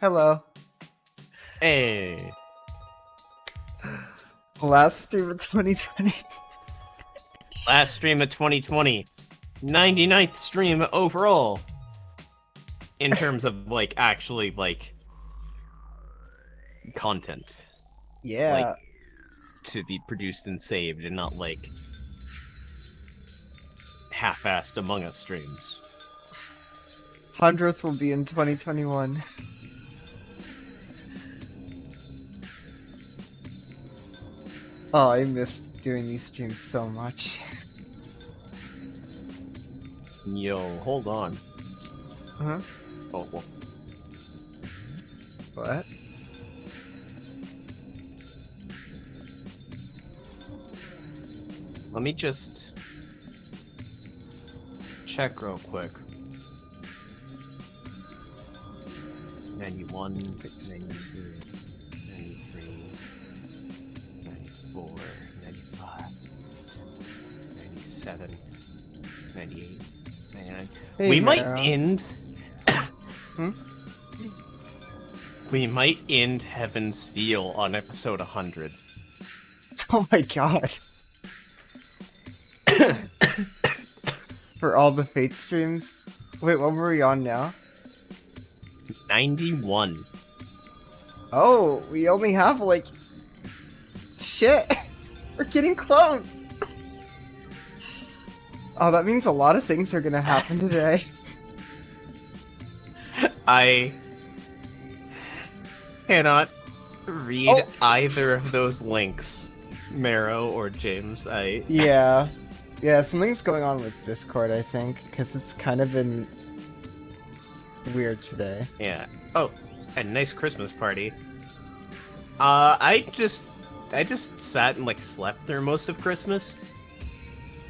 Hello. Hey, Last stream of 2020. last stream of 2020. 99th stream overall. In terms of, actually, content. Yeah. To be produced and saved and not, half-assed Among Us streams. 100th will be in 2021. Oh, I missed doing these streams so much. Yo, hold on. Huh? Oh, well. What? Let me just check real quick. 91, 92, 93, 94, 95, 97, 98, 99. Hey, We might Mara. end... Hmm? We might end Heaven's Feel on episode 100. Oh my god. For all the Fate streams? Wait, what were we on now? 91. Oh, we only have Shit! We're getting close! Oh, that means a lot of things are gonna happen today. I cannot read either of those links, Marrow or James. Yeah. Yeah, something's going on with Discord, I think, because it's kind of been weird today. Yeah. Oh, a nice Christmas party. I just sat and slept through most of Christmas.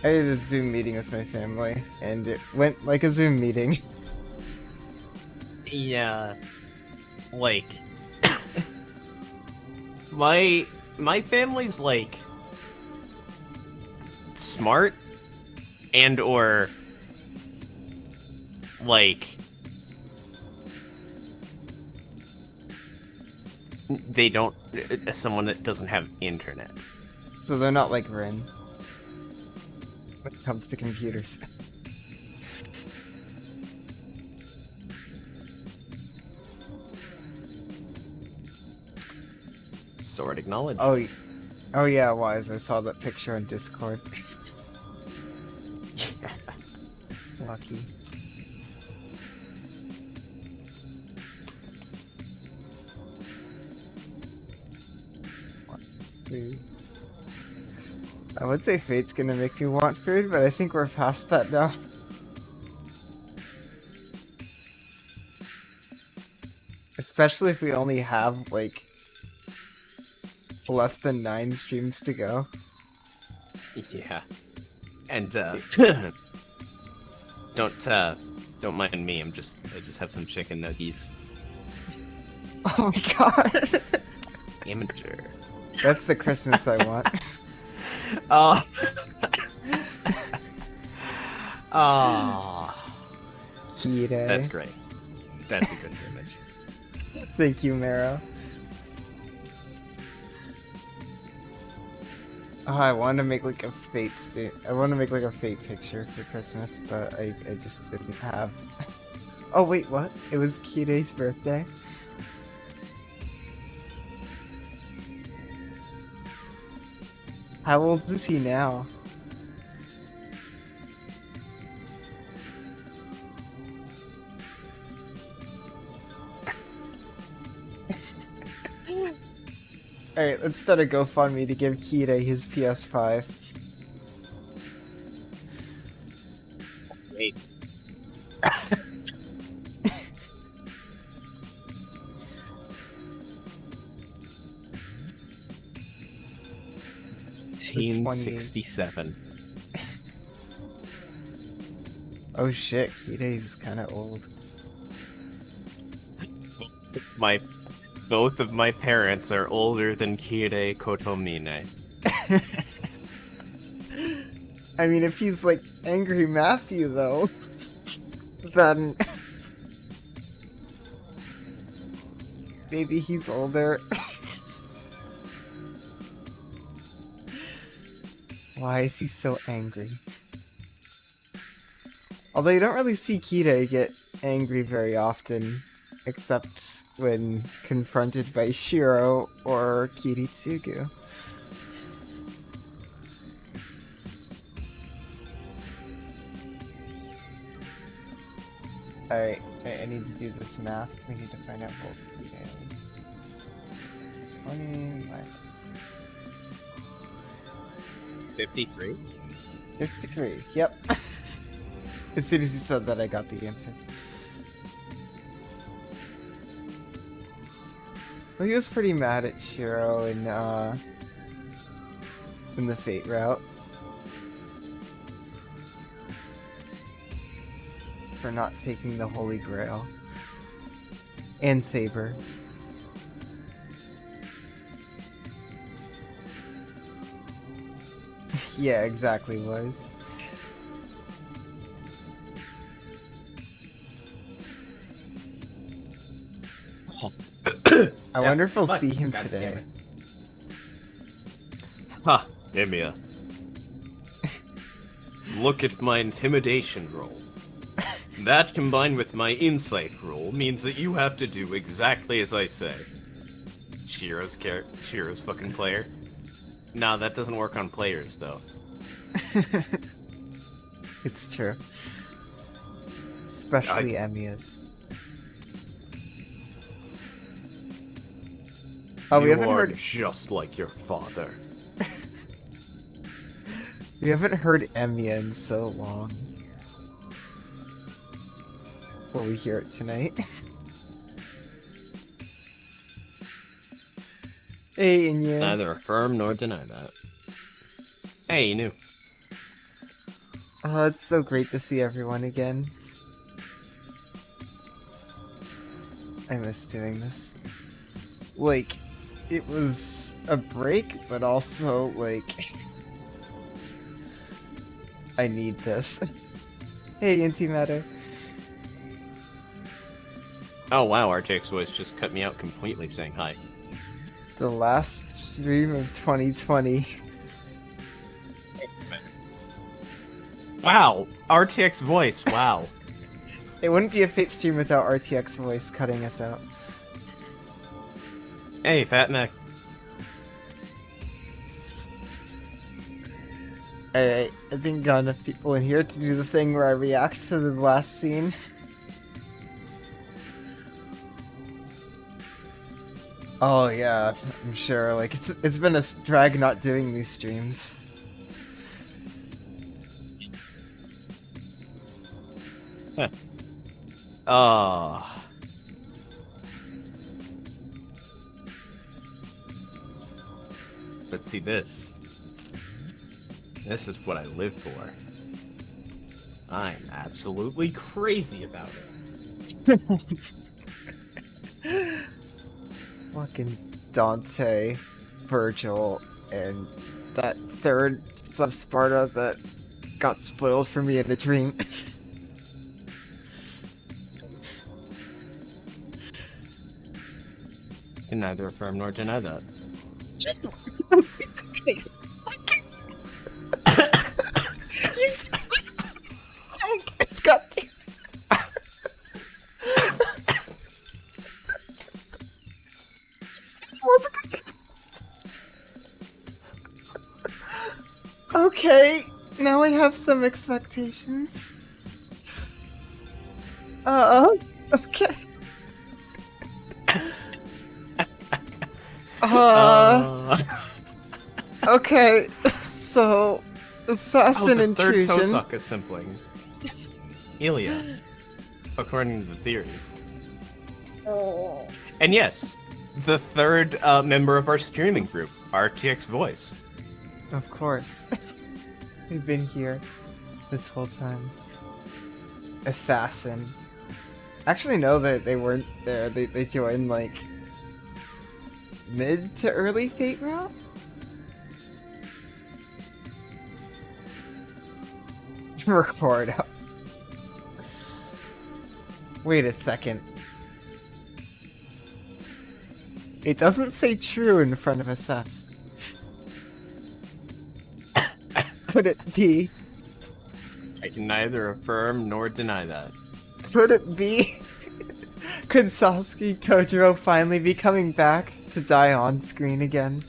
I did a Zoom meeting with my family, and it went like a Zoom meeting. Yeah. My family's smart and or they don't someone that doesn't have internet. So they're not like Rin when it comes to computers. Sword acknowledged. Oh yeah, Wise, I saw that picture on Discord. Lucky. Food. I would say Fate's gonna make me want food, but I think we're past that now. Especially if we only have less than 9 streams to go. Yeah. And don't mind me. I just have some chicken nuggies. Oh my god. Amateur. That's the Christmas I want. Oh. Oh. Kire. That's great. That's a good image. Thank you, Marrow. Oh, I want to make a Fate I want to make a Fate picture for Christmas, but I just didn't have. Oh wait, what? It was Kire's birthday. How old is he now? Alright, let's start a GoFundMe to give Kire his PS5. Wait. Teen 67. Oh shit, Kire's kinda old. Both of my parents are older than Kire Kotomine. I mean, if he's Angry Matthew, though, then maybe he's older. Why is he so angry? Although you don't really see Kida get angry very often, except when confronted by Shiro or Kiritsugu. Alright, I need to do this math. We need to find out what Kida is. 20 minus 53? 53, yep. As soon as you said that, I got the answer. Well, he was pretty mad at Shiro in the Fate route. For not taking the Holy Grail. And Saber. Yeah, exactly, was. I wonder if we'll see him today. Ha, Emiya. Look at my intimidation roll. That combined with my insight roll means that you have to do exactly as I say. Shiro's fucking player. Nah, that doesn't work on players though. It's true. Especially Emiya's. Oh, we haven't heard. Just like your father. We haven't heard Emiya in so long. Will we hear it tonight? Hey, Inya. Neither affirm nor deny that. Hey, you knew. Oh, it's so great to see everyone again. I miss doing this. Like, it was a break, but also, like... I need this. Hey, Antimatter. Oh wow, RTX voice just cut me out completely saying hi. The last stream of 2020. Wow, RTX voice, wow. It wouldn't be a Fate stream without RTX voice cutting us out. Hey, Fat Mac. Alright, I think got enough people in here to do the thing where I react to the last scene. Oh yeah, I'm sure. Like it's been a drag not doing these streams. Huh. Let's see this. This is what I live for. I'm absolutely crazy about it. Fucking Dante, Virgil, and that third sub Sparta that got spoiled for me in a dream. Can neither affirm nor deny that. Okay, now I have some expectations. Okay. Okay, so assassin intrusion. Third Tosaka sibling, Ilya, according to the theories. And yes, the third member of our streaming group, RTX Voice. Of course. We've been here this whole time. Assassin. Actually, no, they weren't there. They joined, like, mid to early Fate route? Record. Wait a second. It doesn't say true in front of assess. Could it be? I can neither affirm nor deny that. Could it be? Could Sasuke Kojiro finally be coming back to die on screen again?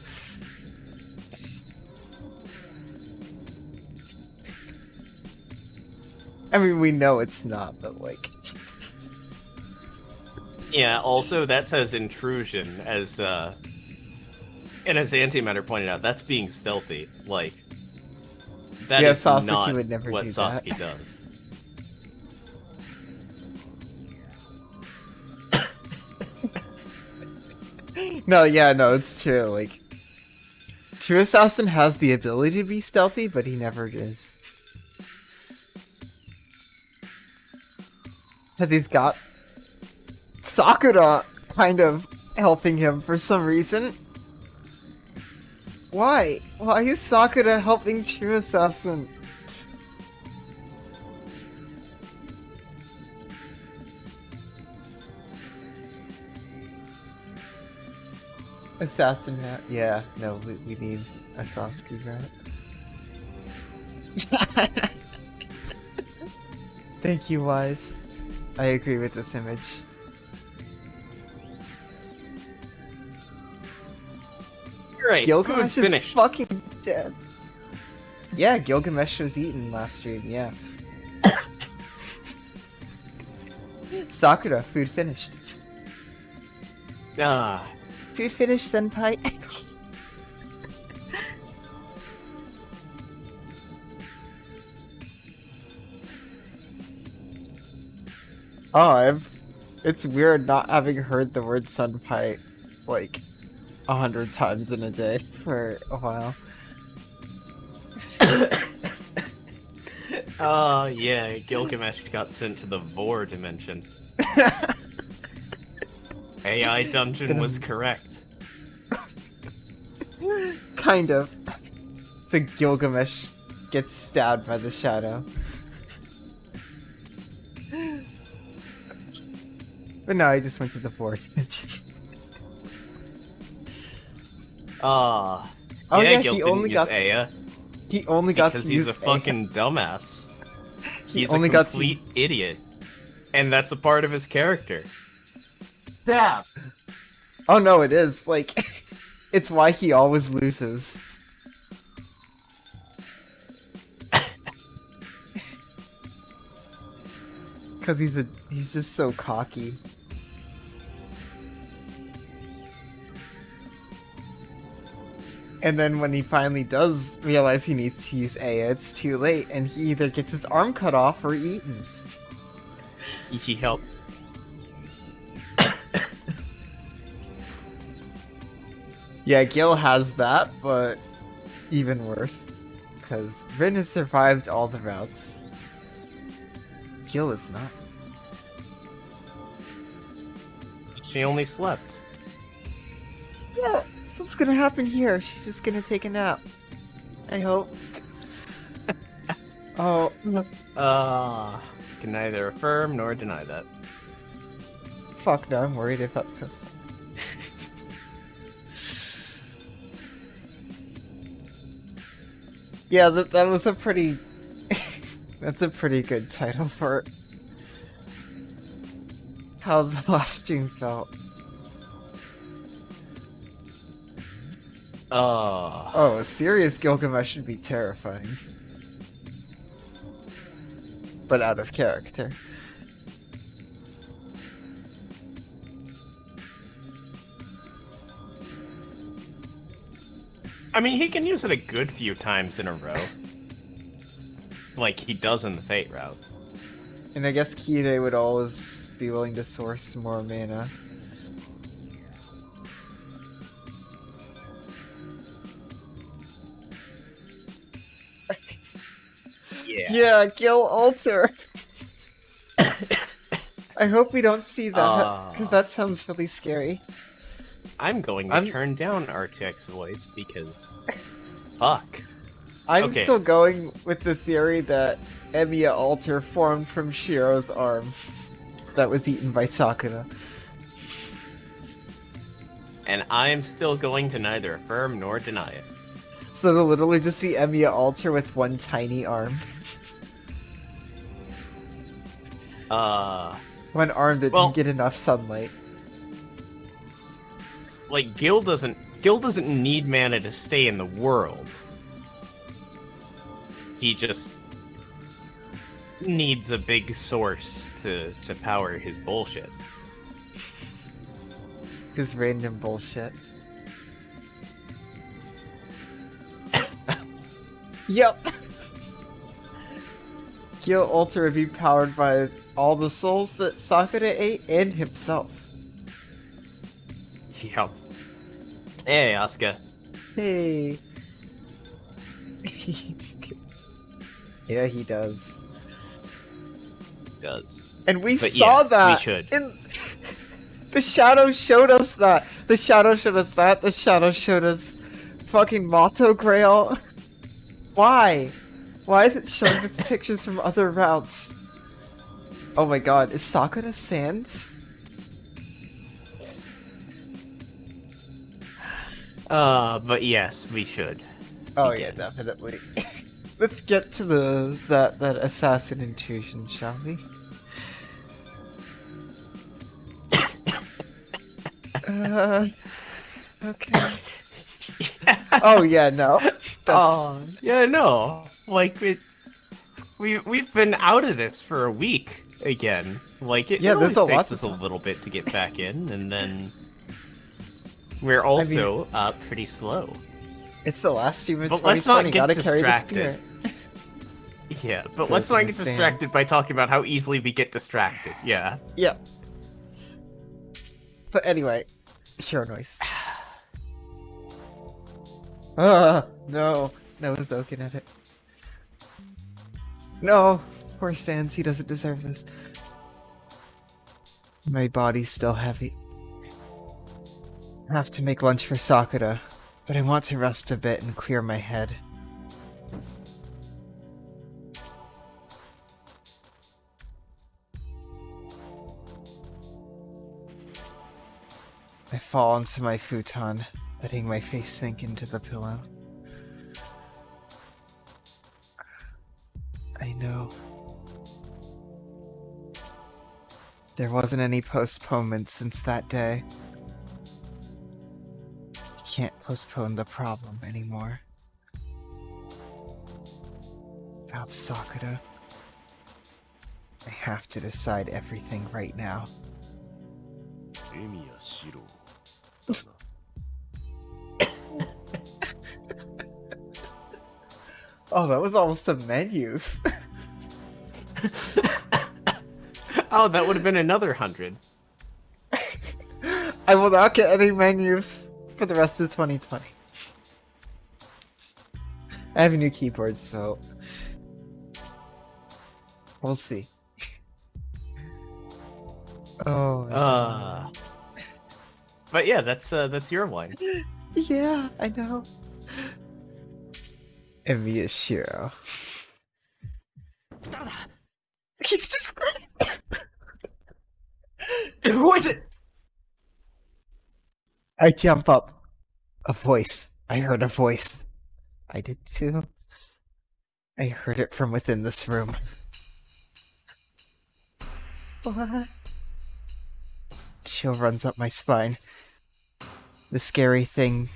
I mean, we know it's not, but like... Yeah, also, that says intrusion, as, and as Antimatter pointed out, that's being stealthy. Like, that Yeah, is Sasuke not would never what do that. Sasuke does. No, yeah, no, it's true. Like, True Assassin has the ability to be stealthy, but he never is. Because he's got Sakura kind of helping him for some reason. Why? Why is Sakura helping True Assassin? Assassin hat. Yeah, no, we need a Sasuke hat. Thank you, Wise. I agree with this image. Great, Gilgamesh food is finished. fucking dead. Yeah, Gilgamesh was eaten last stream, yeah. Sakura, food finished. Ah, Food finished, senpai. Oh, it's weird not having heard the word senpai like 100 times in a day for a while. oh yeah, Gilgamesh got sent to the Vor dimension. AI dungeon was correct. Kind of. The Gilgamesh gets stabbed by the shadow. But no, I just went to the forest dimension. Ah, Oh yeah, yeah, Gil he didn't only use got Aya he only got because to he's use a fucking dumbass. he He's only a got to complete idiot, and that's a part of his character. Damn. Oh no, it is. Like, it's why he always loses. Cause he's just so cocky. And then when he finally does realize he needs to use Aya, it's too late, and he either gets his arm cut off or eaten. He helped. Yeah, Gil has that, but even worse. Because Rin has survived all the routes. Gil is not. She only slept. Yeah, that's what's gonna happen here. She's just gonna take a nap. I hope. Oh. Can neither affirm nor deny that. Fuck no, I'm worried about this. Yeah, that was a pretty... that's a pretty good title for how the last stream felt. Oh, a serious Gilgamesh should be terrifying. But out of character. I mean, he can use it a good few times in a row. Like he does in the Fate route. And I guess Kide would always be willing to source more mana. Yeah. Yeah, Gil Alter! I hope we don't see that, because that sounds really scary. I'm going to turn down RTX voice because... fuck. I'm Okay. still going with the theory that Emiya Alter formed from Shiro's arm that was eaten by Sakura. and I'm still going to neither affirm nor deny it. So it'll literally just be Emiya Alter with one tiny arm. One arm that didn't get enough sunlight. Like, Gil doesn't need mana to stay in the world. He just needs a big source to power his bullshit. His random bullshit. Yep. Gil Alter would be powered by all the souls that Sakura ate and himself. Yep. Hey, Asuka. Hey. Yeah, he does. And we saw that. We should. The shadow showed us that. The shadow showed us that. The shadow showed us fucking Motto Grail. Why? Why is it showing us pictures from other routes? Oh my god, is Sakura Sans? But yes, we should. Oh yeah, definitely. Let's get to that assassin intrusion, shall we? Okay. Oh yeah, no. Yeah, no. Like we've been out of this for a week again. Like it always takes us a little bit to get back in, and then we're also pretty slow. It's the last stream of 2020. But let's not get Gotta distracted. carry the spirit. Yeah, but let's not get distracted by talking about how easily we get distracted. Yeah. Yeah. But anyway, sure noise. No. No, Zoken at it. No! Poor Sans, he doesn't deserve this. My body's still heavy. I have to make lunch for Sakura, but I want to rest a bit and clear my head. I fall onto my futon, letting my face sink into the pillow. I know. There wasn't any postponement since that day. I can't postpone the problem anymore. About Sakura, I have to decide everything right now. Oh, that was almost a menu. Oh, that would have been another 100. I will not get any menus for the rest of 2020. I have a new keyboard, so we'll see. Oh. But yeah, that's your wine. Yeah, I know. Emiya Shiro. He's just. Who is it? I jump up. A voice. I heard a voice. I did too. I heard it from within this room. What? Chill runs up my spine. The scary thing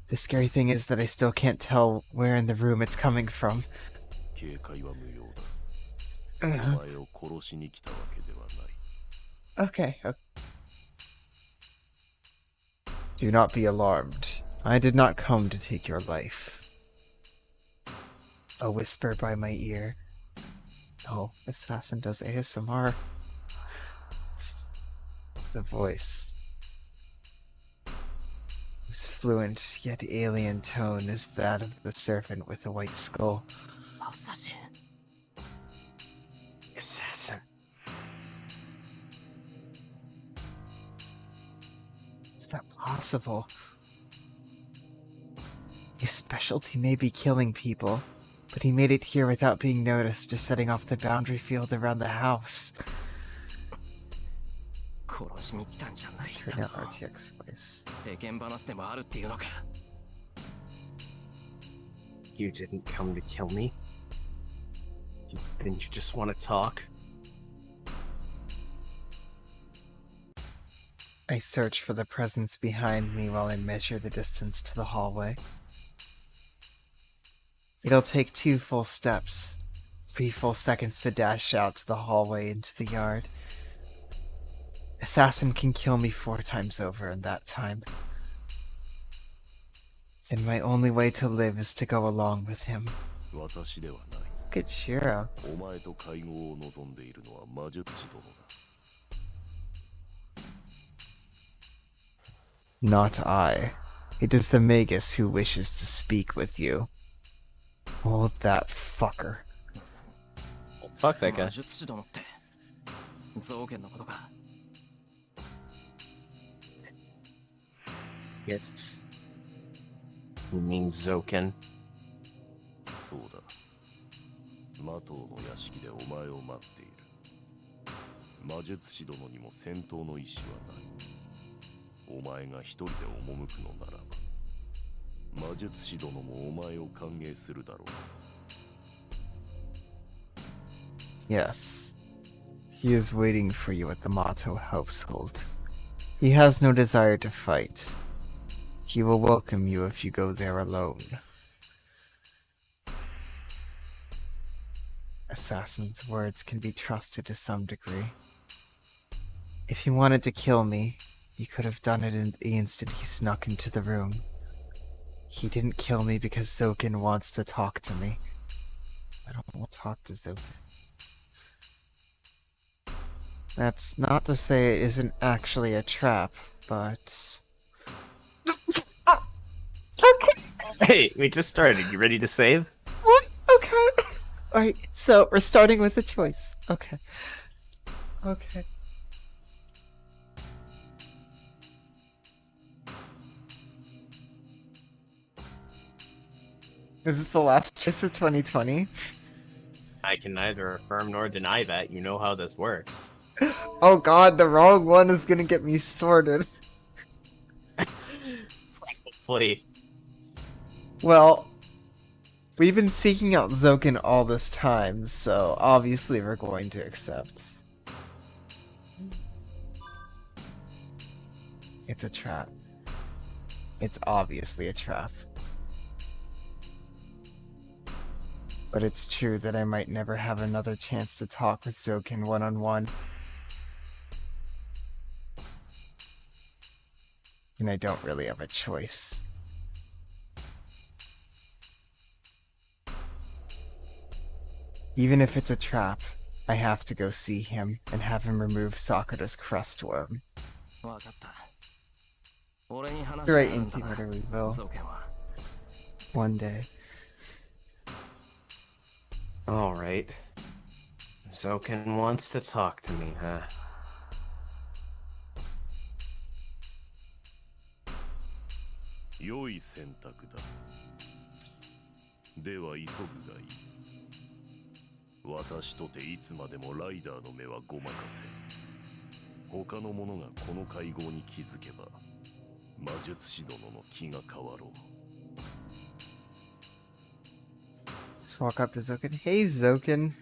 is that I still can't tell where in the room it's coming from. Okay. Do not be alarmed. I did not come to take your life. A whisper by my ear. Oh, assassin does ASMR. The voice. This fluent yet alien tone is that of the servant with the white skull. Assassin. Is that possible? His specialty may be killing people, but he made it here without being noticed or setting off the boundary field around the house. Turn out RTX voice. You didn't come to kill me? Didn't you just want to talk? I search for the presence behind me while I measure the distance to the hallway. It'll take 2 full steps, 3 full seconds to dash out to the hallway into the yard. Assassin can kill me 4 times over in that time. And my only way to live is to go along with him. Look at Shiro. Not I. It is the Magus who wishes to speak with you. Hold that fucker. Well, fuck that guy. Yes. You mean Zoken? そうだ。魔党の屋敷でお前を待っている。魔術師殿にも戦闘の意志はない。お前が一人で赴くのならば、魔術師殿もお前を歓迎するだろう。 Yes. He is waiting for you at the Mato household. He has no desire to fight. He will welcome you if you go there alone. Assassin's words can be trusted to some degree. If he wanted to kill me, he could have done it in the instant he snuck into the room. He didn't kill me because Zoken wants to talk to me. I don't want to talk to Zoken. That's not to say it isn't actually a trap, but... Okay. Hey, we just started. You ready to save? What? Okay. Alright, so we're starting with a choice. Okay. Okay. Is this the last choice of 2020? I can neither affirm nor deny that. You know how this works. Oh god, the wrong one is gonna get me sorted. Probably. Well, we've been seeking out Zoken all this time, so obviously we're going to accept. It's a trap. It's obviously a trap. But it's true that I might never have another chance to talk with Zoken one-on-one. And I don't really have a choice. Even if it's a trap, I have to go see him and have him remove Sakura's crust worm. Right into whatever we will. One day. Alright. Zoken wants to talk to me, huh? Yoi sentaku da. Dewa isogu ga ii. Watashi tote itsu mademo Rider no me wa gomakase. Hoka no mono ga kono kaigou ni kizukeba, majutsushi dono no ki ga kawarou. Just walk up to Zoken. Hey, Zoken.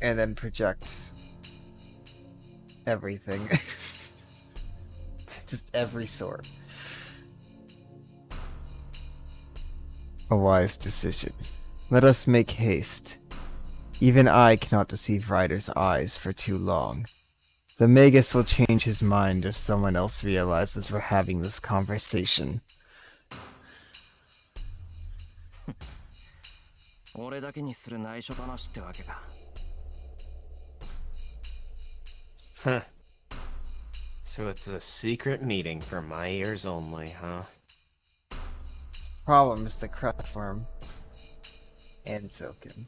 And then projects everything. Just every sort. A wise decision. Let us make haste. Even I cannot deceive Ryder's eyes for too long. The Magus will change his mind if someone else realizes we're having this conversation. Huh. So it's a secret meeting for my ears only, huh? Problem is the crust worm. And Zoken.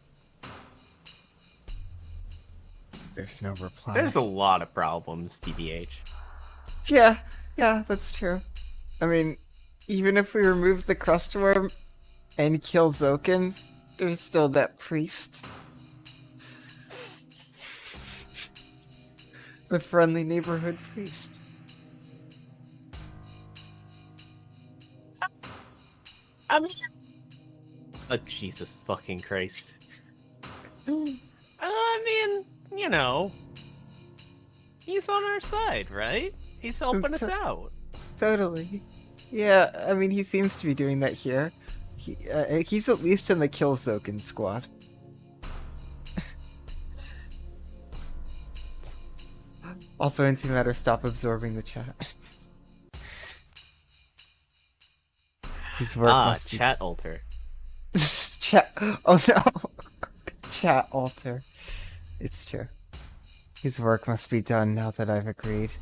There's no reply. There's a lot of problems, TBH. Yeah, that's true. I mean, even if we remove the crust worm and kill Zoken, there's still that priest. The friendly neighborhood priest. I mean, oh, Jesus fucking Christ. I mean, you know, he's on our side, right? He's helping us out. Totally. Yeah, I mean, he seems to be doing that here. He's at least in the Kill Zoken squad. Also, Antimatter, stop absorbing the chat. His work must be... Chat alter. Chat... Oh no! Chat alter. It's true. His work must be done now that I've agreed.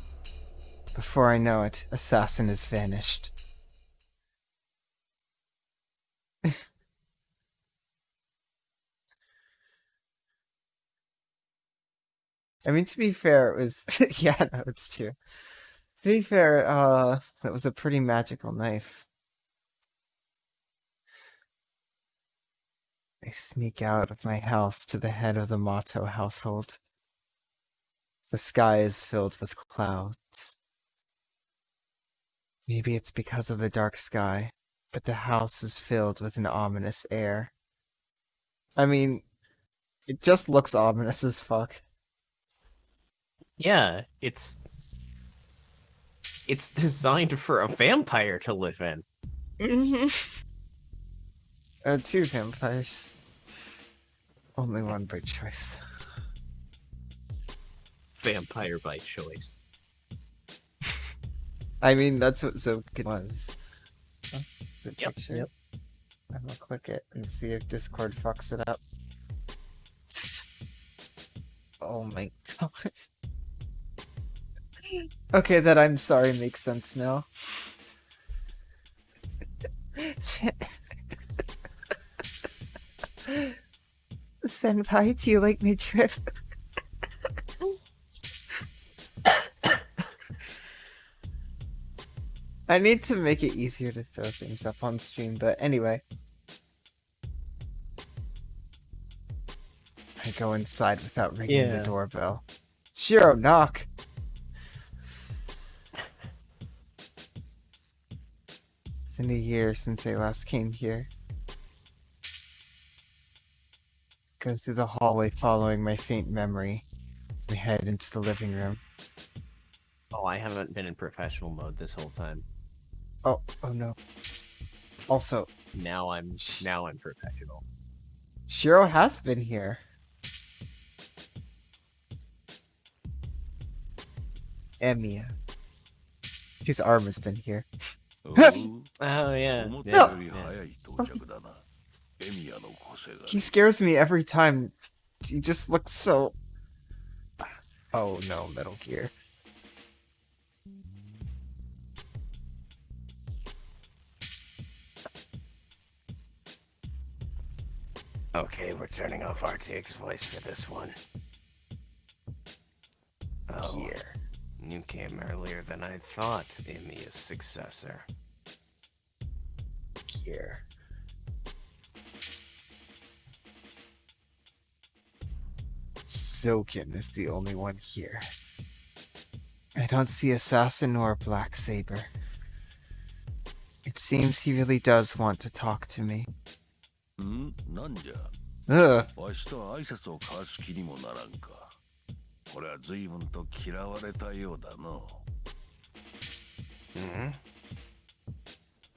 Before I know it, Assassin has vanished. I mean, to be fair, it was... yeah, no, it's true. To be fair, that was a pretty magical knife. I sneak out of my house to the head of the Mato household. The sky is filled with clouds. Maybe it's because of the dark sky, but the house is filled with an ominous air. I mean, it just looks ominous as fuck. Yeah, it's designed for a vampire to live in. Mm-hmm. 2 vampires. Only one by choice. Vampire by choice. I mean, that's what Zoken was. Oh, is it Yep, picture? yep. I'm gonna click it and see if Discord fucks it up. Oh my god. Okay, that I'm sorry makes sense now. Senpai, do you like my trip? I need to make it easier to throw things up on stream, but anyway. I go inside without ringing the doorbell. Shiro, knock! It's been a year since I last came here. Go through the hallway following my faint memory. We head into the living room. Oh, I haven't been in professional mode this whole time. Oh no. Also, Now I'm professional. Shiro has been here. Emiya. His arm has been here. Oh yeah. He scares me every time. He just looks so... Oh no, Metal Gear. Okay, we're turning off RTX voice for this one. Oh, Gear. you came earlier than I thought, Emiya's successor. Gear. Zoken is the only one here. I don't see Assassin nor Black Saber. It seems he really does want to talk to me. Ugh. わしと挨拶を交わす気にもならんか。これは随分と嫌われたようだの。Hmm?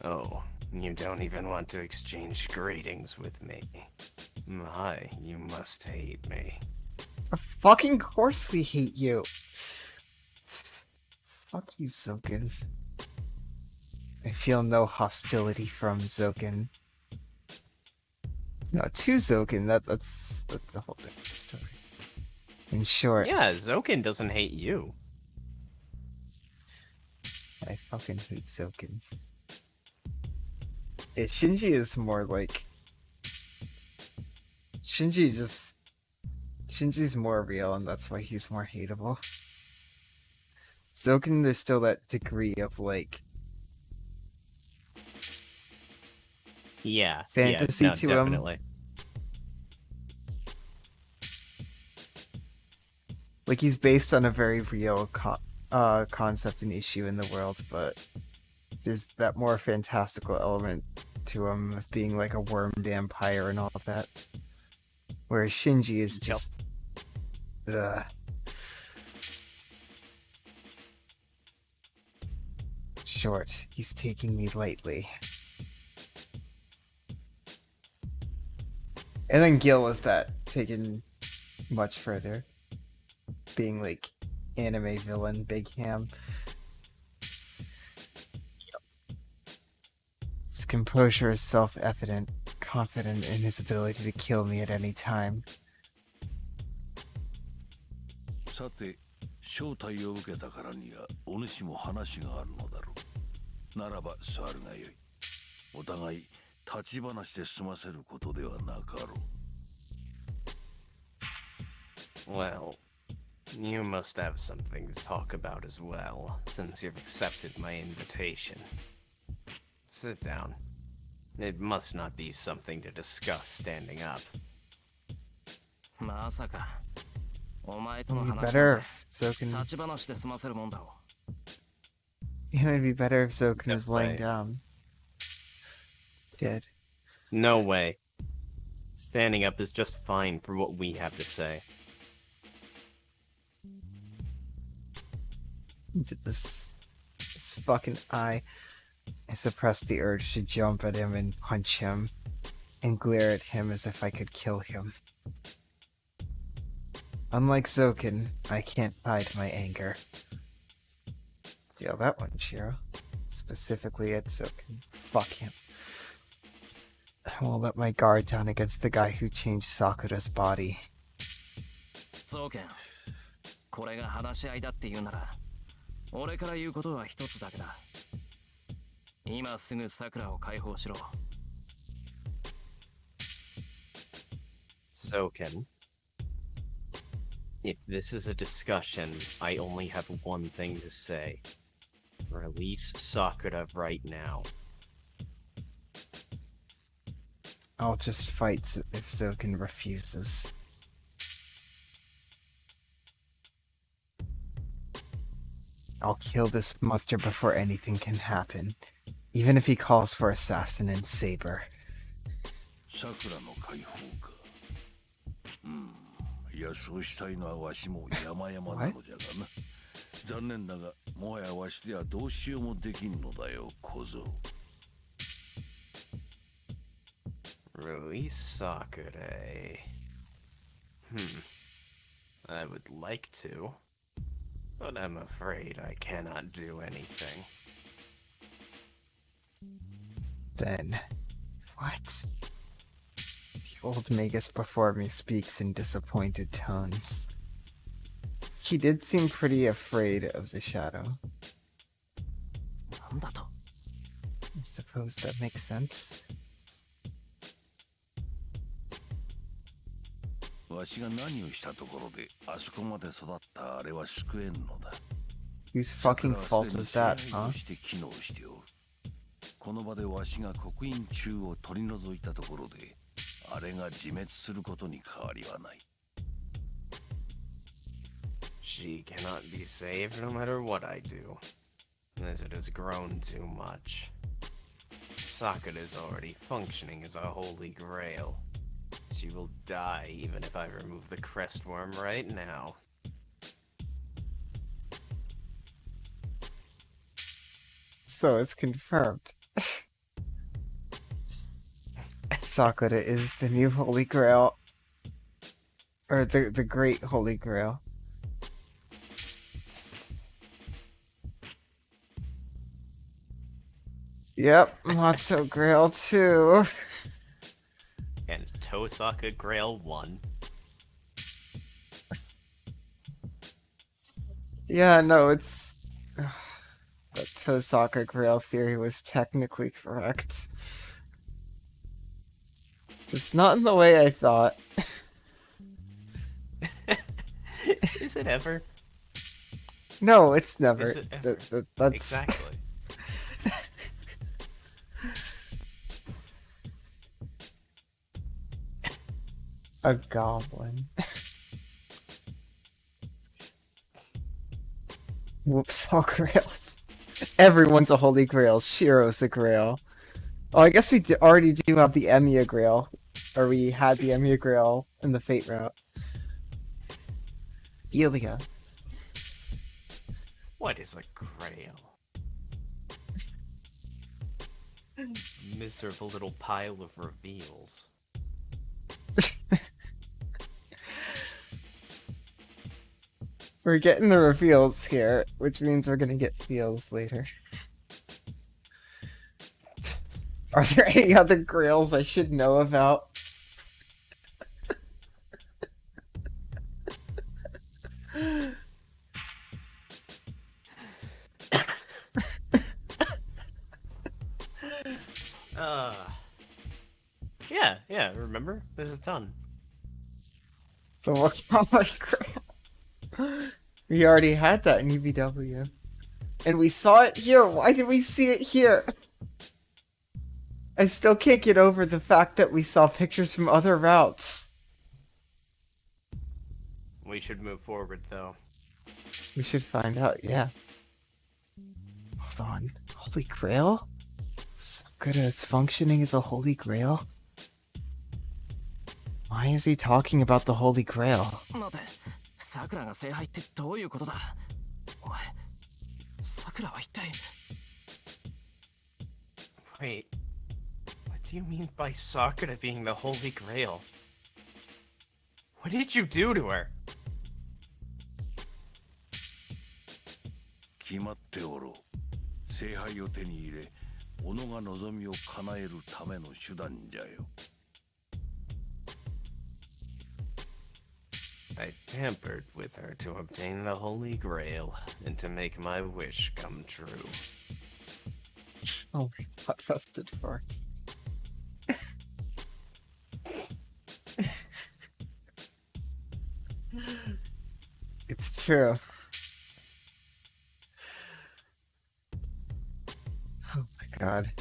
Oh, you don't even want to exchange greetings with me. My, you must hate me. Of fucking course we hate you. Fuck you, Zoken. I feel no hostility from Zoken. No, to Zoken, that's a whole different story. In short, Yeah, Zoken doesn't hate you. I fucking hate Zoken. Yeah, Shinji is more like... Shinji's more real, and that's why he's more hateable. Zoken, there's still that degree of, like... Yeah. fantasy yeah, no, to definitely. him. Like, he's based on a very real concept and issue in the world, but there's that more fantastical element to him of being like a worm vampire and all of that. Whereas Shinji is just... Ugh. Short. He's taking me lightly. And then Gil is that taken much further. Being like anime villain, Big Ham. His composure is self-evident, confident in his ability to kill me at any time. さて、招待を受けたからにはお主も話があるのだろう。ならば座るがよい。お互い立ち話で済ませることではなかろう。Well, you must have something to talk about as well, since you've accepted my invitation. Sit down. It must not be something to discuss standing up. It'd be better if Zoken... It would be better if Zoken was laying down. Dead. No way. Standing up is just fine for what we have to say. This fucking eye. I suppressed the urge to jump at him and punch him, and glare at him as if I could kill him. Unlike Zoken, I can't hide my anger. Deal that one, Shiro. Specifically at Zoken. Fuck him. I won't let my guard down against the guy who changed Sakura's body. Zoken, これが話し合いだって言うなら、俺から言うことは一つだけだ。今すぐ桜を解放しろ。Zoken, if this is a discussion, I only have one thing to say. Release Sakura right now. I'll just fight if Zoken refuses. I'll kill this monster before anything can happen, even if he calls for assassin and saber. 桜の解放か。いや、そうしたいのはわしも山々なのじゃがな。残念だが、もはやわしではどうしようもできんのだよ、小僧。Release Sakura. I would like to, but I'm afraid I cannot do anything. Then, what? The old Magus before me speaks in disappointed tones. He did seem pretty afraid of the shadow. なんだと? I suppose that makes sense. わしが何をしたところであそこまで育ったあれは救えんのだ。 Whose fucking fault is that, huh? して機能しておる。この場でわしが刻印中を取り除いたところで、あれが自滅することに変わりはない。She cannot be saved no matter what I do, as it has grown too much. Sakura is already functioning as a holy grail. She will die even if I remove the crest worm right now. So it's confirmed. Sakura is the new Holy Grail. Or the Great Holy Grail. Yep, Matzo Grail too. And Tosaka Grail 1. Yeah, no, it's... The Tosaka Grail theory was technically correct. Just not in the way I thought. Is it ever? No, it's never. Is it ever? That's... Exactly. A goblin. Whoops, all grails. Everyone's a holy grail. Shiro's a grail. Oh, I guess we already do have the Emiya grail. Or we had the Emiya grail in the Fate route. Elia. What is a grail? Miserable little pile of reveals. We're getting the reveals here, which means we're gonna get feels later. Are there any other grails I should know about? Yeah, remember? This is done. The Wakama grail. We already had that in UBW. And we saw it here. Why did we see it here? I still can't get over the fact that we saw pictures from other routes. We should move forward, though. We should find out, yeah. Hold on. Holy Grail? Sakura is functioning as a Holy Grail? Why is he talking about the Holy Grail? 待て、さくらが聖杯ってどういうことだ。おい、さくらは一体。 Wait, what do you mean by Sakura being the Holy Grail? What did you do to her? 決まっておろう。聖杯を手に入れ、己が望みを叶えるための手段じゃよ。I tampered with her to obtain the Holy Grail and to make my wish come true. Oh my god, busted for. It's true. Oh my god.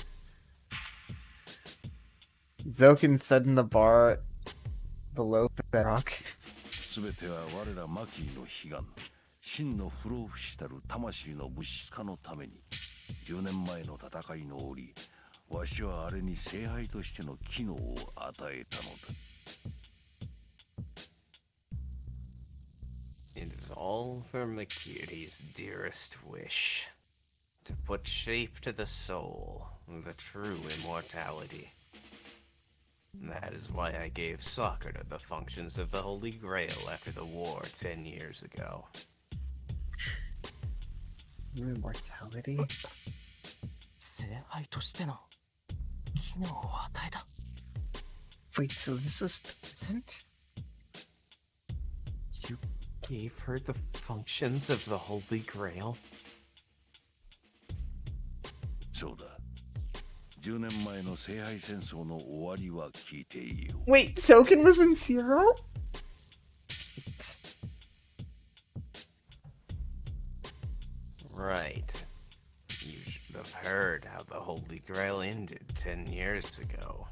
Zoken said in the bar below the rock. すべては我らマキーの悲願、真の不老不死たる魂の物質化のために、10年前の戦いの折、わしはあれに聖杯としての機能を与えたのだ。It is all for Makiri's dearest wish. To put shape to the soul, the true immortality. That is why I gave Sakura the functions of the Holy Grail after the war 10 years ago. Immortality? 聖杯としての機能を与えた。 Wait, so this was Pleasant? You gave her the functions of the Holy Grail? そうだ。10年前の聖杯戦争の終わりは聞いていよ。Wait, Zoken was in Zero? Right. You should have heard how the Holy Grail ended 10 years ago.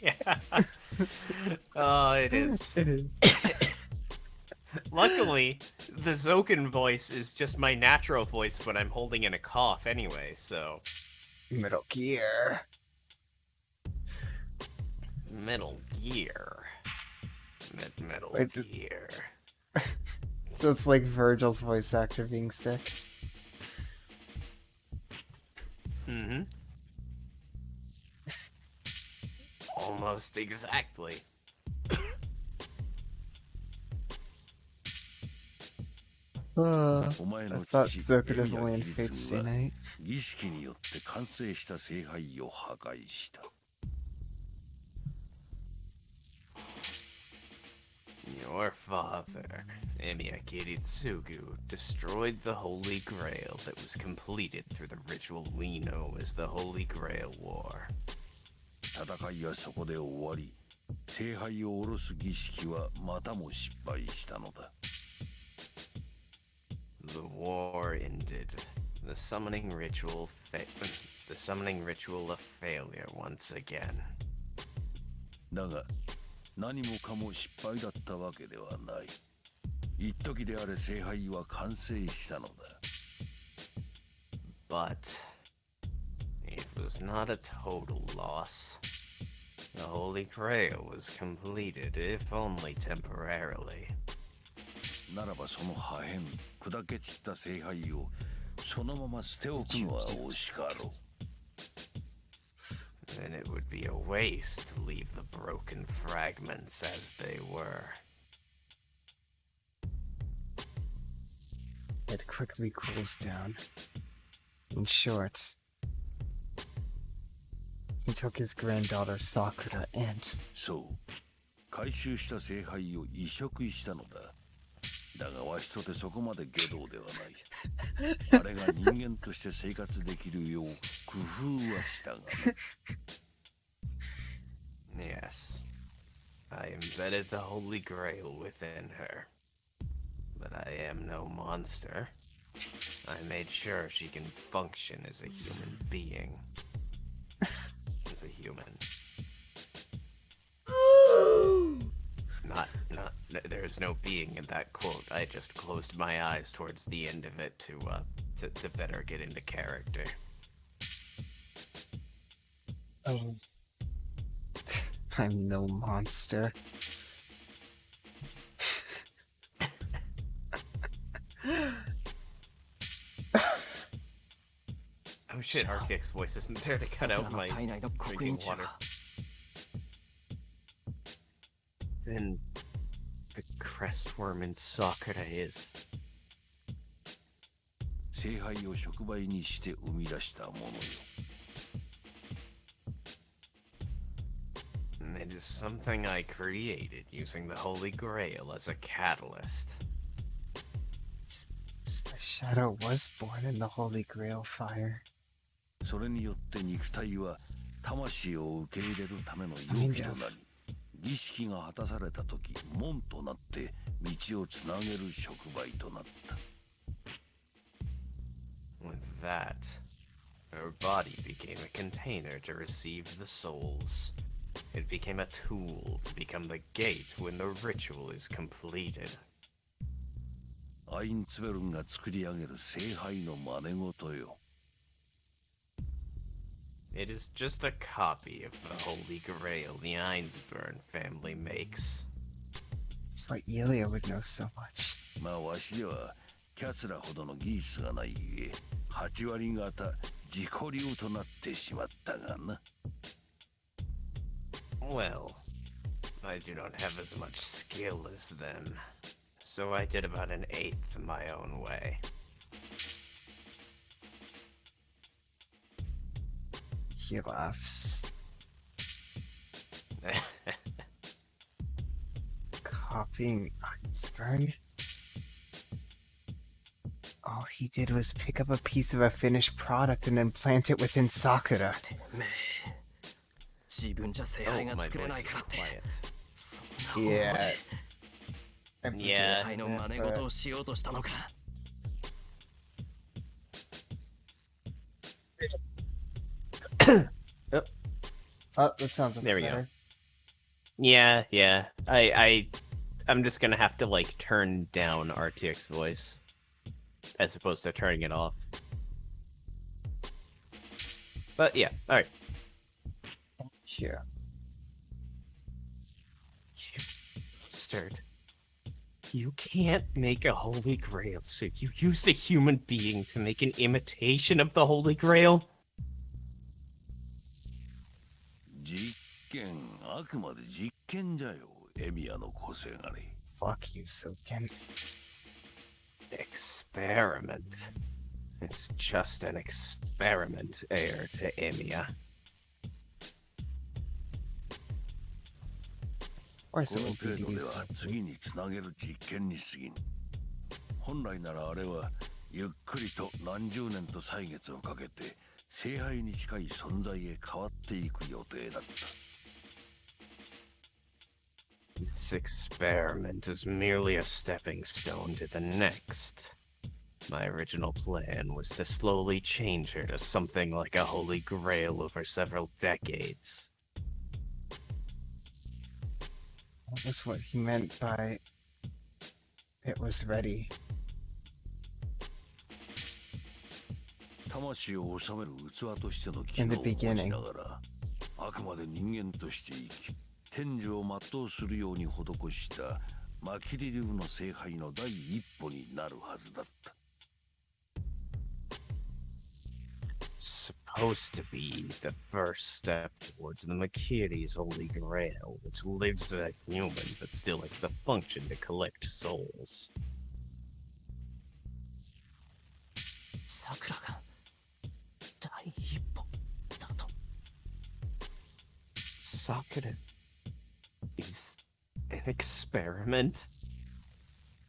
Yeah. Oh, it is. It is. Luckily, the Zoken voice is just my natural voice when I'm holding in a cough anyway, so... Metal Gear. Metal Gear. Metal Wait, Gear. So it's like Virgil's voice actor being sick. Mm-hmm. Almost exactly. I お前の thought 父 Zoken エ was ミヤ only in キリ Fate ス Stay は Night. 儀式によって完成した聖杯を破壊した。Your father, Emiya Kiritsugu, destroyed the Holy Grail that was completed through the ritual we know as the Holy Grail War. 戦いはそこで終わり、聖杯を下ろす儀式はまたも失敗したのだ。The war ended. The summoning ritual of failure once again. だが、何もかも失敗だったわけではない。一時であれ聖杯は完成したのだ。 But it was not a total loss. The Holy Grail was completed, if only temporarily. ならばその破片、砕け散った聖杯をそのまま捨ておくのは惜しかろう。 Then it would be a waste to leave the broken fragments as they were. It quickly cools down. In short, he took his granddaughter Sakura and そう、回収した聖杯を移植したのだ。だがわしとてそこまで下道ではない。あれが人間として生活できるよう工夫はしたがね。 Yes, I embedded the Holy Grail within her. But I am no monster. I made sure she can function as a human being. As a human. There's no being in that quote. I just closed my eyes towards the end of it to better get into character. oh, I'm no monster. Oh shit, RTX voice isn't there to cut out my drinking water. Then the crestworm in Sakura is. 聖杯を触媒にして生み出したものよ。 And it is something I created using the Holy Grail as a catalyst. The shadow was born in the Holy Grail fire. それによって肉体は魂を受け入れるための容器となり、儀式が果たされた時、門となって道をつなげる触媒となった。 With that, her body became a container to receive the souls. It became a tool to become the gate when the ritual is completed. アインツベルンが作り上げる聖杯の真似事よ。 It is just a copy of the Holy Grail the Einsburn family makes. That's why Elia would know so much. まあわしではキャツラほどの技術がないゆえ、8割方自己流となってしまったがな。 Well, I do not have as much skill as them, so I did about an eighth my own way. He laughs. Copying Einsburn? All he did was pick up a piece of a finished product and then plant it within Sakura. Oh, my voice is quiet. Yeah. Yeah. Oh, that sounds There we go. better. Yeah. I'm just gonna have to like turn down RTX voice as opposed to turning it off. But yeah, all right. Here. You bastard. You can't make a Holy Grail, so you used a human being to make an imitation of the Holy Grail? 実験、あくまで実験じゃよ、エミヤの個性がね。 Fuck you, Zoken. Experiment. It's just an experiment, heir to Emiya. Or こ so の it 程 would 度 be では次につなげる実験に過ぎん。本来ならあれはゆっくりと何十年と歳月をかけて聖杯に近い存在へ変わっていく予定だった。 This experiment is merely a stepping stone to the next. My original plan was to slowly change her to something like a Holy Grail over several decades. That was what he meant by It was ready. 魂を収める器としての機 In 能 the を持ち beginning. ながら、あくまで人間として生き、天寿を全うするように施したマキリ流の聖杯の第一歩になるはずだった。Supposed to be the first step towards the Makiri's Holy Grail, which lives as a human but still has the function to collect souls. さくらが第一歩だと。 Sakura is an experiment?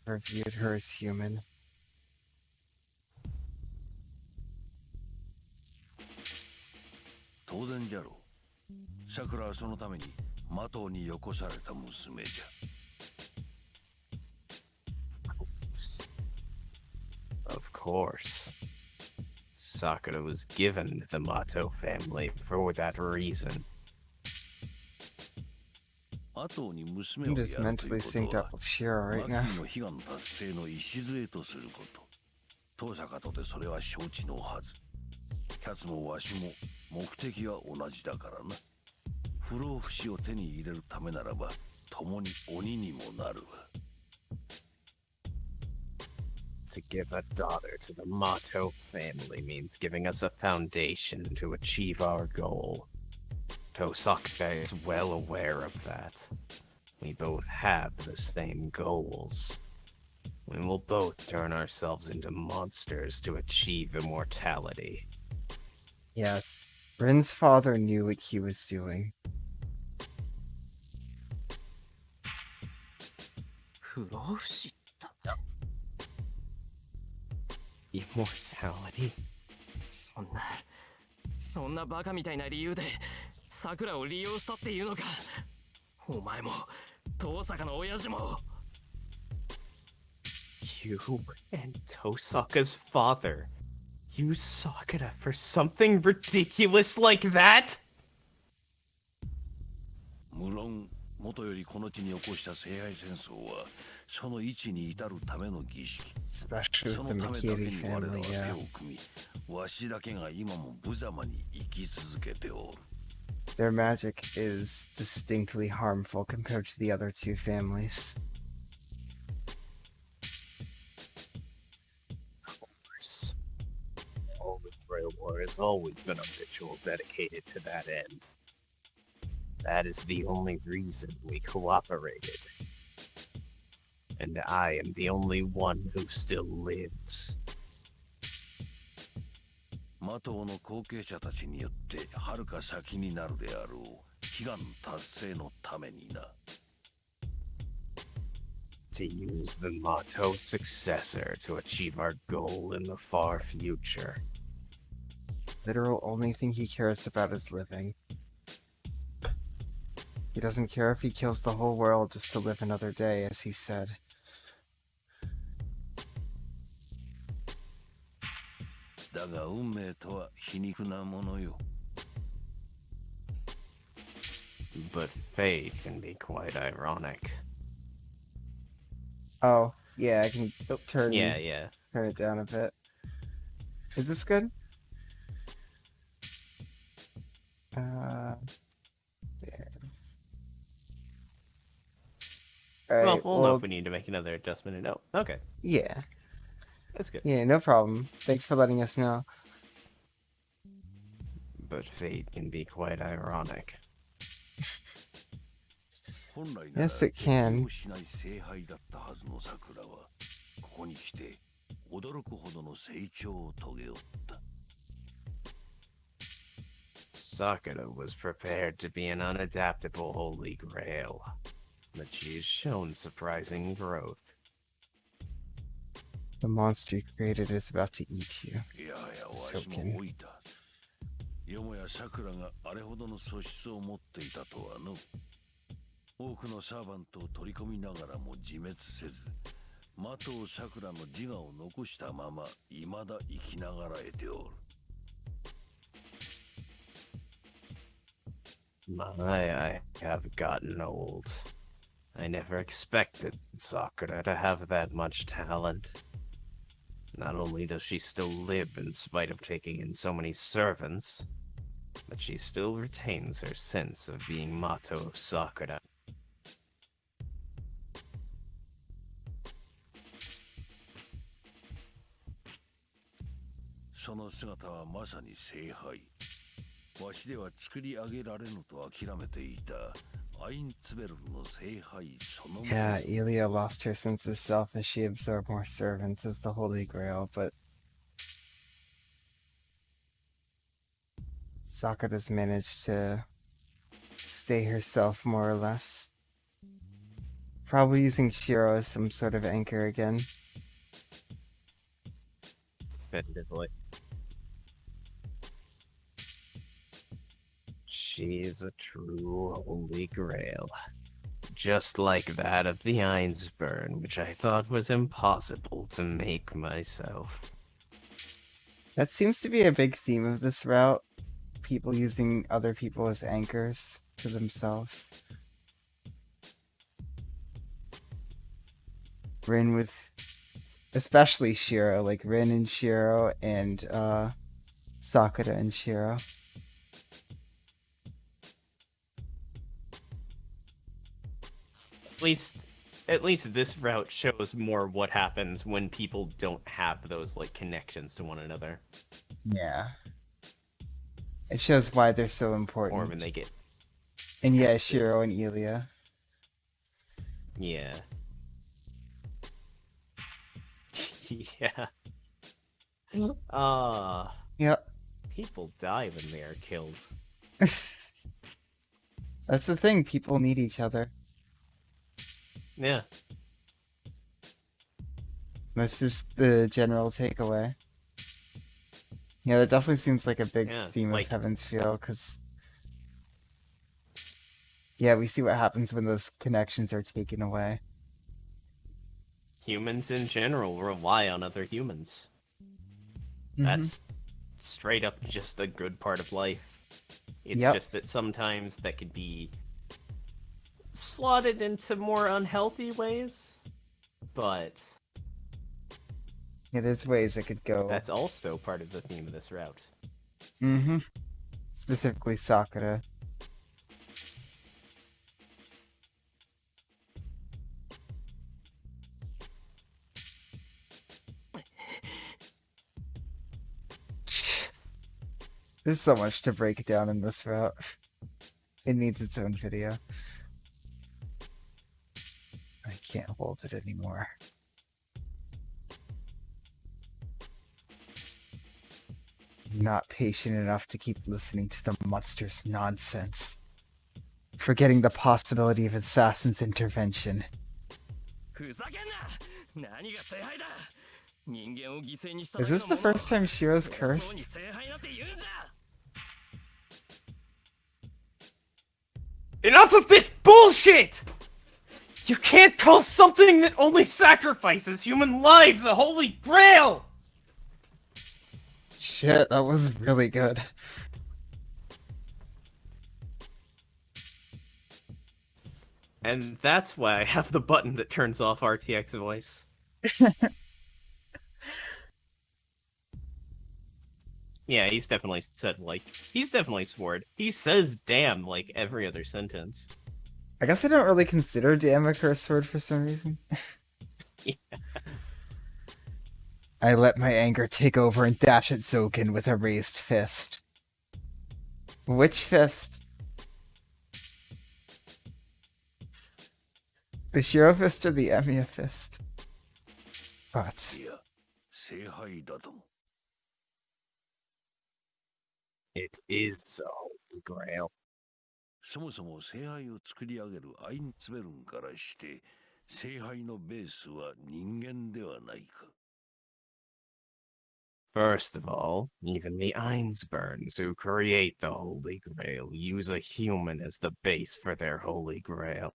I viewed her as human. 当然じゃろう。さくらはそのためにマトウによこされた娘じゃ。Of course. Sakura was given the Mato family for that reason. マトウに娘 I'm をや just るとい mentally うこと synced は up with Shiro right マ now. キリの悲願達成の礎とすること。当坂とてそれは承知のはず。キャツもわしも目的は同じだからな。不老不死を手に入れるためならば共に鬼にもなるわ。To give a daughter to the Mato family means giving us a foundation to achieve our goal. Tosaka is well aware of that. We both have the same goals. We will both turn ourselves into monsters to achieve immortality. Yes. Rin's father knew what he was doing. 不老不死だって。 Immortality? そんなバカみたいな理由でさくらを利用したっていうのか。お前も遠坂の親父も。 You and Tosaka's father use Sakura for something ridiculous like that? 無論元よりこの地に起こした聖杯戦争はその位置に至るための儀式。 Especially そ with の the ためだけ Makiri に我らは family, 手 yeah. を組み、わしだけが今も無様に生き続けておる。 Their magic is distinctly harmful compared to the other two families. Of course. All the Grail War has always been a ritual dedicated to that end. That is the only reason we cooperated. And I am the only one who still lives. マトウの後継者たちによってはるか先になるであろう悲願達成のためにな。 To use the Mato successor to achieve our goal in the far future. Literal only thing he cares about is living. He doesn't care if he kills the whole world just to live another day, as he said. だが運命とは皮肉なものよ。 But fate can be quite ironic. Oh, yeah, I can turn Yeah. turn it down a bit. Is this good? There. Alright, We'll know if we need to make another adjustment. No. Okay. yeah. That's good. Yeah, no problem. Thanks for letting us know. But fate can be quite ironic. 本来なら Yes, it can. 適応しない聖杯だったはずの桜はここに来て驚くほどの成長を遂げよった。 Sakura was prepared to be an unadaptable Holy Grail, but she has shown surprising growth. The monster you created is about to eat you. いやいや、わしも老いた。よもや桜があれほどの素質を持っていたとはの。多くのサーバントを取り込みながらも自滅せず、マトウ桜の自我を残したまま未だ生きながらえておる。 I have gotten old. I never expected Sakura to have that much talent. Not only does she still live in spite of taking in so many servants, but she still retains her sense of being Mato Sakura. その姿はまさに聖杯。わしでは作り上げられぬと諦めていたアインツベルンの聖杯そのもの。 Yeah, Elia lost her sense of self as she absorbed more servants as the Holy Grail, but Sakura's managed to stay herself more or less. Probably using Shiro as some sort of anchor again. Definitively. She is a true Holy Grail. Just like that of the Einsburn, which I thought was impossible to make myself. That seems to be a big theme of this route. People using other people as anchors to themselves. Rin with... especially Shiro, like Rin and Shiro and Sakura and Shiro. At least this route shows more what happens when people don't have those like connections to one another. Yeah. It shows why they're so important. Or when they get And yeah, tested. Shiro and Elia. Yeah. Yeah. Yep. People die when they are killed. That's the thing, people need each other. Yeah. That's just the general takeaway. Yeah, that definitely seems like a big theme like- of Heaven's Feel, because... yeah, we see what happens when those connections are taken away. Humans in general rely on other humans. Mhm. That's straight up just a good part of life. It's Yep. just that sometimes that could be slotted into more unhealthy ways, but Yeah, there's ways it could go. that's also part of the theme of this route. Mm-hmm. Specifically Sakura. There's so much to break down in this route. It needs its own video. I can't hold it anymore. I'm not patient enough to keep listening to the monster's nonsense. Forgetting the possibility of assassin's intervention. ふざけんな何が聖杯だ人間を犠牲にした Is this the first time Shiro's cursed? そうに聖杯なんて言うんじゃ Enough of this bullshit! You can't call something that only sacrifices human lives a holy grail! Shit, that was really good. And that's why I have the button that turns off RTX voice. Yeah, he's definitely said, like, he's definitely sworn. He says damn like every other sentence. I guess I don't really consider damn a curse word for some reason. Yeah. I let my anger take over and dash at Zoken with a raised fist. Which fist? The Shiro fist or the Emiya fist? But いや聖杯だとも It is a holy grail. そもそも聖杯を作り上げるアインツベルンからして聖杯のベースは人間ではないか First of all, even the Einsburns who create the Holy Grail use a human as the base for their Holy Grail.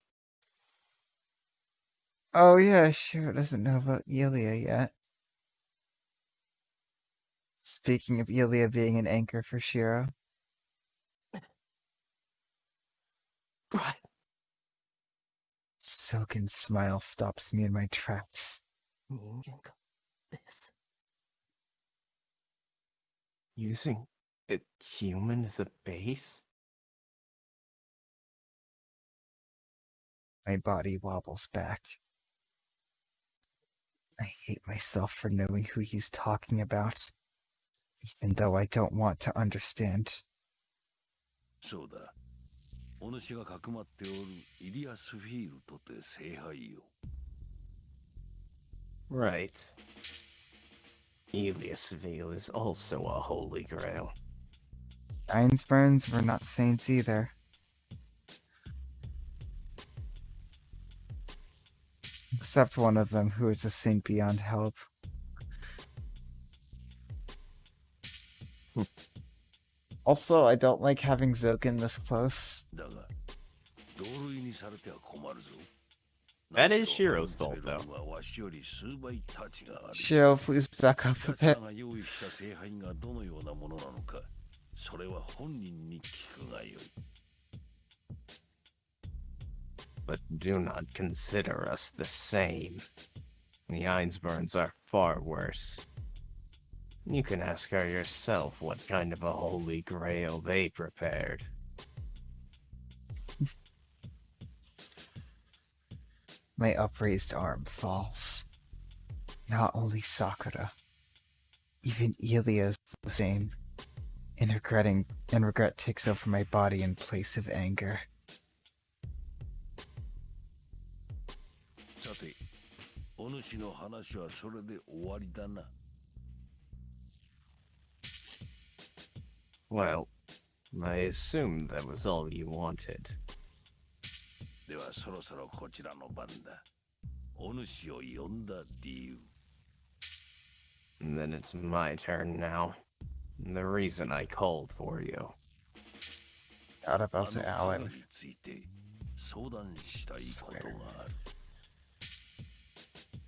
oh yeah, Shiro doesn't know about Elia yet. Speaking of Elia being an anchor for Shiro. What? Zoken's smile stops me in my tracks. 人間かベース Using a human as a base? My body wobbles back. I hate myself for knowing who he's talking about, even though I don't want to understand. そうだ。お主がかくまっておるイリアスフィールドって聖杯よ。Right. Elias Veil is also a holy grail. Ironsburns were not saints either. Except one of them, who is a saint beyond help. Also, I don't like having Zoken this close. だが、同類にされては困るぞ。 That is Shiro's fault, though. わしより数倍価値がある。 Shiro, please back up a 奴ら bit. が用意した聖杯がどのようなものなのか、それは本人に聞くがよい。 But do not consider us the same. The Einsburns are far worse. You can ask her yourself what kind of a holy grail they prepared. My upraised arm falls. Not only Sakura, even Ilia is the same. And regret takes over my body in place of anger. さて、お主の話はそれで終わりだな。 Well, I assumed that was all you wanted. ではそろそろこちらの番だ。お主を呼んだ理由。 And then it's my turn now. The reason I called for you. Not about to あの ally 影 with について相談したいことがある。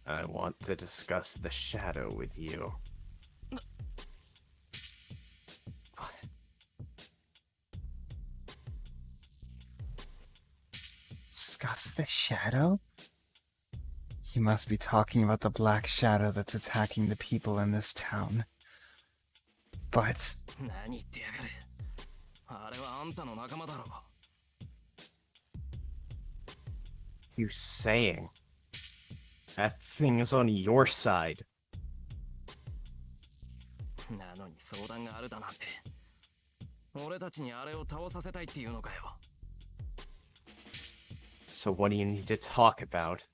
I want to discuss the shadow with you. Discuss the shadow? He must be talking about the black shadow that's attacking the people in this town. But 何言ってやがるあれはあんたの仲間だろ You saying that thing is on your side? なのに相談があるだなんて俺たちにあれを倒させたいっていうのかよ So what do you need to talk about?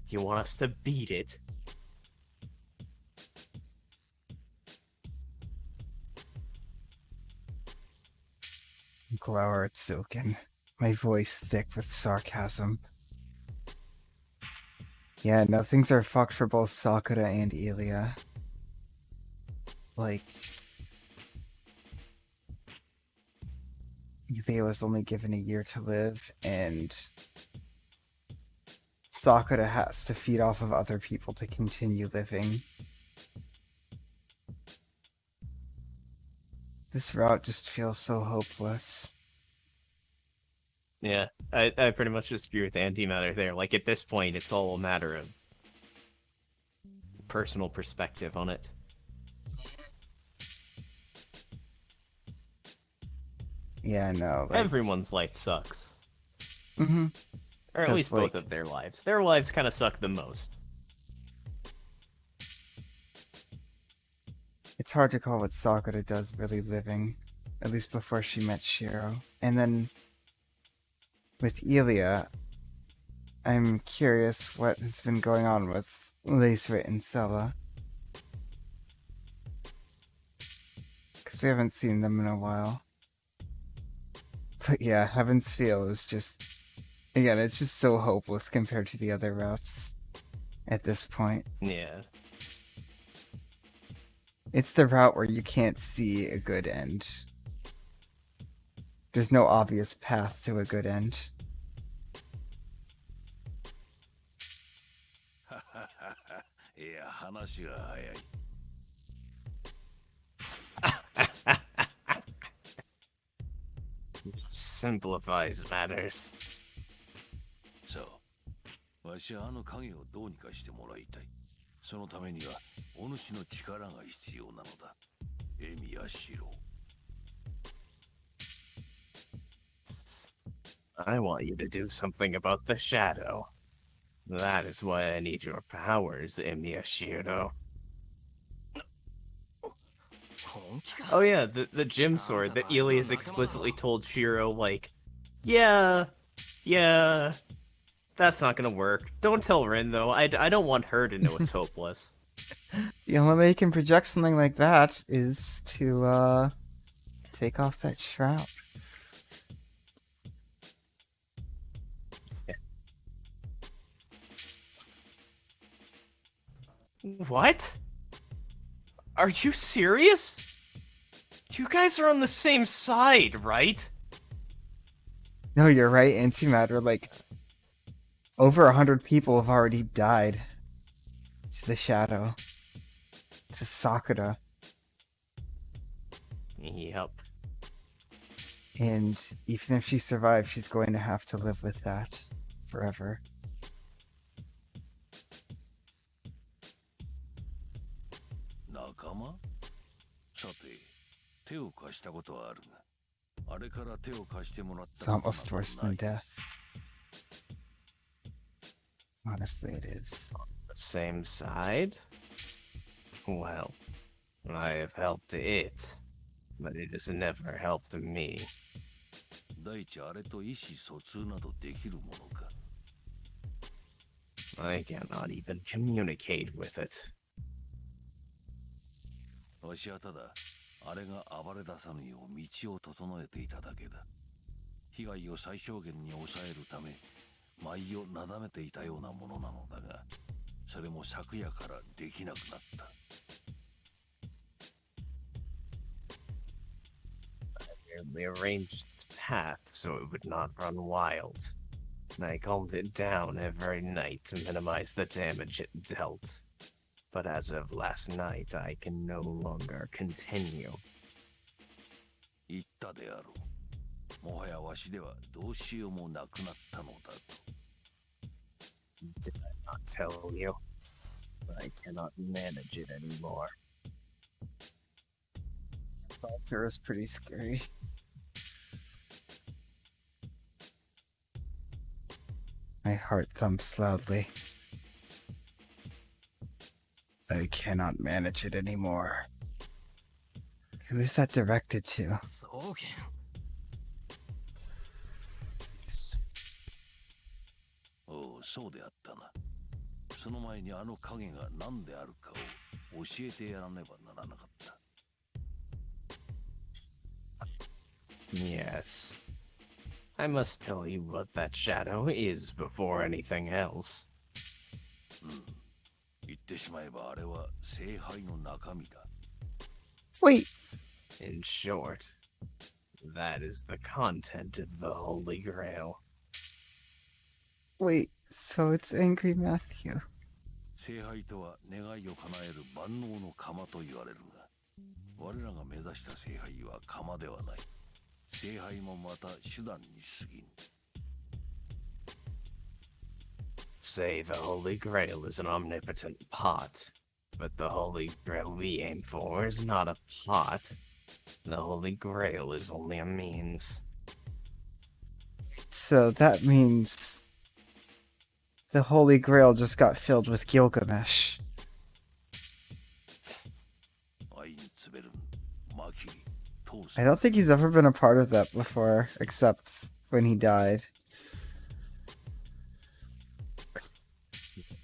You want us to beat it? glower at Zoken, my voice thick with sarcasm. Yeah, no, things are fucked for both Sakura and Ilia. Like, Ilia was only given a year to live, and Sakura has to feed off of other people to continue living. This route just feels so hopeless. Yeah, I pretty much just agree with Antimatter there. Like, at this point, it's all a matter of personal perspective on it. Yeah, no. Like, Everyone's life sucks. mm-hmm. Or at 'Cause, least like- both of their lives. Their lives kind of suck the most. It's hard to call what Sakura does really living, at least before she met Shiro. And then with Ilia, I'm curious what has been going on with Lacerit and Sella. Because we haven't seen them in a while. But yeah, Heaven's Feel is just... Again, it's just so hopeless compared to the other routes at this point. Yeah. It's the route where you can't see a good end. There's no obvious path to a good end. いや、話が早い。 Simplifies matters. そう。わしはあの影をどうにかしてもらいたい。そのためにはお主の力が必要なのだ。エミヤシロ。I want you to do something about the shadow. That is why I need your powers, Miyashiro. 本気か Oh yeah, the gym sword that Elias explicitly told Shiro, like, yeah, that's not gonna work. Don't tell Rin, though. I don't want her to know it's hopeless. The only way you can project something like that is to take off that shroud. What? Are you serious? You guys are on the same side, right? No, you're right, Antimatter. Like, over 100 people have already died to the shadow. To Sakura. Yep. And even if she survives, she's going to have to live with that forever. 仲間？さて、手を貸したことはあるが、あれから手を貸してもらっ It's たことな almost ど worse な than い。 death. Honestly, it is. The same side? Well, I have helped it, but it has never helped me. 第一あれと意思疎通などできるものか。 I cannot even communicate with it. わしはただ、あれが暴れ出さぬよう道を整えていただけだ。被害を最小限に抑えるため、舞をなだめていたようなものなのだが、それも昨夜からできなくなった。Merely arranged its path so it would not run wild. I calmed it down every night to minimize the damage it dealt. But as of last night, I can no longer continue. 言ったであろう。もはやわしではどうしようもなくなったのだと。Did I not tell you? I cannot manage it anymore. Falter is pretty scary. My heart thumps loudly. I cannot manage it anymore. Who is that directed to? そうけん おう、そうであったな。その前にあの影が何であるかを教えてやらねばならなかった。 Yes. I must tell you what that shadow is before anything else. 言ってしまえばあれは聖杯の中身だ。 Wait, In short, that is the content of the Holy Grail. wait, so it's Angry Matthew. 聖杯とは願いを叶える万能の釜と言われるが、我らが目指した聖杯は釜ではない。聖杯もまた手段に過ぎん。 Say the Holy Grail is an omnipotent pot, but the Holy Grail we aim for is not a pot. The Holy Grail is only a means. So that means the Holy Grail just got filled with Gilgamesh. 愛に詰めるマキリ、通す I don't think he's ever been a part of that before, except when he died.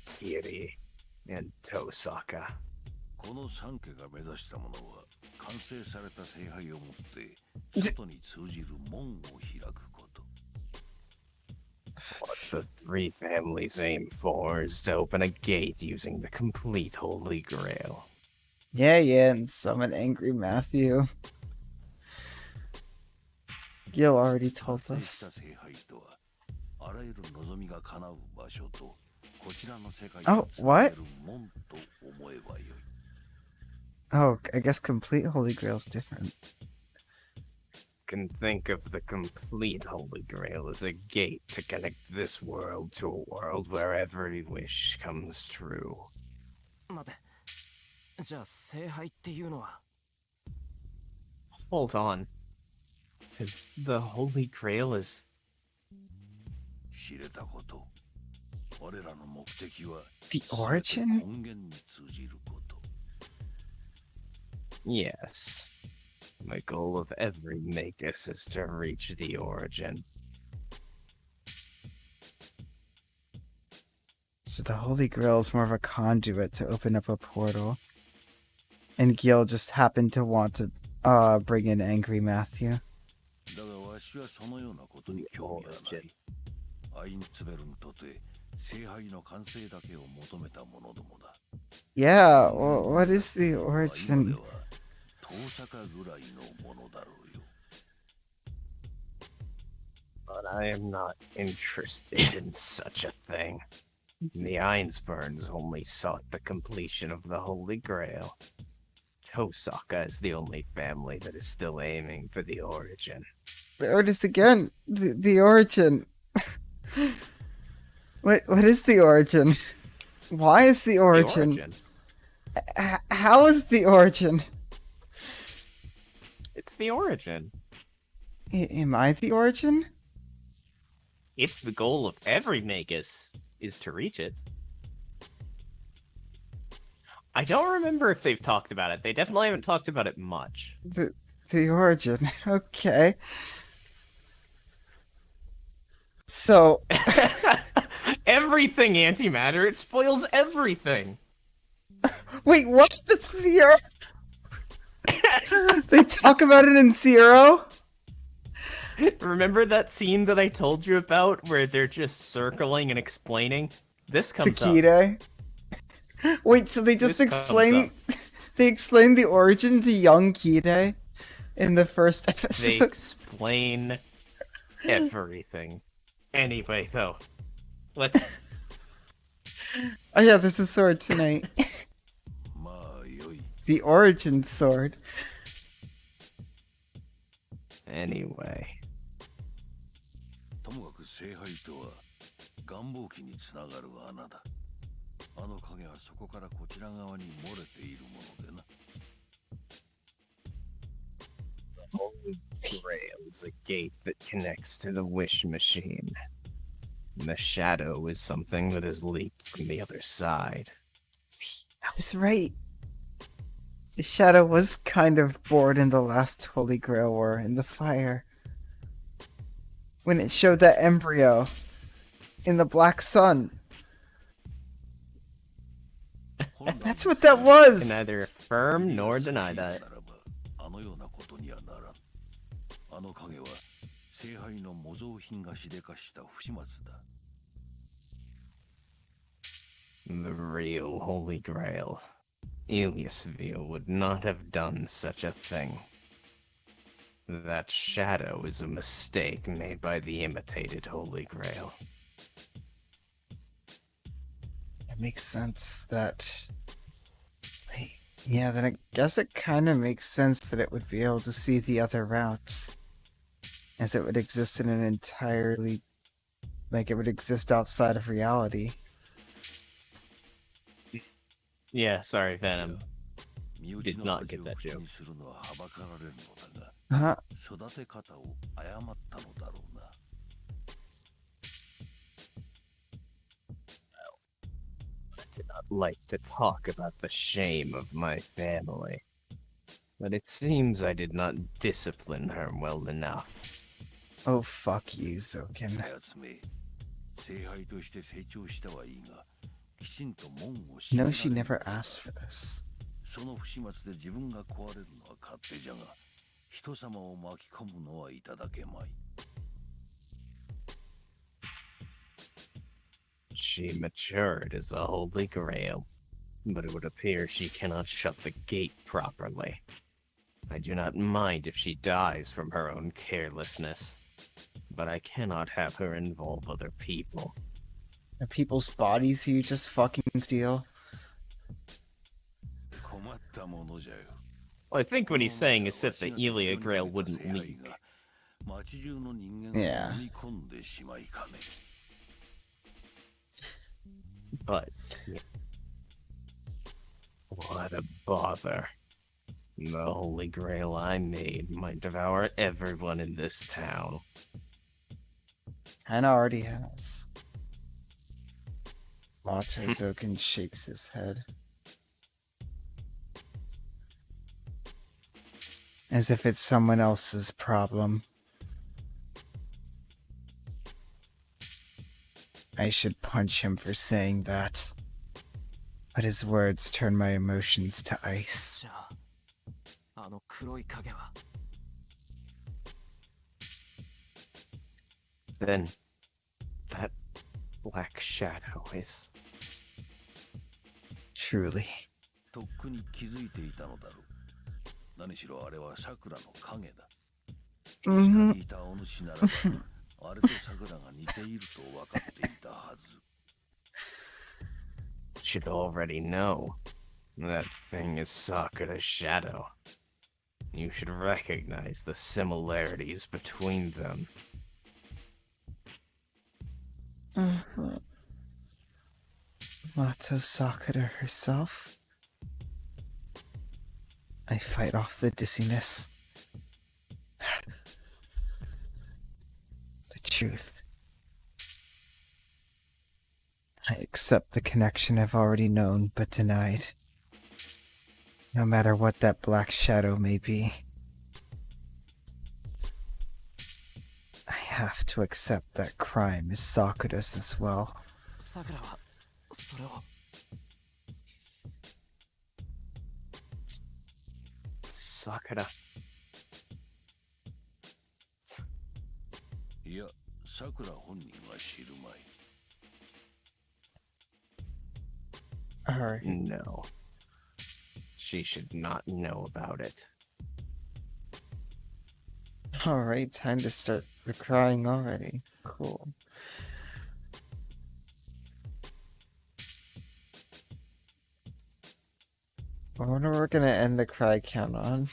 Kiri and Tosaka. この三家が目指したものは完成された聖杯を持って外に通じる門を開くこと。 What the three families aim for is to open a gate using the complete Holy Grail. Yeah, and summon Angry Matthew. Gil already 完 told 成した us. 聖杯とはあらゆる望みが叶う場所とこちらの世界 Oh, をつな what? げる門と思えばよい。 Oh, I guess complete Holy Grail's different. can think of the complete Holy Grail as a gate to connect this world to a world where every wish comes true. 待て。じゃあ聖杯っていうのは Hold on. The Holy Grail is... 知れたこと。我らの目的は The 全て origin? 根源に通じること。 Yes. The goal of every Magus is to reach the origin. So the Holy Grail is more of a conduit to open up a portal. And Gil just happened to want to bring in Angry Matthew. だがわしはそのようなことに興味はない。アインツベルにとって聖杯の完成だけを求めたものどもだ。 Yeah, what is the 今で origin? は遠坂ぐらいのものだろうよ。 But I am not interested in such a thing. The Einsburns only sought the completion of the Holy Grail. Tosaka is the only family that is still aiming for the origin. There it is again. The origin. What is the origin? Why is the The origin? origin? How is the origin? It's the origin. Am I the origin? It's the goal of every Magus, is to reach it. I don't remember if they've talked about it. They definitely haven't talked about it much. The origin. Okay. So Everything antimatter, it spoils everything. wait, what? That's Zero? They talk about it in Zero? Remember that scene that I told you about where they're just circling and explaining? This To comes up. Kide? Wait, so they just This comes explain they explain the origin to young Kide in the first They episode? explain everything. Anyway, though, let's... Oh yeah, there's a sword tonight. まあよい。 The origin sword. Anyway. ともかく聖杯とは願望期につながる穴だ。あの影はそこからこちら側に漏れているものでな。 Holy Grail is a gate that connects to the wish machine. And the shadow is something that is leaked from the other side. I was right. The shadow was kind of bored in the last Holy Grail War in the fire. When it showed that embryo in the black sun. That's what that I was! can neither affirm nor deny that. あのようなことにはならん。あの影は聖杯の模造品がしでかした不始末だ。 The real Holy Grail. Eliasville would not have done such a thing. That shadow is a mistake made by the imitated Holy Grail. It makes sense that... Wait, yeah, then I guess it kind of makes sense that it would be able to see the other routes. As it would exist in an entirely... Like, it would exist outside of reality. Yeah, sorry, Venom. 身内 Did の not 恥 get を that 口 joke. にするのははばかられるのだが、 Huh? 育て方を誤ったのだろうな。 I did not like to talk about the shame of my family. But it seems I did not discipline her well enough. Oh, fuck you, Zoken. やつめ、聖杯として成長したはいいが、きちんと門を閉めら No, れ she る never asked for this. その不始末で自分が壊れるのは勝手じゃが、人様を巻き込むのはいただけまい。 She matured as a Holy Grail, but it would appear she cannot shut the gate properly. I do not mind if she dies from her own carelessness, but I cannot have her involve other people. The people's bodies who you just fucking steal. 困ったものじゃよ。 Well, I think what he's saying is that the Elia Grail wouldn't leak. Yeah. But yeah, what a bother. The Holy Grail I made might devour everyone in this town. Kinda already has. Mato Zoken shakes his head. As if it's someone else's problem. I should punch him for saying that. But his words turn my emotions to ice. じゃあ、あの黒い影は。 Then, that black shadow is... Truly. とっくに気づいていたのだろう。何しろあれはさくらの影だ。近くにいたお主ならば、あれとさくらが似ていると分かっていたはず。Should already know. That thing is Sakura's shadow. You should recognize the similarities between them. Mato Sakura herself? I fight off the dizziness. The truth. I accept the connection I've already known but denied. No matter what that black shadow may be. I have to accept that crime is Sakura's as well. さくらはそれを。 Sakura. いや、さくら本人は知るまい。 Alright. No. She should not know about it. Alright, time to start the crying already. Cool. I wonder what we're gonna end the cry count on.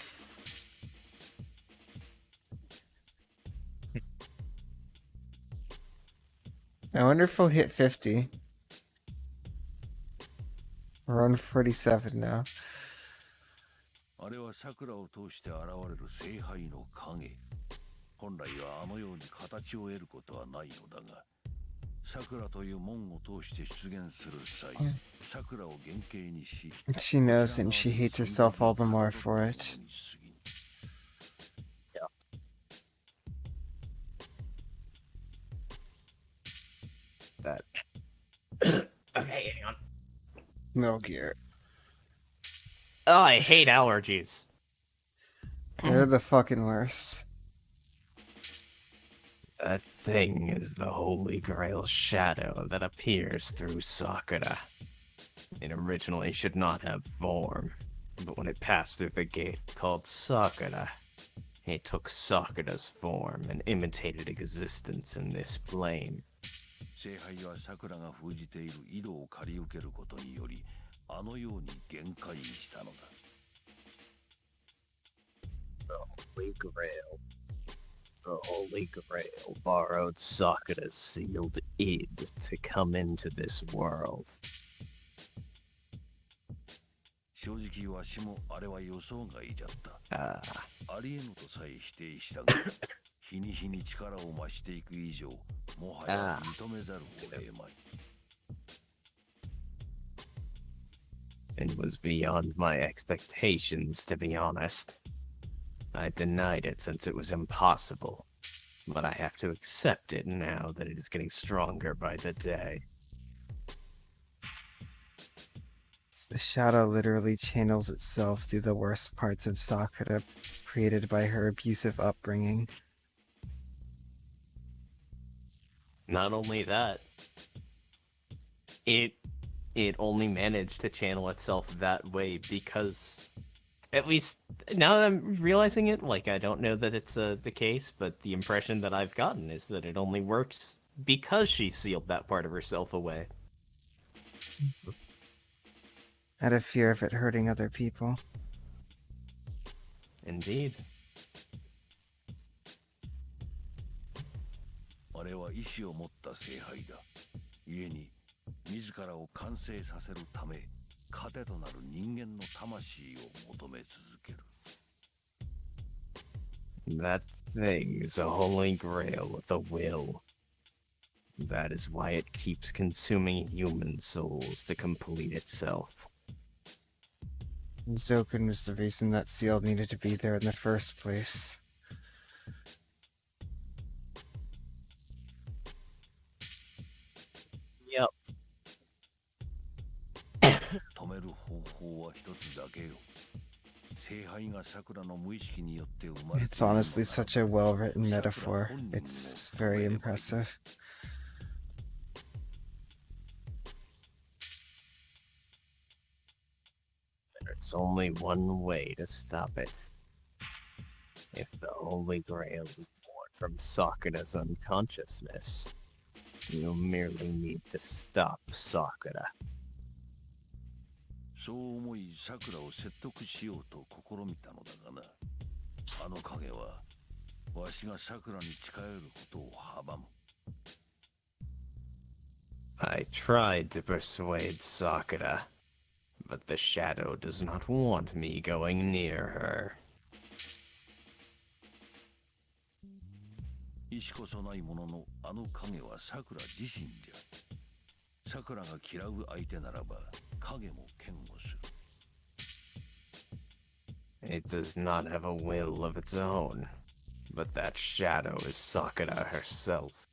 I wonder if we'll hit 50. We're on 47 now. あれはさくらを通して現れる聖杯の影。本来はあのように形を得ることはないのだが、さくらという門を通して出現する際、さくらを原型にし、 She knows and she hates herself all the more for it. That. Okay, hang on. Metal Gear. Oh, I hate allergies. They're the fucking worst. That thing is the Holy Grail shadow that appears through Sakura. It originally should not have form, but when it passed through the gate called Sakura, it took Sakura's form and imitated existence in this plane. 聖杯はさくらが封じている井戸を借り受けることにより、あのように限界にしたのだ。 Holy Grail. The Holy Grail borrowed Sakura's sealed id to come into this world. 正直わしもあれは予想外じゃった。 Ah, ありえぬとさえ否定したが、日に日に力を増していく以上、もはや認めざるを得まい。 it was beyond my expectations, to be honest. I denied it since it was impossible, but I have to accept it now that it is getting stronger by the day. The shadow literally channels itself through the worst parts of Sakura created by her abusive upbringing. Not only that, it only managed to channel itself that way because, at least now that I'm realizing it, like, I don't know that it's the case, but the impression that I've gotten is that it only works because she sealed that part of herself away. Out of fear of it hurting other people. Indeed. あれは意志を持った聖杯だ。故に自らを完成させるため糧となる人間の魂を求め続ける。 That thing is a holy grail with a will. That is why it keeps consuming human souls to complete itself. Zoken was the reason that seal needed to be there in the first place. Yep. 止める方法は一つだけよ。聖杯が桜の無意識によって生まれてい It's るのなら honestly such a well-written metaphor. It's very impressive. There's only one way to stop it. If the Holy Grail is born from Sakura's unconsciousness, you merely need to stop Sakura. そう思い桜を説得しようと試みたのだがな。あの影はわしが桜に近寄ることを阻む。 I tried to persuade Sakura, but the shadow does not want me going near her. 意志こそないもののあの影は桜自身じゃ。桜が嫌う相手ならば影も嫌悪する。 It does not have a will of its own, but that shadow is Sakura herself.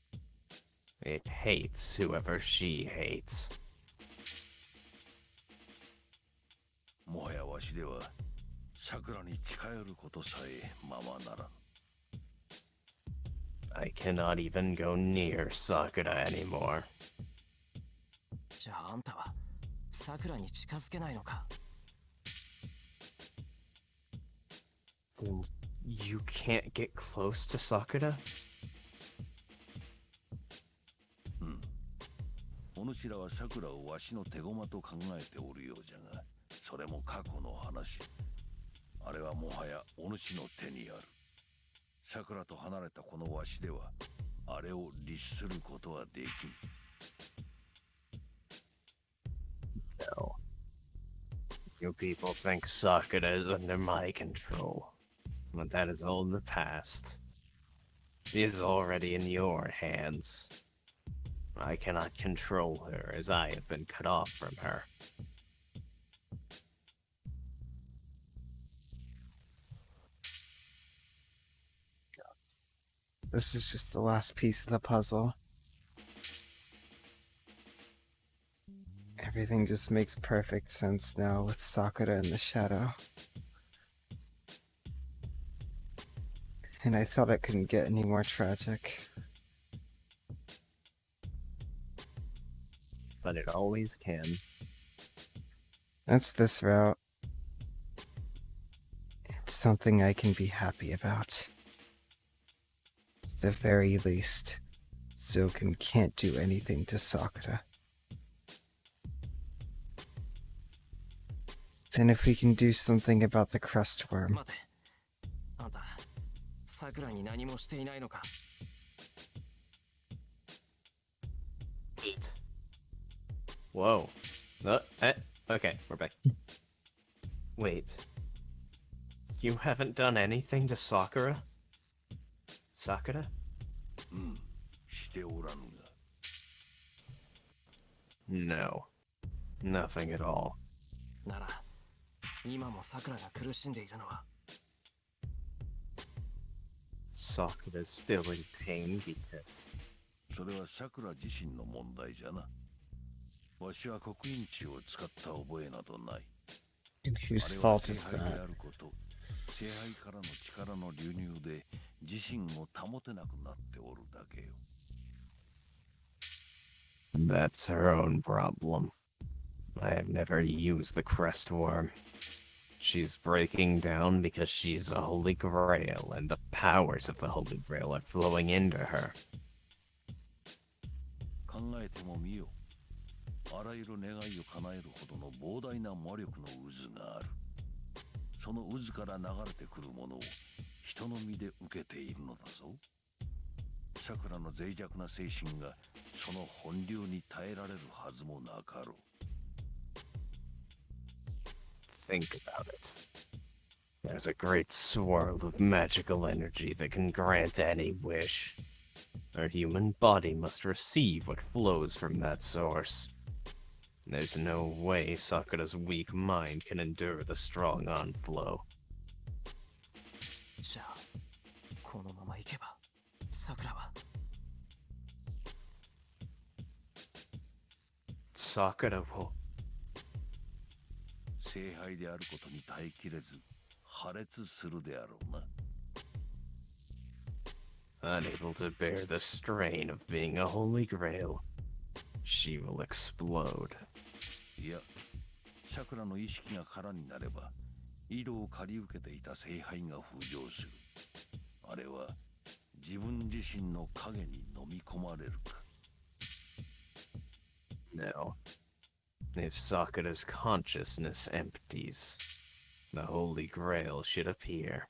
It hates whoever she hates. もはやわしでは桜に近寄ることさえままならん。 I cannot even go near Sakura anymore. じゃああんたはさくらに近づけないのか。 Then you can't get close to Sakura? お主らは桜をわしの手駒と考えておるようじゃが、それも過去の話。あれはもはやお主の手にある。桜と離れたこのわしでは、あれを律することはできん。 No. You people think Sakura is under my control, but that is all in the past. She is already in your hands. I cannot control her as I have been cut off from her. This is just the last piece of the puzzle. Everything just makes perfect sense now with Sakura in the shadow. And I thought it couldn't get any more tragic. But it always can. That's this route. It's something I can be happy about. At the very least, Zoken can't do anything to Sakura. And if we can do something about the crust worm. 待て。あんた、さくらに何もしていないのか。 Eight. Whoa. Okay, we're back. Wait. You haven't done anything to Sakura? Sakura? しておらぬが。 No. Nothing at all. なら、今もさくらが苦しんでいるのは。 Sakura's still in pain because... それは桜自身の問題じゃな。わしは刻印地を使った覚えなどない。 And あ whose れは fault 聖 is 杯で that? あること、聖杯からの力の流入で自身を保てなくなっておるだけよ。 That's her own problem. I have never used the crest worm. She's breaking down because she's a Holy Grail, and the powers of the Holy Grail are flowing into her. 考えてもみよ。あらゆる願いを叶えるほどの膨大な魔力の渦がある。その渦から流れてくるものを人の身で受けているのだぞ。さくらの脆弱な精神がその本流に耐えられるはずもなかろう。 Think about it. There's a great swirl of magical energy that can grant any wish. Our human body must receive what flows from that source. There's no way Sakura's weak mind can endure the strong onflow. じゃあこのまま行けばさくらは Sakura will 聖杯であることに耐えきれず破裂するであろうな。 unable to bear the strain of being a holy grail. She will explode. いや、さくらの意識が空になれば井戸を借り受けていた聖杯が浮上する。あれは自分自身の影に飲み込まれるか。 No. If Sakura's consciousness empties, the Holy Grail should appear.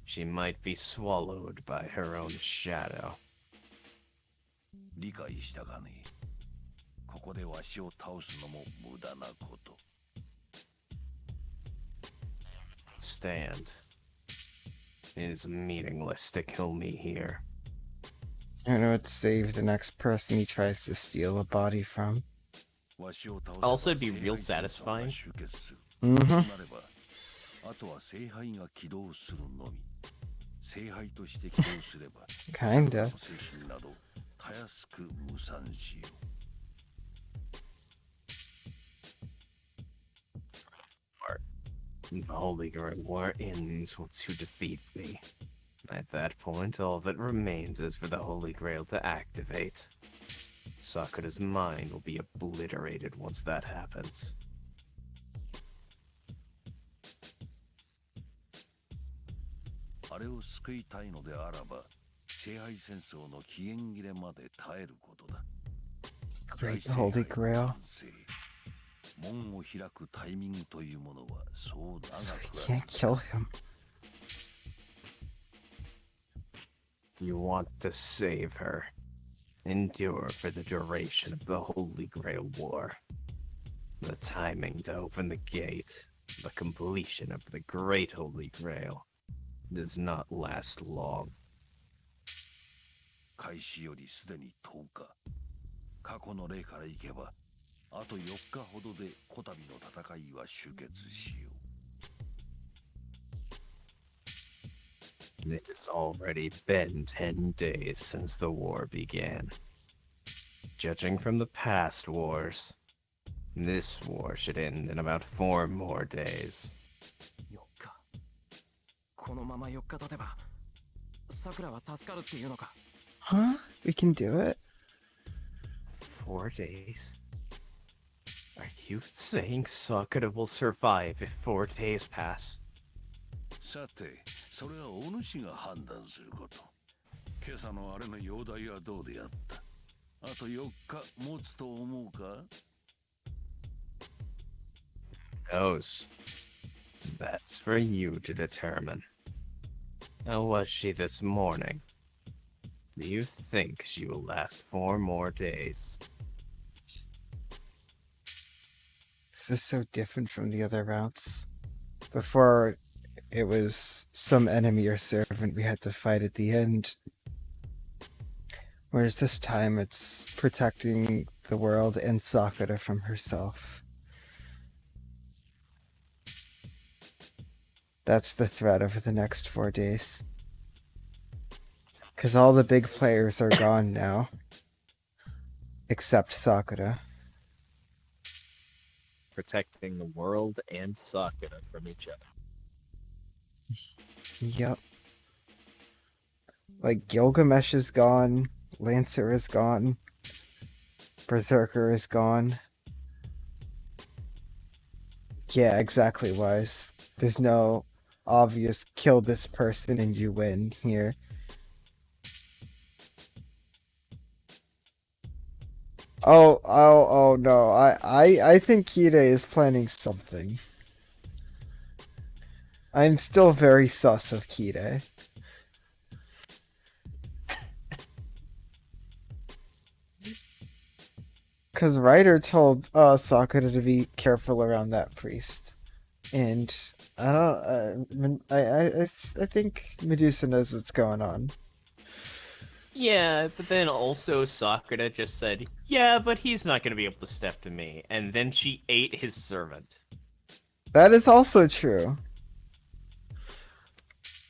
She might be swallowed by her own shadow. 理解したかね。ここでわしを倒すのも無駄なこと。 Stand. It is meaningless to kill me here. I know it saves the next person he tries to steal a body from. Also, it'd be real satisfying. Mm-hmm. あとは聖杯が起動するのみ。聖杯として起動すれば、 Kinda. 精神などたやすく無産しよう。 The Holy Grail War ends once you defeat me. At that point, all that remains is for the Holy Grail to activate. Sakura's mind will be obliterated once that happens. あれを救いたいのであらば、聖杯戦争の期限切れまで耐えることだ。 Great Holy Grail. 門を開くタイミングというものはそう長 So we くは can't kill him. You want to save her. Endure for the duration of the Holy Grail War. The timing to open the gate, the completion of the Great Holy Grail, does not last long. 開始よりすでに10日。過去の例からいけば、あと4日ほどでこたびの戦いは終結しよう。 It has already been 10 days since the war began. Judging from the past wars, this war should end in about 4 more days. 4日このまま4日経てばさくらは助かるっていうのか Huh? We can do it? 4 days? Are you saying Sakura will survive if 4 days pass? さて、それはお主が判断すること。今朝のあれの容体はどうであった。あと4日持つと思うか Knows. That's for you to determine. How was she this morning? Do you think she will last 4 more days? This is so different from the other routes. Before, it was some enemy or servant we had to fight at the end. Whereas this time, it's protecting the world and Sakura from herself. That's the threat over the next 4 days. Because all the big players are gone now. Except Sakura. Protecting the world and Sakura from each other. Yep. Like, Gilgamesh is gone, Lancer is gone, Berserker is gone. Yeah, exactly, Wise. There's no obvious kill this person and you win here. Oh no. I think Kide is planning something. I'm still very sus of Kide. Because Ryder told Sakura to be careful around that priest. And I don't. I think Medusa knows what's going on. Yeah, but then also Sakura just said, yeah, but he's not gonna be able to step to me. And then she ate his servant. That is also true.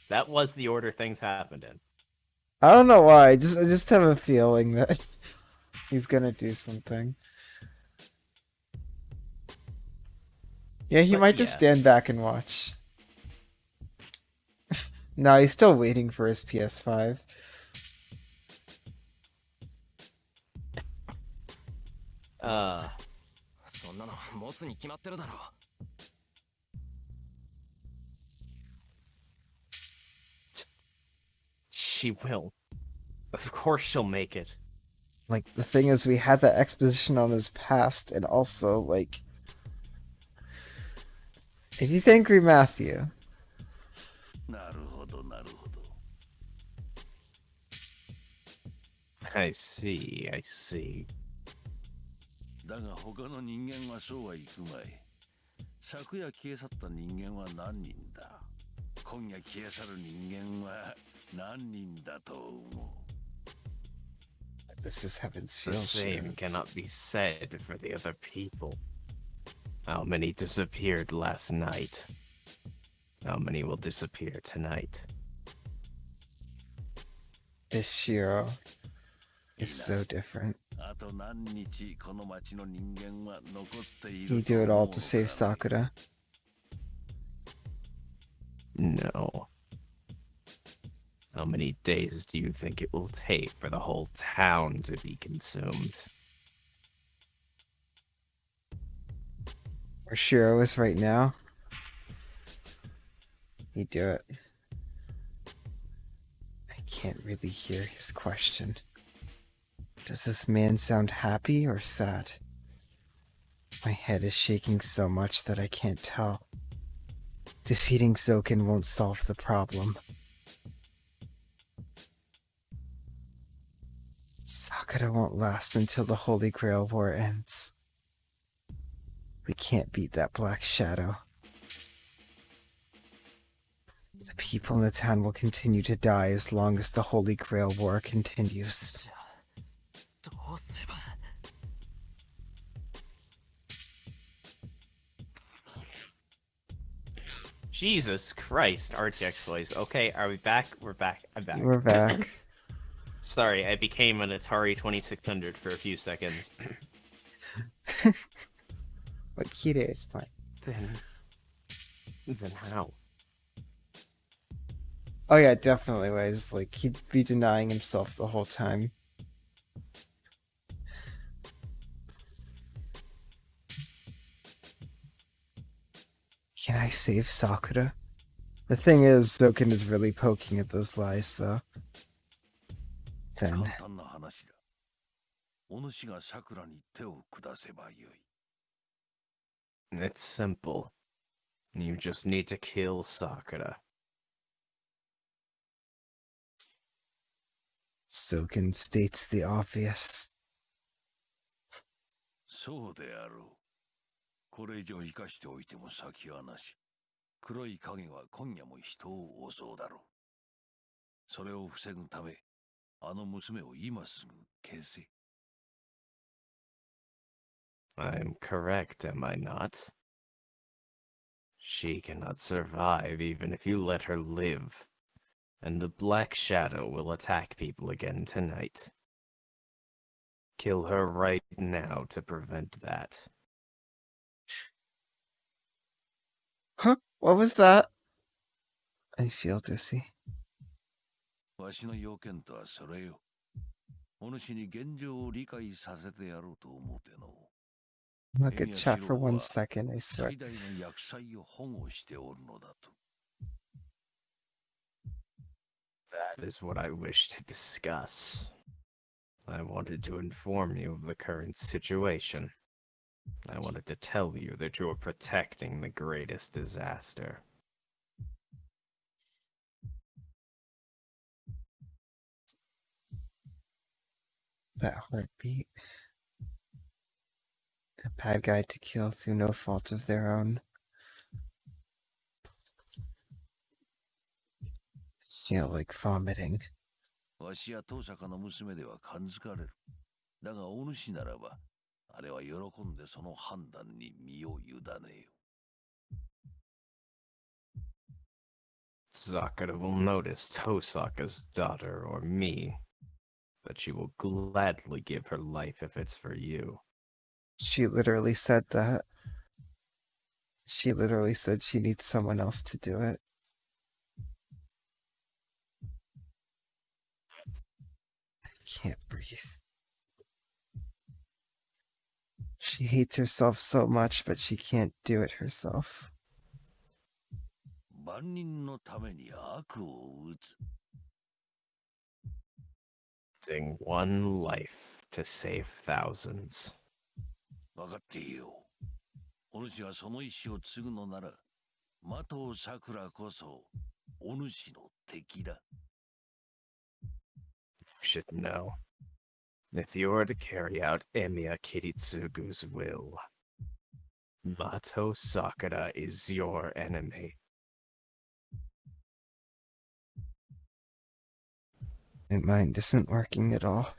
That was the order things happened in. I don't know why. I just have a feeling that he's gonna do something. Yeah, he But might just yeah. stand back and watch. No, he's still waiting for his PS5. Uh, そんなの持つに決まってるだろ。she will. Of course she'll make it. Like, the thing is, we had that exposition on his past, and also, like... If you think Matthew... なるほどなるほど。 I see, I see. だが他の人間はそうはいくまい。昨夜消え去った人間は何人だ。今夜消え去る人間は何人だと思う。 This is Heaven's The Field. same cannot be said for the other people. How many disappeared last night? How many will disappear tonight? This Shiro is so different. あと何日この町の人間は残ってい He る do it all to と save 思うかね。 Sakura. No. How many days do you think it will take for the whole town to be consumed? Where Shiro is right now. He'd do it. I can't really hear his question. Does this man sound happy or sad? My head is shaking so much that I can't tell. Defeating Zoken won't solve the problem. Sakura won't last until the Holy Grail War ends. We can't beat that black shadow. The people in the town will continue to die as long as the Holy Grail War continues. どうすれば。Jesus Christ, RTX voice. Okay, are we back? We're back. I'm back. We're back. Sorry, I became an Atari 2600 for a few seconds. But Kira is fine. Then how? Oh yeah, definitely was. Like, he'd be denying himself the whole time. Can I save Sakura? The thing is, Zoken is really poking at those lies, though. 簡 Then, 単な話だ。お主が桜に手を下せばよい。 It's simple. You just need to kill Sakura. Zoken states the obvious. そうであろう。これ以上生かしておいても先はなし。黒い影は今夜も人を襲うだろう。それを防ぐため、あの娘を今すぐ消せ。 I'm correct, am I not? She cannot survive even if you let her live. And the Black Shadow will attack people again tonight. Kill her right now to prevent that. Huh? What was that? I feel dizzy. わしの要件とはそれよ。お主に現状を理解させてやろうと思うての。 Look at chat for 1 second, I swear. 最大の厄災を保護しておるのだと。 That is what I wish to discuss. I wanted to inform you of the current situation. I wanted to tell you that you are protecting the greatest disaster. That heartbeat. A bad guy to kill through no fault of their own. I feel like vomiting. わしや当釈の娘では感づかれる。だがお主ならば、あれは喜んでその判断に身を委ねよ。Sakura will notice Tosaka's daughter or me, but she will gladly give her life if it's for you. She literally said that. She literally said she needs someone else to do it. I can't breathe. She hates herself so much, but she can't do it herself. 万人のために悪を打つ。Living one life to save thousands. 分かっていいよ。お主がその意志を継ぐのなら、的藤さくらこそお主の敵だ。You should know. If you are to carry out Emiya Kiritsugu's will, Mato Sakura is your enemy. My mind isn't working at all.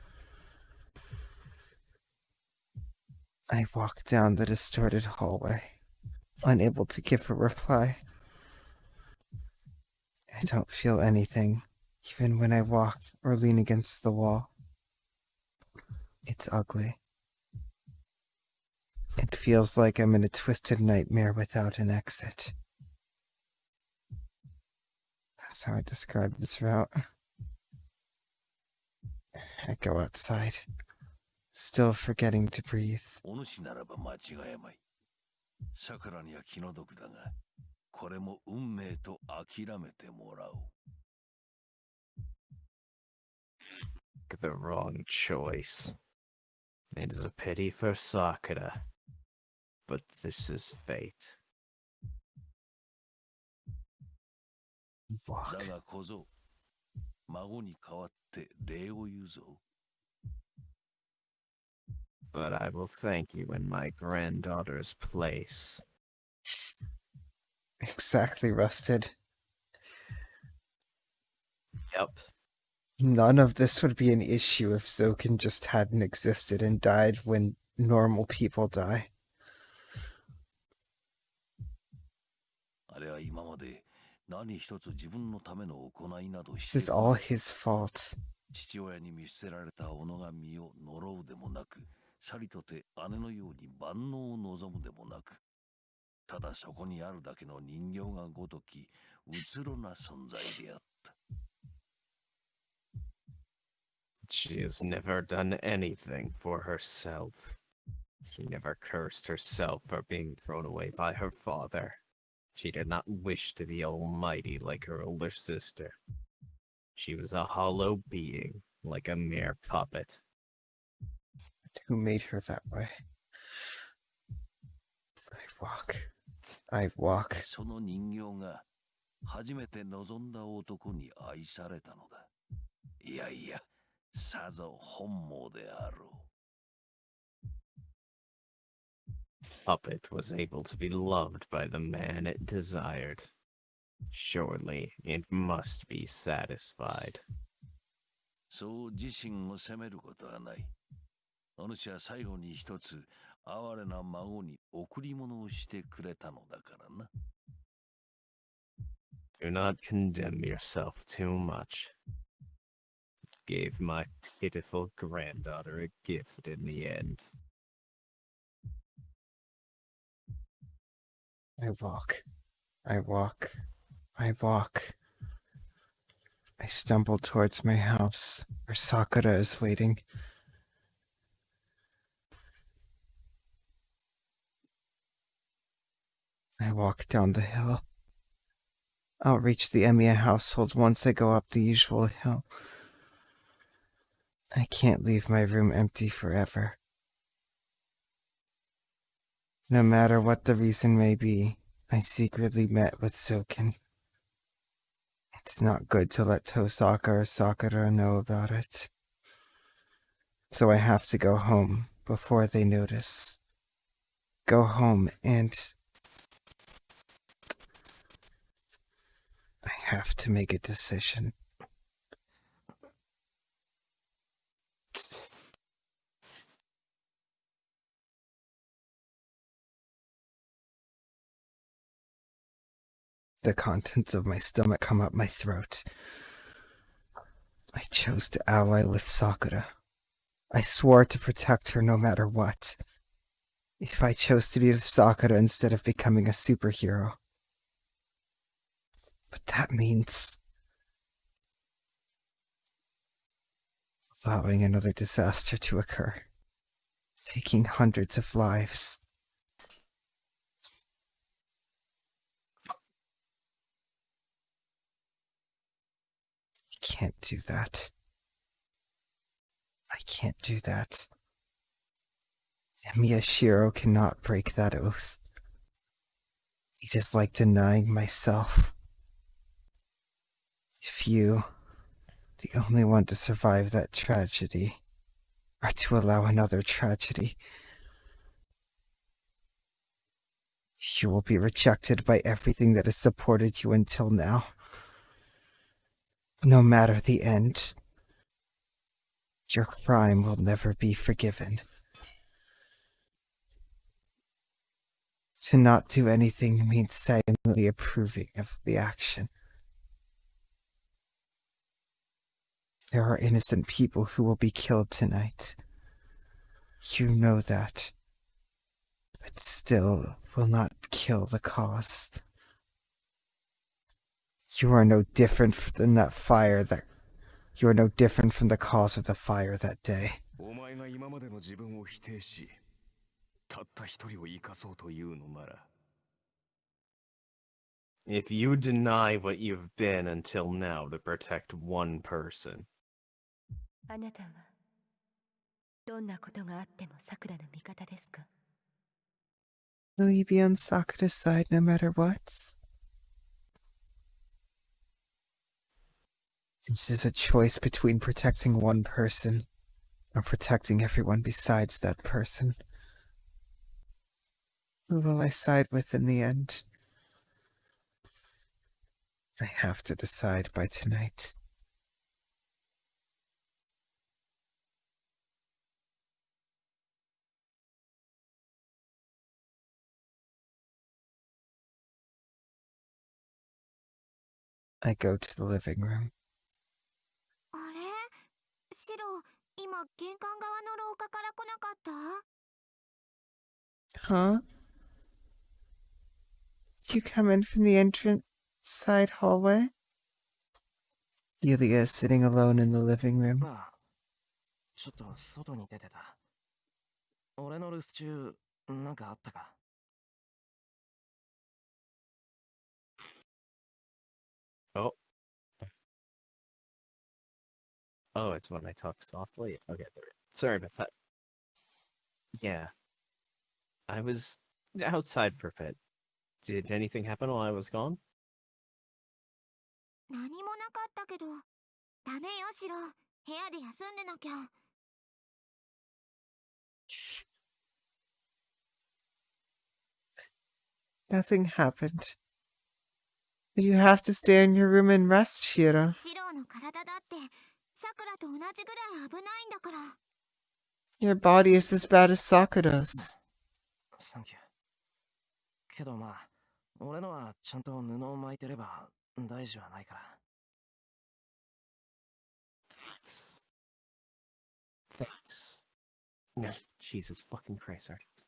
I walk down the distorted hallway, unable to give a reply. I don't feel anything, even when I walk or lean against the wall. It's ugly. It feels like I'm in a twisted nightmare without an exit. That's how I describe this route. I go outside, still forgetting to breathe. お主ならば間違いまい。さくらには気の毒だが、これも運命と諦めてもらおう。The wrong choice. It is a pity for Sakura, but this is fate. Walk. だが小僧、孫に代わって礼を言うぞ。But I will thank you in my granddaughter's place. Exactly, Rusted. Yep. None of this would be an issue if Zoken just hadn't existed and died when normal people die. あれは今まで何一つ自分のための行いなど This して is all his fault. 父親に見捨てられた小野が身を呪うでもなく、さりとて姉のように万能を望むでもなく、ただそこにあるだけの人形がごとき、うつろな存在であった。She has never done anything for herself. She never cursed herself for being thrown away by her father. She did not wish to be almighty like her older sister. She was a hollow being, like a mere puppet. Who made her that way? I walk. その人形が初めて望んだ男に愛されたのだ。いやいや、さぞ本望であろう。Puppet was able to be loved by the man it desired. Surely it must be satisfied. そう自身を責めることはない。お主は最後に一つ哀れな孫に贈り物をしてくれたのだからな。Do not condemn yourself too much. You gave my pitiful granddaughter a gift in the end. I walk. I walk. I walk. I stumble towards my house, where Sakura is waiting. I walk down the hill. I'll reach the Emiya household once I go up the usual hill. I can't leave my room empty forever. No matter what the reason may be, I secretly met with Zoken. It's not good to let Tosaka or Sakura know about it. So I have to go home before they notice. go home and I have to make a decision. The contents of my stomach come up my throat. I chose to ally with Sakura. I swore to protect her no matter what. If I chose to be with Sakura instead of becoming a superhero. But that means allowing another disaster to occur. Taking hundreds of lives. I can't do that. I can't do that. Miyashiro cannot break that oath. It is like denying myself. If you, the only one to survive that tragedy, are to allow another tragedy, you will be rejected by everything that has supported you until now. No matter the end, your crime will never be forgiven. To not do anything means silently approving of the action. There are innocent people who will be killed tonight. You know that. But still will not kill the cause. You are no different than that fire that... You are no different from the cause of the fire that day. お前が今までの自分を否定したった一人を生かそうというのなら If you deny what you've been until now to protect one person, あなたはどんなことがあってもさくらの味方ですか？ Will you be on Sakura's side no matter what? This is a choice between protecting one person or protecting everyone besides that person. Who will I side with in the end? I have to decide by tonight. I go to the living room. あれ？シロ、今玄関側の廊下から来なかった？ Huh? Did you come in from the entrance side hallway? Yulia is sitting alone in the living room. ああ、ちょっと外に出てた。俺の留守中、なんかあったか？ oh, oh, it's when I talk softly. Okay, there. Sorry about that. Yeah, I was outside for a bit. Did anything happen while I was gone? 何もなかったけど、ダメよシロ。部屋で休んでなきゃ。Nothing happened. But you have to stay in your room and rest, Shiro. シロの体だってさくらと同じぐらい危ないんだから。 Your body is as bad as Sakura's. サンキュー。けどまあ、俺のはちゃんと布を巻いてれば大事はないから。Thanks. Thanks. No, Jesus fucking Christ, Sergeant.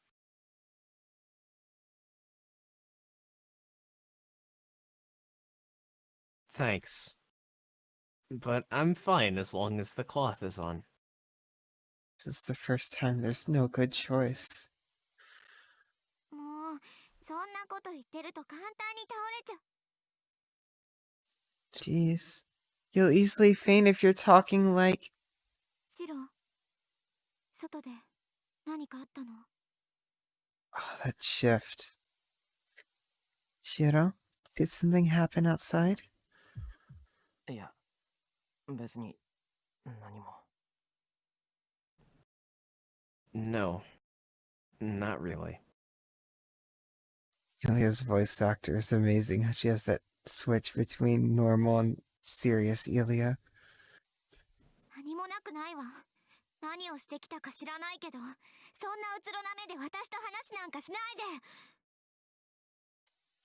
Thanks. But I'm fine as long as the cloth is on. This is the first time there's no good choice. もう、そんなこと言ってると簡単に倒れちゃう。 Jeez. You'll easily faint if you're talking like... シロ、外で何かあったの？ Oh, that shift. Shiro, did something happen outside? いや、別に何も。No, not really. Ilia's voice actor is amazing. How she has that switch between normal and serious Ilia. 何もなくないわ。何をしてきたか知らないけど、そんなうつろな目で私と話なんかしないで。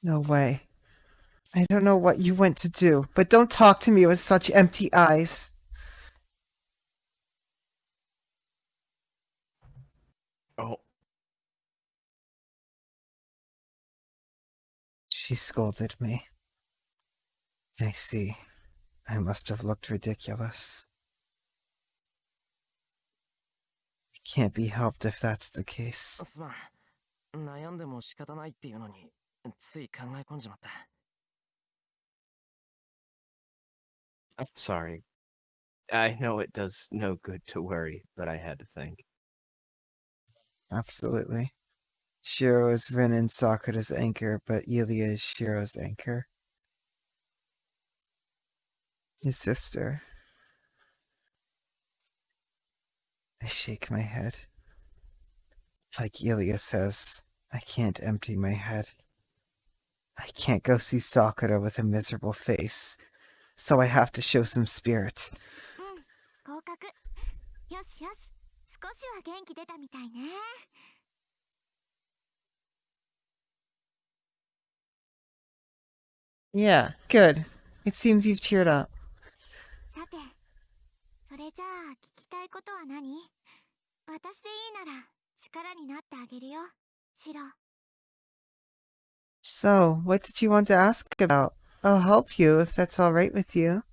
No way. I don't know what you went to do, but don't talk to me with such empty eyes. Oh, She scolded me. I see. I must have looked ridiculous. It can't be helped if that's the case. すまん。悩んでも仕方ないっていうのに、つい考え込んじまった。I'm sorry. I know it does no good to worry, but I had to think. Absolutely. Shiro is Rin and Sakura's anchor, but Ilia is Shiro's anchor. His sister. I shake my head. Like Ilia says, I can't empty my head. I can't go see Sakura with a miserable face, so I have to show some spirit. 合格。よしよし。少しは元気出たみたいね。Yeah, good. It seems you've cheered up. さて、それじゃあ聞きたいことは何？私でいいなら力になってあげるよ、シロ。So, what did you want to ask about? I'll help you if that's all right with you.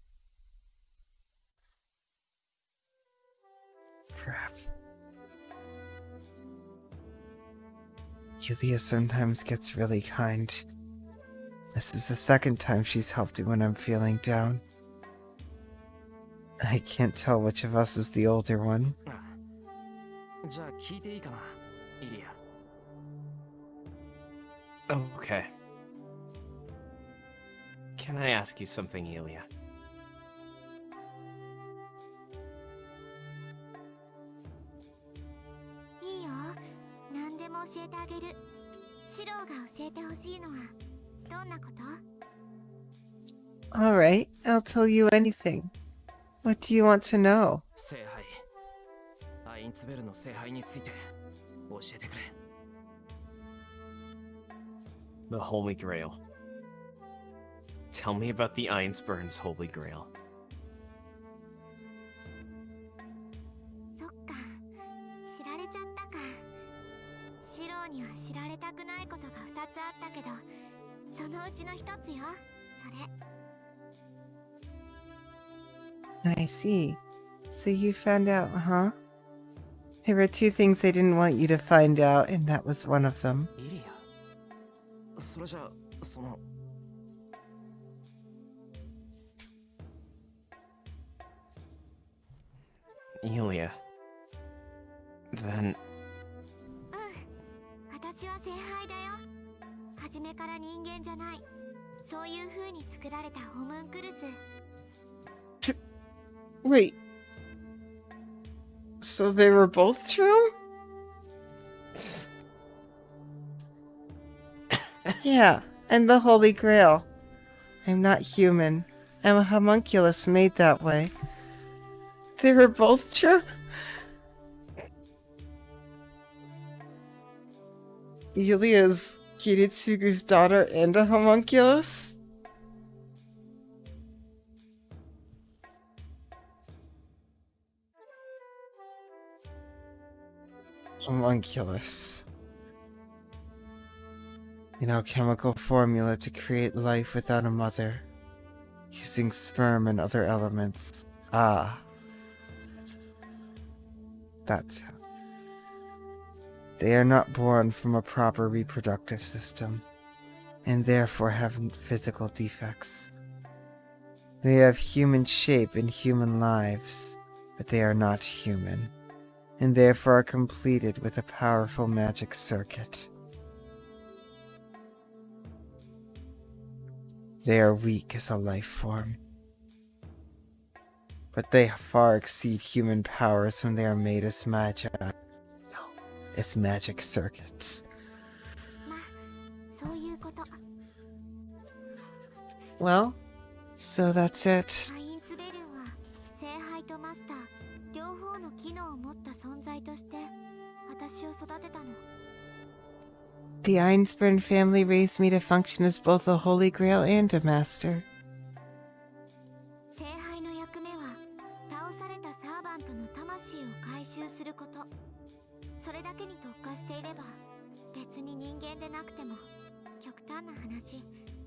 Crap. Yulia sometimes gets really kind. This is the second time she's helped me when I'm feeling down. I can't tell which of us is the older one. じゃあ聞いていいかな、イリア。Okay. Can I ask you something, Ilia? いいよ。何でも教えてあげる。シロが教えてほしいのはどんなこと？ Alright, I'll tell you anything. What do you want to know? 聖杯。アインツベルの聖杯について教えてくれ。The Holy Grail. Tell me about the Einsburn's Holy Grail. そっか。知られちゃったか。シロには知られたくないことが2つあったけど、そのうちの1つよ。それ。I see. So you found out, huh? There were two things I didn't want you to find out, and that was one of them. イリア。それじゃあ、その。Ilia. Then 私は聖杯だよ。初めから人間じゃない。そういう風に作られたホムンクルス。Wait. So they were both true? Yeah, and the Holy Grail. I'm not human. I'm a homunculus made that way. They were both true? Yulia's Kiritsugu's daughter and a homunculus? Homunculus. An alchemical formula to create life without a mother, using sperm and other elements. Ah. That's how. They are not born from a proper reproductive system, and therefore have physical defects. They have human shape and human lives, but they are not human, and therefore are completed with a powerful magic circuit. They are weak as a life form, but they far exceed human powers when they are made as as magic circuits. まあ、そういうこ Well, so that's it. アインツベルンは聖杯とマスター両方の機能を持った存在として私を育てたの。 The Einsburn family raised me to function as both a Holy Grail and a Master. 聖杯の役目は倒されたサーバントの魂を回収すること。それだけに特化していれば別に人間でなくても極端な話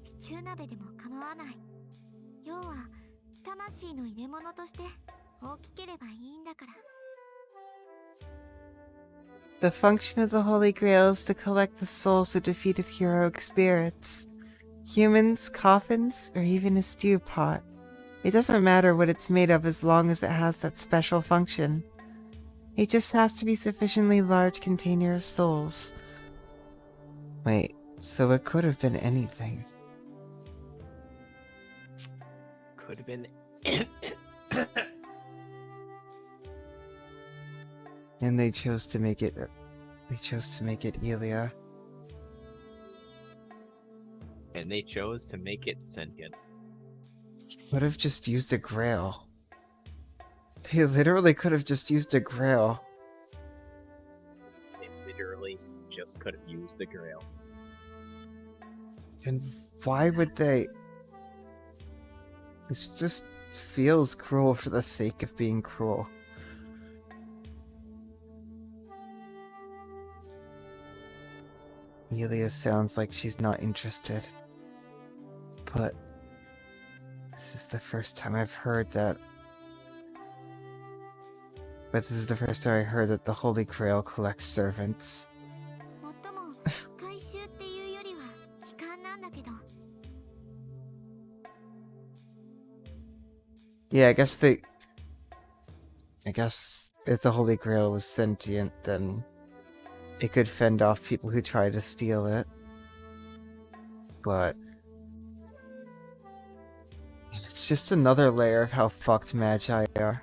シチュー鍋でも構わない。要は魂の入れ物として大きければいいんだから。 The function of the Holy Grail is to collect the souls of defeated heroic spirits. Humans, coffins, or even a stew pot. It doesn't matter what it's made of as long as it has that special function. It just has to be sufficiently large container of souls. Wait, so it could have been anything. Could have been. And they chose to make it... Elia. And they chose to make it sentient. Could have just used a Grail. They literally could have just used a Grail. They literally just could have used the Grail. And why would they... This just feels cruel for the sake of being cruel. Elia sounds like she's not interested. But... this is the first time I've heard that... But this is the first time I heard that the Holy Grail collects servants. もっとも回収っていうよりは帰還なんだけど。 Yeah, I guess if the Holy Grail was sentient, then it could fend off people who try to steal it. But it's just another layer of how fucked Magi are.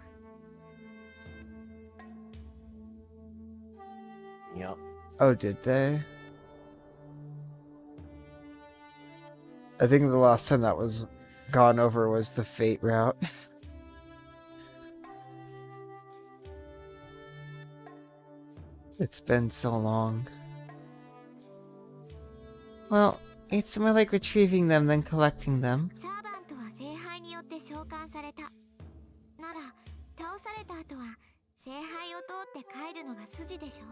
Yep. Oh, did they? I think the last time that was gone over was the Fate route. It's been so long. Well, it's more like retrieving them than collecting them. サーバントは聖杯によって召喚された。なら倒された後は聖杯を通って帰るのが筋でしょ。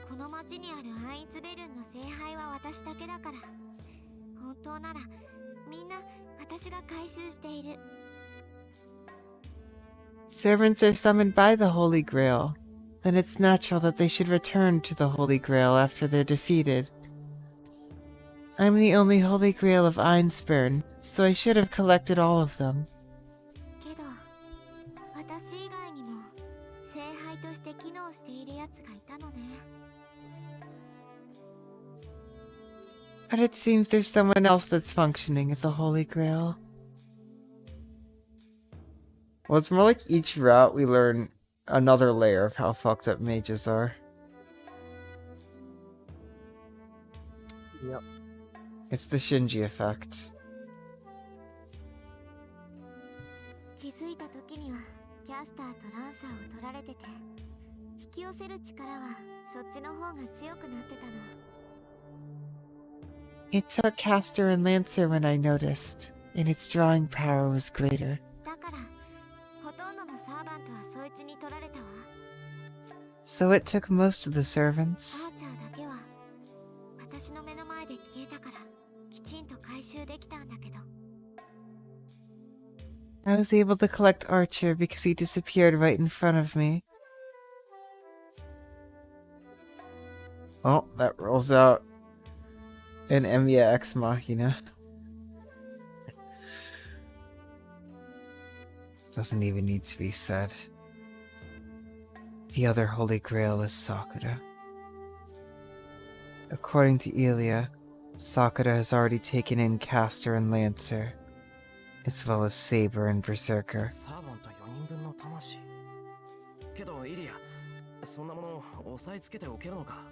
この町にあるアインツベルンの聖杯は私だけだから。本当ならみんな私が回収している。 Servants are summoned by the Holy Grail. Then it's natural that they should return to the Holy Grail after they're defeated. I'm the only Holy Grail of Einsburn, so I should have collected all of them. けど私以外にも聖杯として機能しているやつがいたのね。 But it seems there's someone else that's functioning as a Holy Grail. Well, it's more like each route we learn another layer of how fucked up mages are. Yep. It's the Shinji effect. 気づいた時にはキャスターとランサーを取られてて、引き寄せる力はそっちの方が強くなってたの。 It took Caster and Lancer when I noticed, and its drawing power was greater. だからほとんどのサーバントはそいつに取られたわ。 So it took most of the ア servants. ーチャーだけは私の目の前で消えたからきちんと回収できたんだけど。 I was able to collect Archer because he disappeared right in front of me. Oh, that rolls out an Emiya Ex Machina. Doesn't even need to be said. The other Holy Grail is Sakura. According to Elia, Sakura has already taken in Caster and Lancer, as well as Saber and Berserker. サーバント4人分の魂。けどイリア、そんなものを押さえつけておけるのか。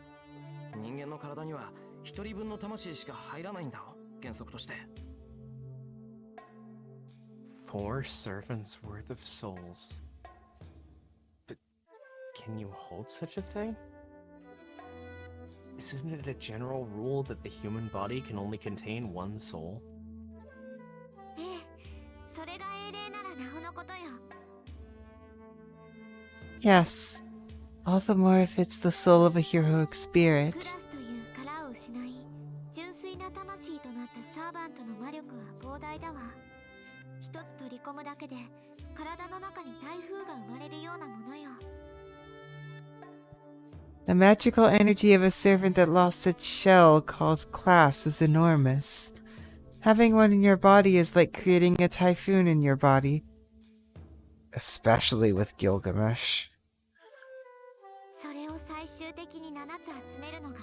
人間の体には一人分の魂しか入らないんだよ、原則として。4 servants worth of souls. But can you hold such a thing? Isn't it a general rule that the human body can only contain 1 soul? ええ、それが英霊ならなおのことよ。 Yes. All the more if it's the soul of a heroic ク spirit. ラスという殻を失い、純粋な魂となったサーバントの魔力は膨大だわ。一つ取り込むだけで体の中に台風が生まれるようなものよ。 The magical energy of a servant that lost its shell called class is enormous. Having one in your body is like creating a typhoon in your body. Especially with Gilgamesh. それを最終的に7つ集めるのが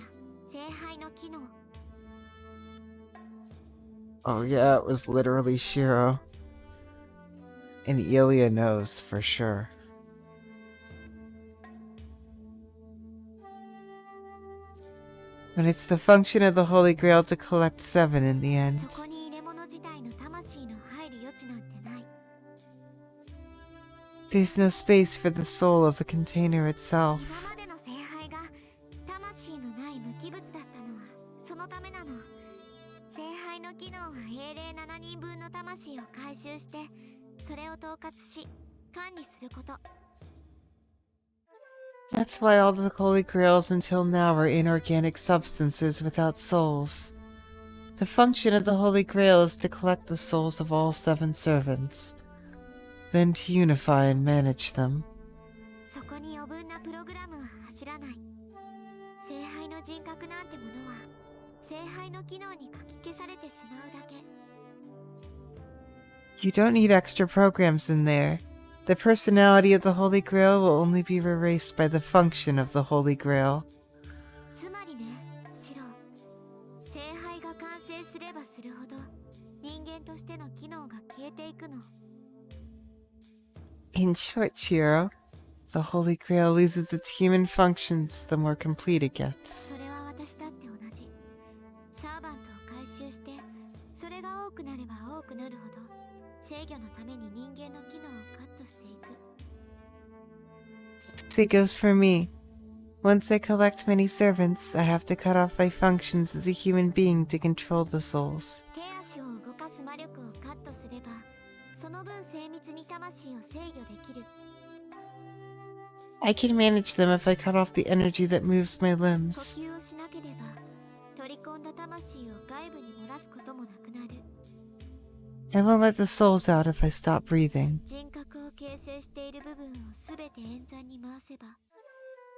聖杯の機能。 Oh yeah, it was literally Shiro. And Ilya knows for sure. But it's the function of the Holy Grail to collect 7 in the end. そこに入れ物自体の魂の入る余地なんてない。 There's no space for the soul of the container itself. 今までの聖杯が魂のない無機物だったのはそのためなの。聖杯の機能は英霊7人分の魂を回収してそれを統括し管理すること。 That's why all the Holy Grails until now are inorganic substances without souls. The function of the Holy Grail is to collect the souls of all 7 servants, then to unify and manage them. そこに余分なプログラムは走らない。聖杯の人格なんてものは聖杯の機能にかき消されてしまうだけ。 You don't need extra programs in there. The personality of the Holy Grail will only be erased by the function of the Holy Grail. つまりね、シロ、聖杯が完成すればするほど人間としての機能が消えていくの。 In short, Shiro, the Holy Grail loses its human functions the more complete it gets. それは私だって同じ。サーバントを回収してそれが多くなれば多くなるほど制御のために人間の機能をカットしていく。 Same goes for me. Once I collect many servants, I have to cut off my functions as a human being to control the souls. 手足を動かす魔力をカットすればその分精密に魂を制御できる。 I can manage them if I cut off the energy that moves my 呼 limbs. 吸をしなければ取り込んだ魂を外部に漏らすこともなくなる。 I won't let the souls out if I stop breathing. 人格を形成している部分をすべて演算に回せば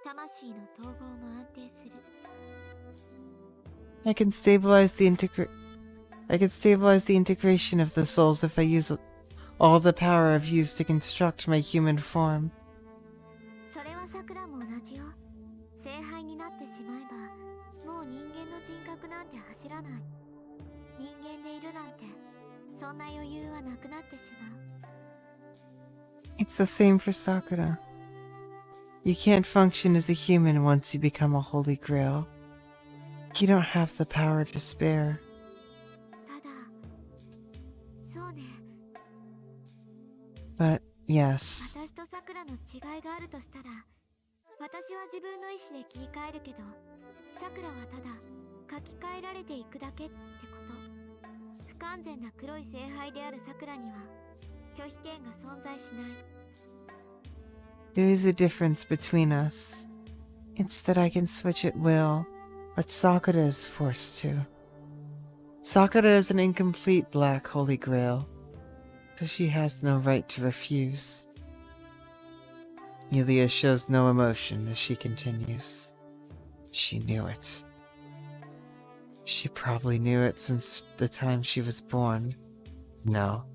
魂の統合も安定する。 I can stabilize the integration of the souls if I use all the power I've used to construct my human form. それは桜も同じよ。聖杯になってしまえばもう人間の人格なんて走らない。人間でいるなんてそんな余裕はなくなってしまう。 It's the same for Sakura. You can't function as a human once you become a Holy Grail. You don't have the power to spare. ただ、そうね。 But yes, 私と桜の違いがあるとしたら、私は自分の意志で切り替えるけど、桜はただ書き換えられていくだけってこと。不完全な黒い聖杯である桜には拒否権が存在しない。 there is a difference between us. It's that I can switch at will, but Sakura is forced to. Sakura is an incomplete Black Holy Grail, so she has no right to refuse. Yulia shows no emotion as she continues. She knew it. She probably knew it since the time she was born. No,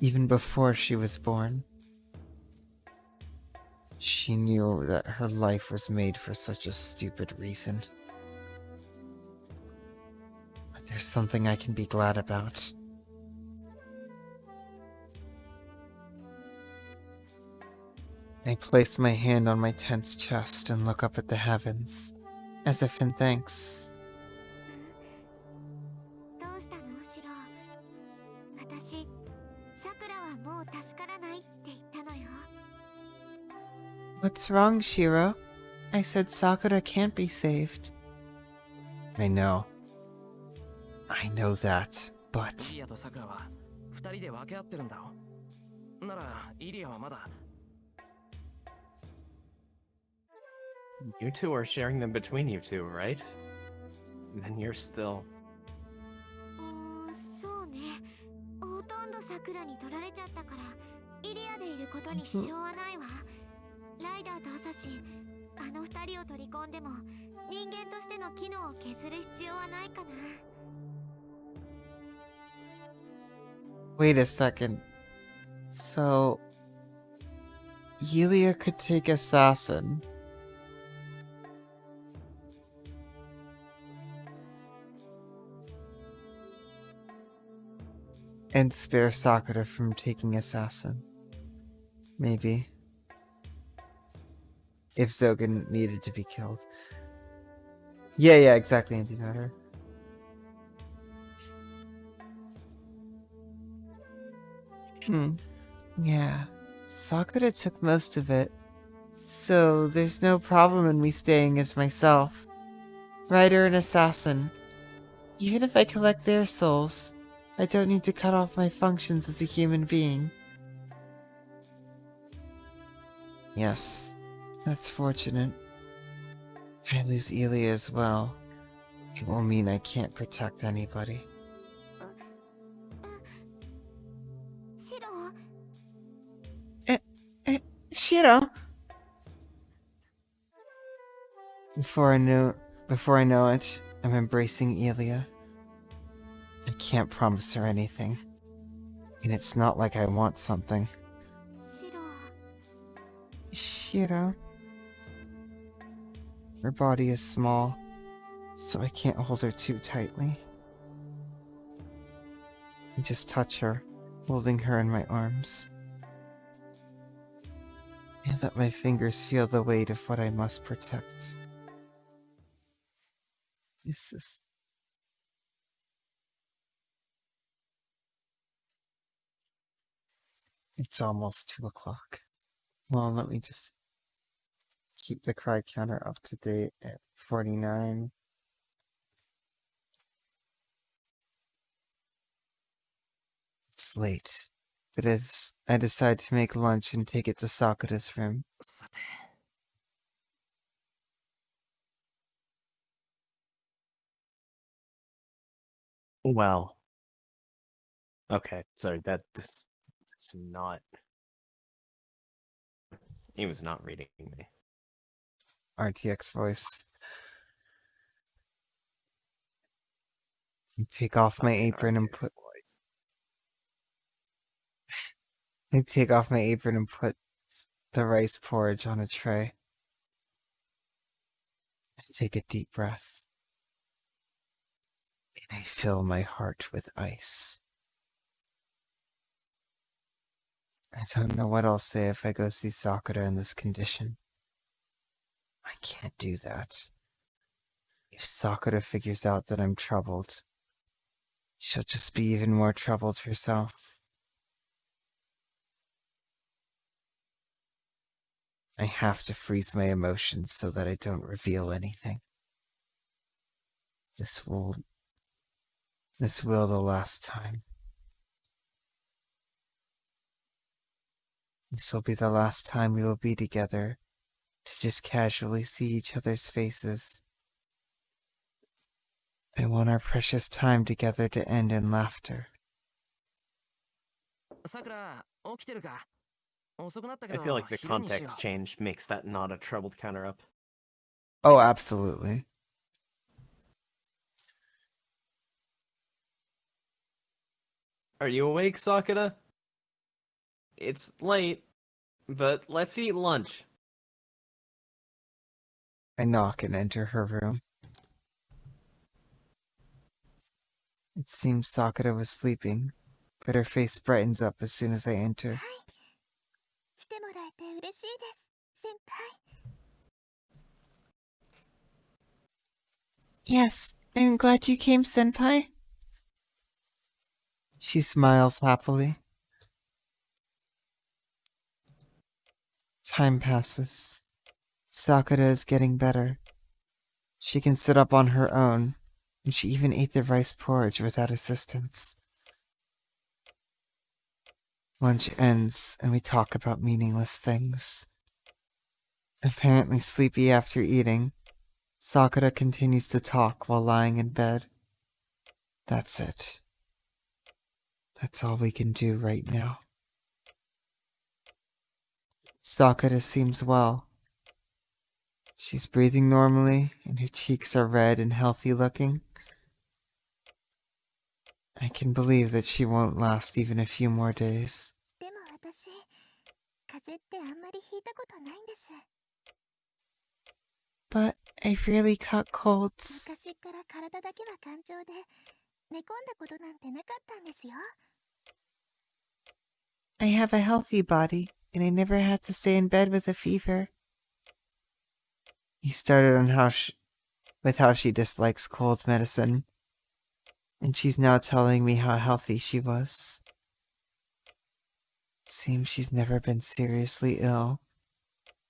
even before she was born. She knew that her life was made for such a stupid reason. But there's something I can be glad about. I place my hand on my tense chest and look up at the heavens, as if in thanks. 私さくらはもう助からないって言ったのよ。 What's wrong, Shiro? I said Sakura can't be saved. I know. I know that, イ but... リアとさくらは二人で分け合ってるんだろ。ならイリアはまだ。 You two are sharing them between you two, right? Then you're still... そうね。ほとんどさくらに取られちゃったからイリアでいることに支障はないわ。ライダーとアサシン、あの二人を取り込んでも人間としての機能を削る必要はないかな。 Wait a second. So... Yulia could take Assassin. And spare Sakura from taking Assassin. Maybe. If Zoken needed to be killed. Yeah, exactly, Antimatter. Yeah. Sakura took most of it. So there's no problem in me staying as myself. Rider and assassin. Even if I collect their souls, I don't need to cut off my functions as a human being. Yes, that's fortunate. If I lose Elia as well, it will mean I can't protect anybody. シロ、 Shiro! Before I know it, I'm embracing Elia. I can't promise her anything. And it's not like I want something. シロ。 Shiro. Her body is small, so I can't hold her too tightly. I just touch her, holding her in my arms. I let my fingers feel the weight of what I must protect. It's almost 2 o'clock. Well, let me just keep the cry counter up to date at 49. It's late, but as I decide to make lunch and take it to Sakura's room. さて。 Well. Okay, sorry, this is not... He was not reading me. RTX voice. I take off my Fucking apron and RTX put... voice. I take off my apron and put the rice porridge on a tray. I take a deep breath. And I fill my heart with ice. I don't know what I'll say if I go see Sakura in this condition. I can't do that. If Sakura figures out that I'm troubled, she'll just be even more troubled herself. I have to freeze my emotions so that I don't reveal anything. This will the last time. This will be the last time we will be together, to just casually see each other's faces. I want our precious time together to end in laughter. さくら、起きてるか。遅くなったけ I ど、 feel like the 昼にしよ context change makes that not a troubled counter-up. Oh, absolutely. Are you awake, Sakura? It's late, but let's eat lunch. I knock and enter her room. It seems Sakura was sleeping, but her face brightens up as soon as I enter. 来てもらえて嬉しいです、先輩。 Yes, I'm glad you came, Senpai. She smiles happily. Time passes. Sakura is getting better. She can sit up on her own, and she even ate the rice porridge without assistance. Lunch ends, and we talk about meaningless things. Apparently sleepy after eating, Sakura continues to talk while lying in bed. That's it. That's all we can do right now. Sakura seems well. She's breathing normally, and her cheeks are red and healthy looking. I can believe that she won't last even a few more days. でも私、風邪ってあんまりひいたことないんです。 But I rarely caught colds. 昔から体だけは頑丈で、寝込んだことなんてなかったんですよ。 I have a healthy body, and I never had to stay in bed with a fever. He started on with how she dislikes cold medicine, and she's now telling me how healthy she was. It seems she's never been seriously ill,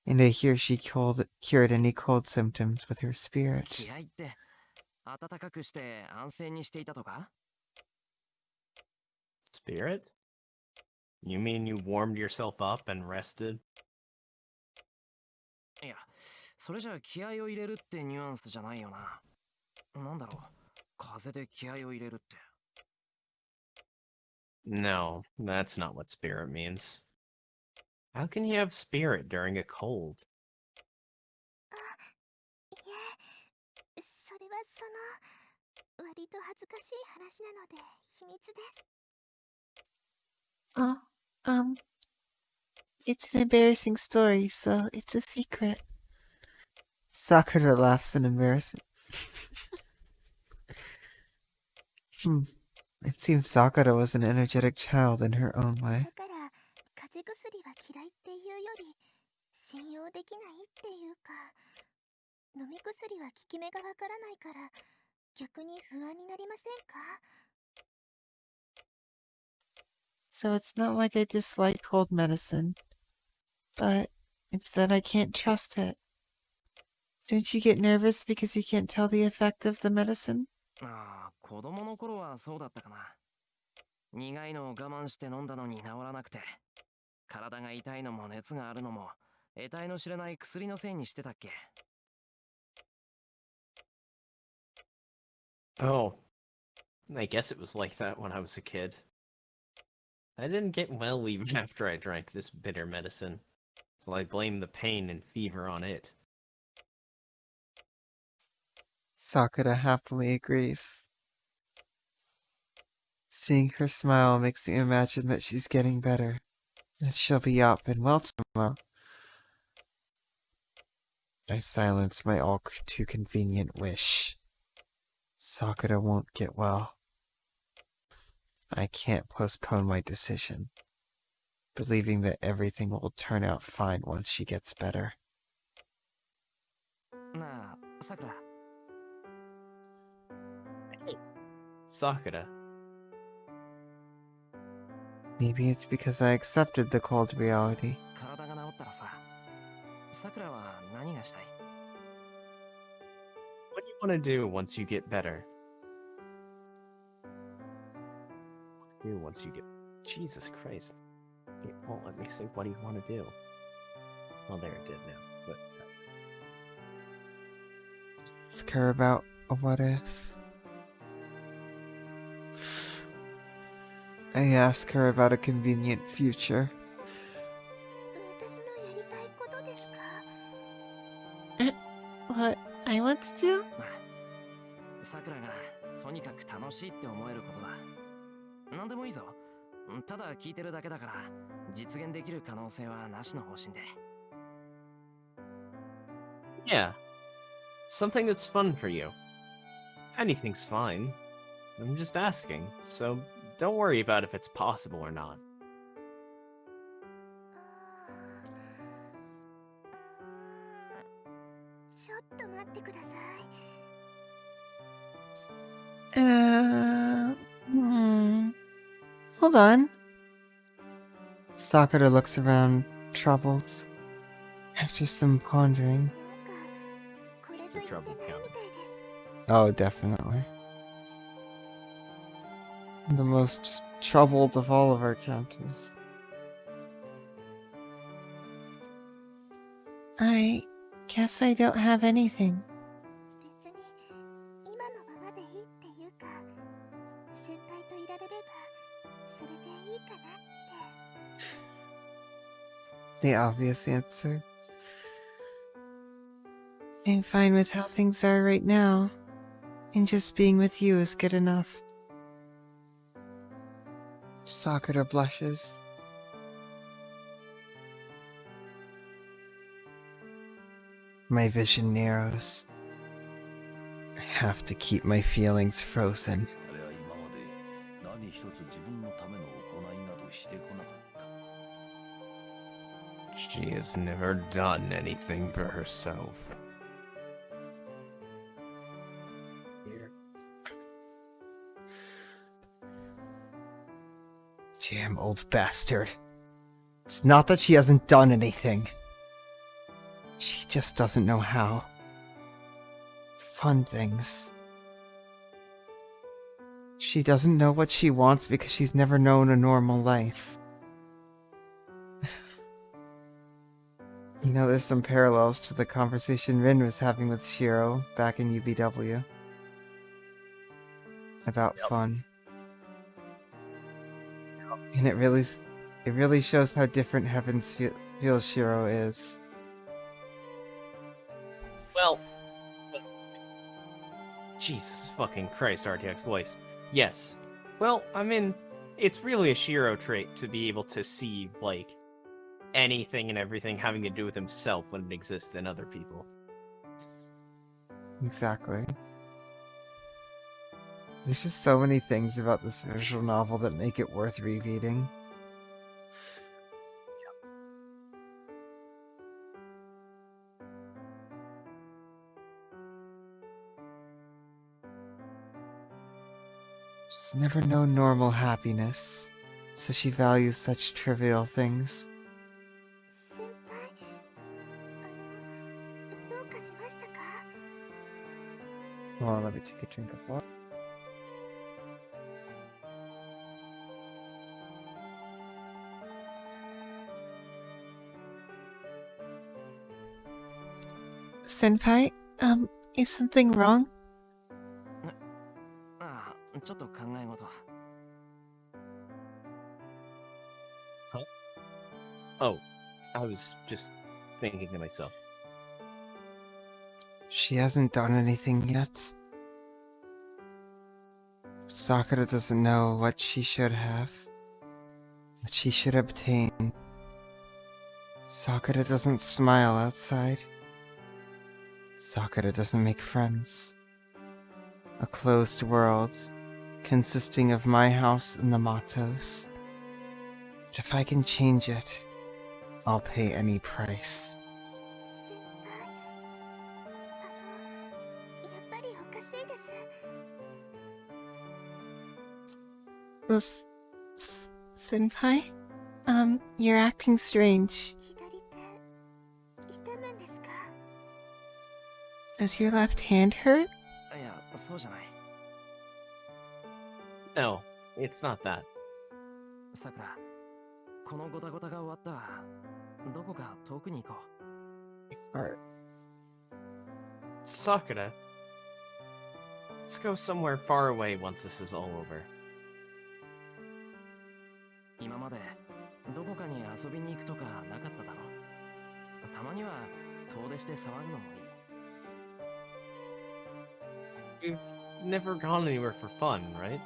and I hear she cured any cold symptoms with her spirit. 気合って暖かくして安静にしていたとか？ Spirit? You mean you warmed yourself up and rested? いや、それじゃ気合を入れるってニュアンスじゃないよな。なんだろう、風で気合を入れるって。No, that's not what spirit means. How can you have spirit during a cold? いえ、それは割と恥ずかしい話なので秘密です。 Oh, it's an embarrassing story, so it's a secret. Sakura laughs in embarrassment. It seems Sakura was an energetic child in her own way. だから風邪薬は嫌いっていうより信用できないっていうか、飲み薬は効き目がわからないから逆に不安になりませんか？ So it's not like I dislike cold medicine, but it's that I can't trust it. Don't you get nervous because you can't tell the effect of the medicine? ああ、子供の頃はそうだったかな。苦いのを我慢して飲んだのに治らなくて、体が痛いのも熱があるのも、得体の知れない薬のせいにしてたっけ。Oh, I guess it was like that when I was a kid. I didn't get well even after I drank this bitter medicine, so I blame the pain and fever on it. Sakura happily agrees. Seeing her smile makes me imagine that she's getting better, that she'll be up and well tomorrow. I silence my all too convenient wish. Sakura won't get well. I can't postpone my decision, believing that everything will turn out fine once she gets better. なあ、さくら。Sakura. Maybe it's because I accepted the cold reality. 体が治ったらさ、さくらは何がしたい？ What do you want to do once you get better? Do once you get... Jesus Christ. It won't let me say what do you want to do. Well, there it did now, but that's... Ask her about a what if. I ask her about a convenient future. 私のやりたいことですか？ What I want to do? さくらがとにかく楽しいって思えることだ。なんでもいいぞ。ただ聞いてるだけだから、実現できる可能性はなしの方針で。Yeah. Something that's fun for you. Anything's fine. I'm just asking, so don't worry about if it's possible or not. ちょっと待ってください。 Hmm. on. Sakura looks around, troubled. After some pondering. これと言ってないみたいです。 Oh, definitely. The most troubled of all of our characters. I guess I don't have anything. 別に今のままでいいっていうか、先輩といられればそれでいいかなって。 The obvious answer. I'm fine with how things are right now, and just being with you is good enough. Sakura blushes. My vision narrows. I have to keep my feelings frozen. あれは今まで何一つ自分のための行いなどしてこなかった。 She has never done anything for herself. Damn old bastard. It's not that she hasn't done anything. She just doesn't know how. Fun things. She doesn't know what she wants because she's never known a normal life. You know, there's some parallels to the conversation Rin was having with Shiro back in UBW. About fun. And it really shows how different Heavens feels Shiro is. Well, Jesus fucking Christ, RTX voice. Yes. Well, I mean, it's really a Shiro trait to be able to see, like, anything and everything having to do with himself when it exists in other people. Exactly. There's just so many things about this visual novel that make it worth rereading. She's never known normal happiness, so she values such trivial things. 先輩、どうかしましたか？ Hold on, let me take a drink of water. Senpai, is something wrong? ああ、ちょっと考え事。Oh, I was just thinking to myself. She hasn't done anything yet. Sakura doesn't know what she should have, what she should obtain. Sakura doesn't smile outside. Sakura doesn't make friends. A closed world, consisting of my house and the Matos. But if I can change it, I'll pay any price. 先輩、やっぱりおかしいです。 Senpai? You're acting strange. 左手、痛むんですか？ Does your left hand hurt? いや、そうじゃない。 No, it's not that. さくら、このゴタゴタが終わったら、どこか遠くに行こう。 Alright. Sakura, let's go somewhere far away once this is all over. 今までどこかに遊びに行くとかなかっただろう。たまには遠出して騒ぐのもいい。 We've never gone anywhere for fun, right?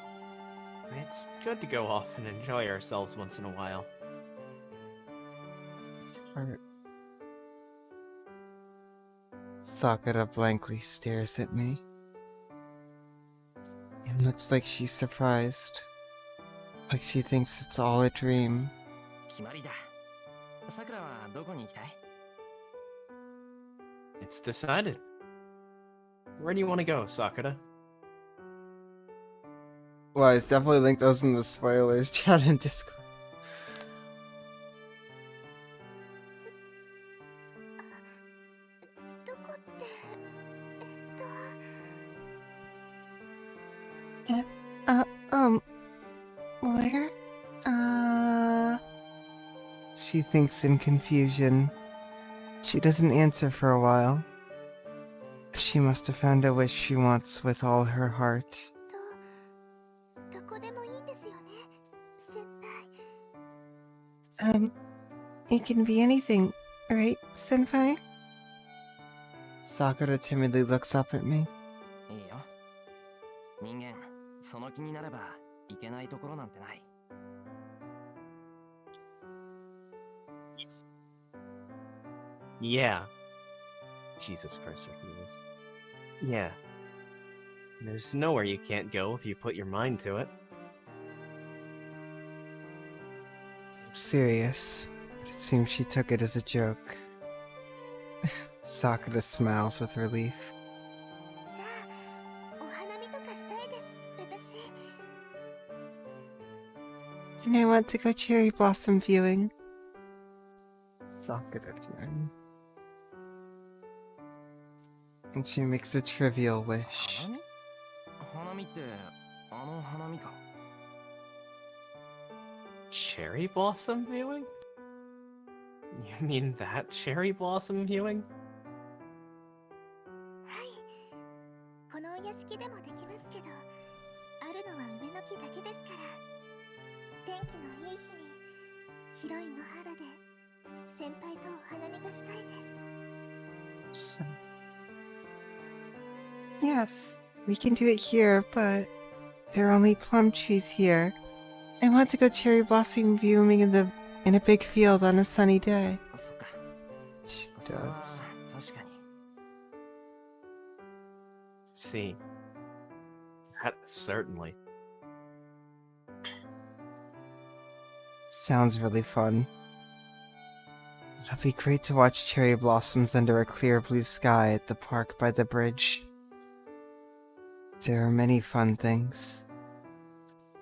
It's good to go off and enjoy ourselves once in a while. Alright. Sakura blankly stares at me. It looks like she's surprised. Like she thinks it's all a dream. 決まりだ。さくらはどこに行きたい？ It's decided. Where do you want to go, Sakura? Well, I definitely linked those in the spoilers chat and Discord. どこってWhere? She thinks in confusion. She doesn't answer for a while. She must have found a wish she wants with all her heart. どこでもいいんですよね、先輩。 It can be anything, right, senpai? Sakura timidly looks up at me. いいよ。人間、その気になればいけないところなんてない。Yeah. Jesus Christ, Hercules. Yeah. There's nowhere you can't go if you put your mind to it. I'm serious. It seems she took it as a joke. Sakura smiles with relief. じゃあ、お花見とかしたいです、私。 And I want to go cherry blossom viewing. Sakura viewing. And she makes a trivial wish. 花見？花見ってあの花見か。 Cherry blossom viewing? You mean that cherry blossom viewing? はい。このお屋敷でもできますけど、あるのは梅の木だけですから。天気のいい日に、広い野原で、先輩とお花見がしたいです。 So, yes, we can do it here, but there are only plum trees here. I want to go cherry blossom viewing in a big field on a sunny day. そっか。 She それは does. 確かに。 See. That certainly. Sounds really fun. It'll be great to watch cherry blossoms under a clear blue sky at the park by the bridge. There are many fun things.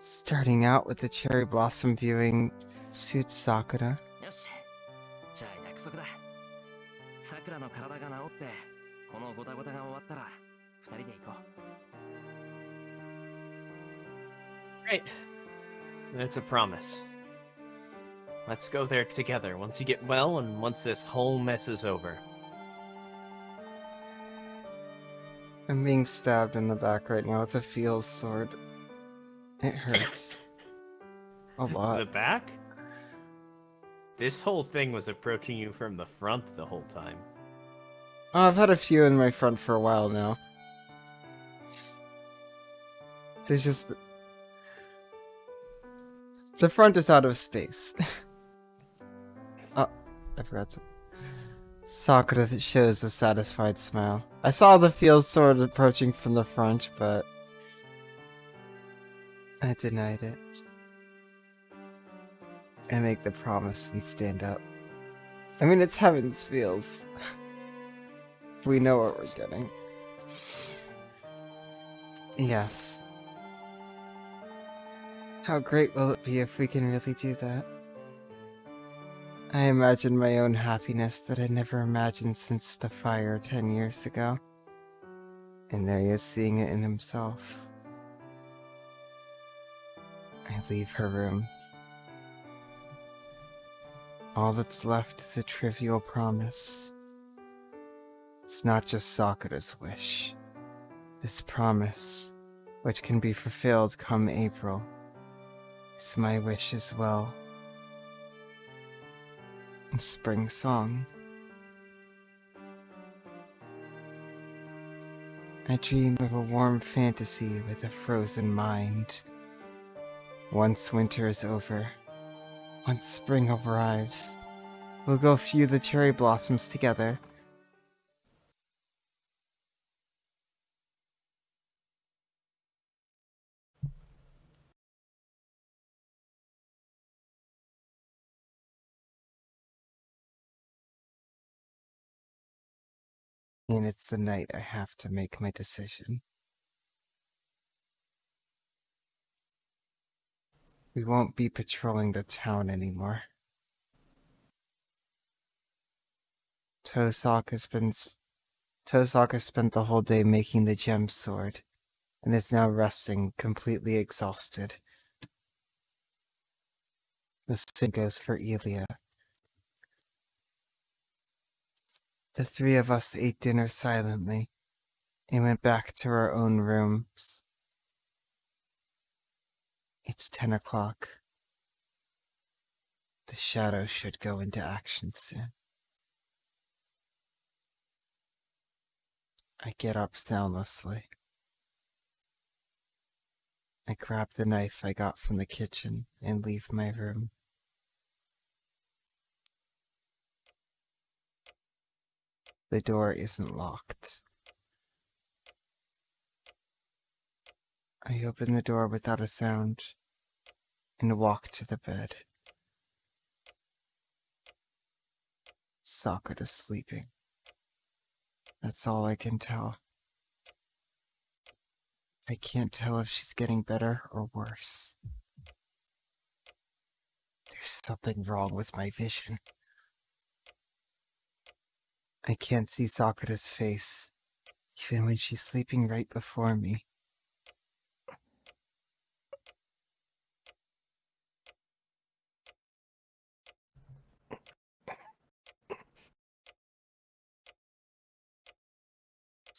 Starting out with the cherry blossom viewing suits Sakura. よし。じゃあ約束だ。さくらの体が治って、このゴタゴタが終わったら、二人で行こう。 Great. That's a promise. Let's go there together once you get well and once this whole mess is over. I'm being stabbed in the back right now with a field sword. It hurts. A The lot. back? This whole thing was approaching you from the front the whole time. Oh, I've had a few in my front for a while now. There's just... The front is out of space. Oh, I forgot to... Sakura shows a satisfied smile. I saw the field sword approaching from the front, but... I denied it. I make the promise and stand up. I mean, it's Heaven's Fields. We know what we're getting. Yes. How great will it be if we can really do that? I imagine my own happiness that I never imagined since the fire 10 years ago. And there he is seeing it in himself. I leave her room. All that's left is a trivial promise. It's not just Sakura's wish. This promise, which can be fulfilled come April, is my wish as well. A spring song. I dream of a warm fantasy with a frozen mind. Once winter is over, once spring arrives, we'll go view the cherry blossoms together. And it's the night I have to make my decision. We won't be patrolling the town anymore. Tosaka has spent the whole day making the gem sword, and is now resting, completely exhausted. The same goes for Elia. The three of us ate dinner silently, and went back to our own rooms. It's 10 o'clock. The shadow should go into action soon. I get up soundlessly. I grab the knife I got from the kitchen and leave my room. The door isn't locked. I open the door without a sound and walk to the bed. Sakura's sleeping. That's all I can tell. I can't tell if she's getting better or worse. There's something wrong with my vision. I can't see Sakura's face, even when she's sleeping right before me.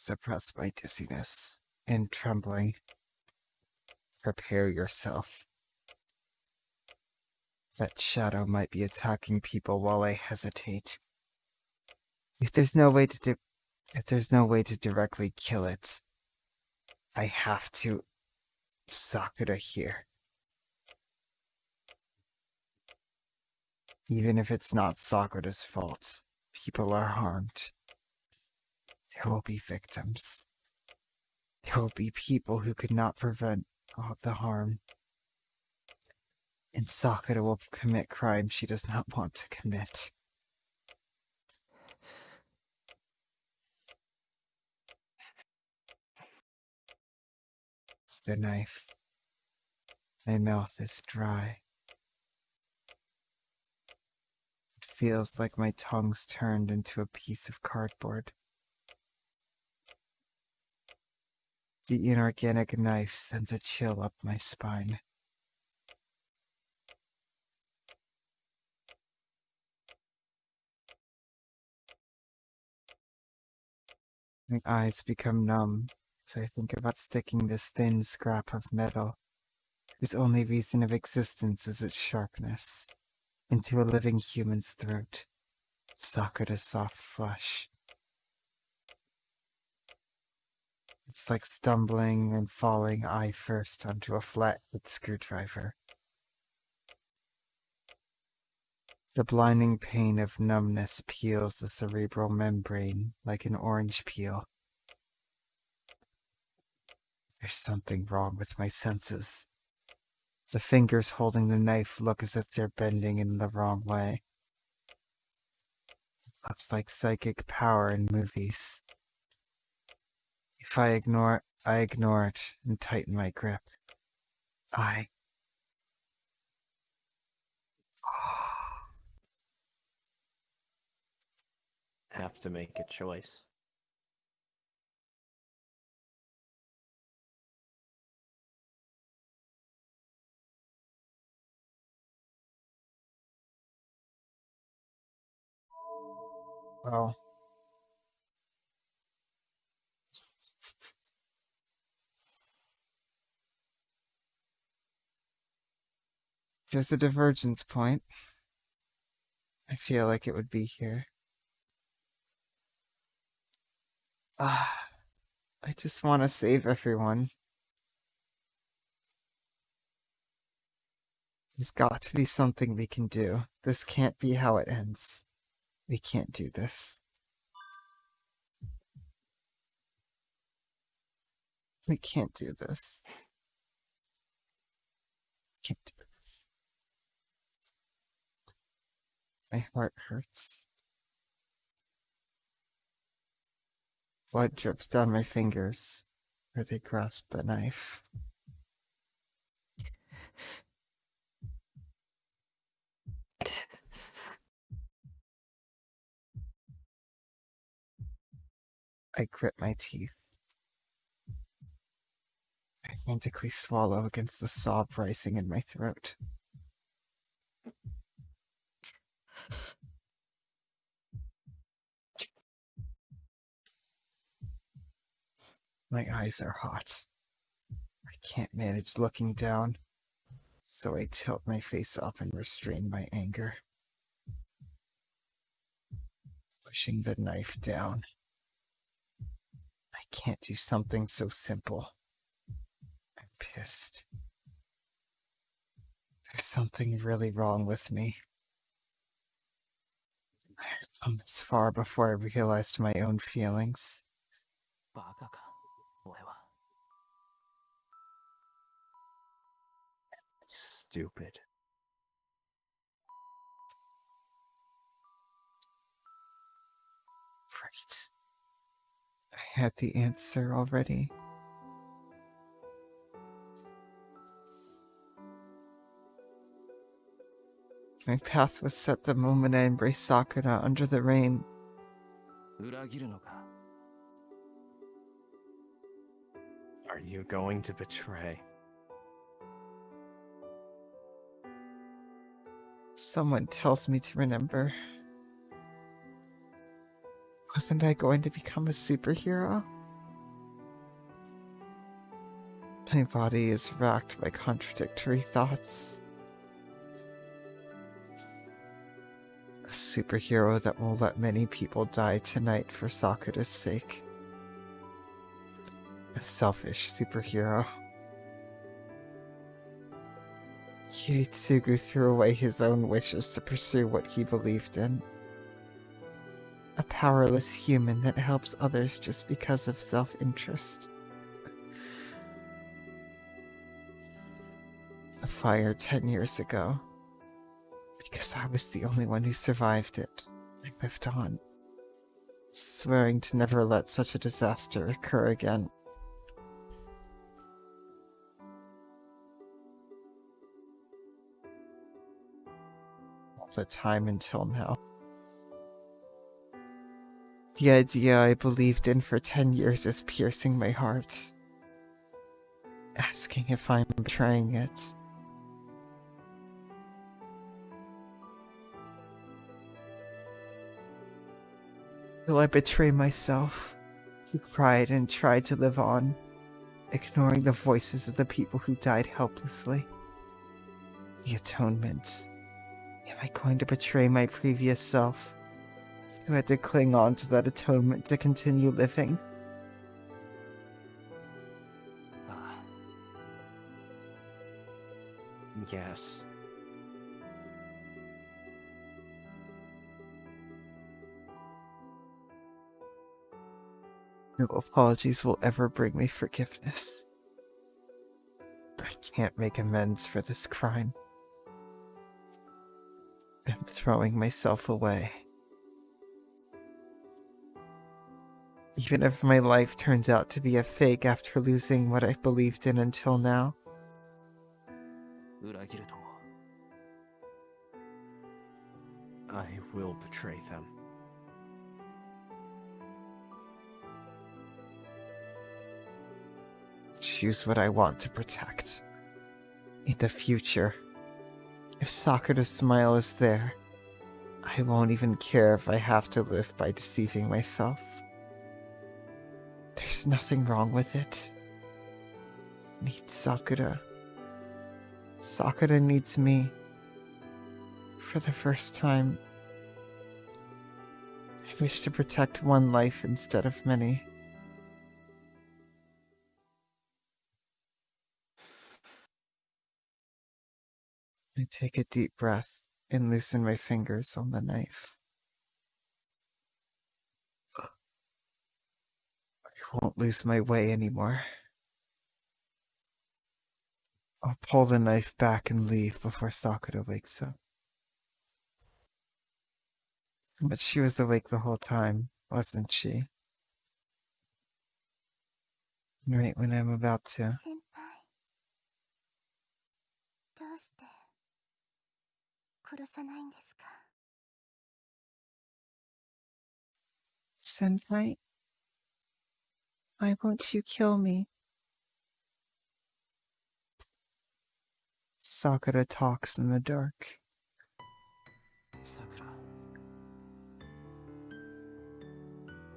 Suppress my dizziness and trembling. Prepare yourself. That shadow might be attacking people while I hesitate. If there's no way to directly kill it, I have to. Sakura here. Even if it's not Sakura's fault, people are harmed. There will be victims. There will be people who could not prevent all the harm. And Sakura will commit crimes she does not want to commit. It's the knife. My mouth is dry. It feels like my tongue's turned into a piece of cardboard. The inorganic knife sends a chill up my spine. My eyes become numb as I think about sticking this thin scrap of metal, whose only reason of existence is its sharpness, into a living human's throat. Sakura's soft flesh. It's like stumbling and falling eye first onto a flat-wood screwdriver. The blinding pain of numbness peels the cerebral membrane like an orange peel. There's something wrong with my senses. The fingers holding the knife look as if they're bending in the wrong way. Looks like psychic power in movies. If I ignore it and tighten my grip. I Have to make a choice. well. If there's a divergence point, I feel like it would be here. I just want to save everyone. There's got to be something we can do. This can't be how it ends. We can't do this. We can't do this. Can't do this. My heart hurts. Blood drips down my fingers where they grasp the knife. I grit my teeth. I frantically swallow against the sob rising in my throat. My eyes are hot. I can't manage looking down, so I tilt my face up and restrain my anger. Pushing the knife down. I can't do something so simple. I'm pissed. There's something really wrong with me. I've come this far before I realized my own feelings. バカか、俺は。Stupid. Right. I had the answer already. My path was set the moment I embraced Sakura under the rain. 裏切るのか。 Are you going to betray? Someone tells me to remember. Wasn't I going to become a superhero? My body is racked by contradictory thoughts. A superhero that will let many people die tonight for Sakura's sake. A selfish superhero. Kietsugu threw away his own wishes to pursue what he believed in. A powerless human that helps others just because of self-interest. A fire 10 years ago. Because I was the only one who survived it. I lived on, swearing to never let such a disaster occur again. All the time until now. The idea I believed in for 10 years is piercing my heart. Asking if I'm betraying it. Will I betray myself, who cried and tried to live on, ignoring the voices of the people who died helplessly? The atonement. Am I going to betray my previous self, who had to cling on to that atonement to continue living? Yes. No apologies will ever bring me forgiveness. I can't make amends for this crime. I'm throwing myself away. Even if my life turns out to be a fake after losing what I've believed in until now. 裏切るとも。 I will betray them. Choose what I want to protect. In the future, if Sakura's smile is there, I won't even care if I have to live by deceiving myself. There's nothing wrong with it. I need Sakura. Sakura needs me. For the first time, I wish to protect one life instead of many. I take a deep breath and loosen my fingers on the knife. I won't lose my way anymore. I'll pull the knife back and leave before Sakura wakes up. But she was awake the whole time, wasn't she? Right when I'm about to. 先輩どうして殺さないんですか？ Senpai? Why won't you kill me? Sakura talks in the dark. Sakura.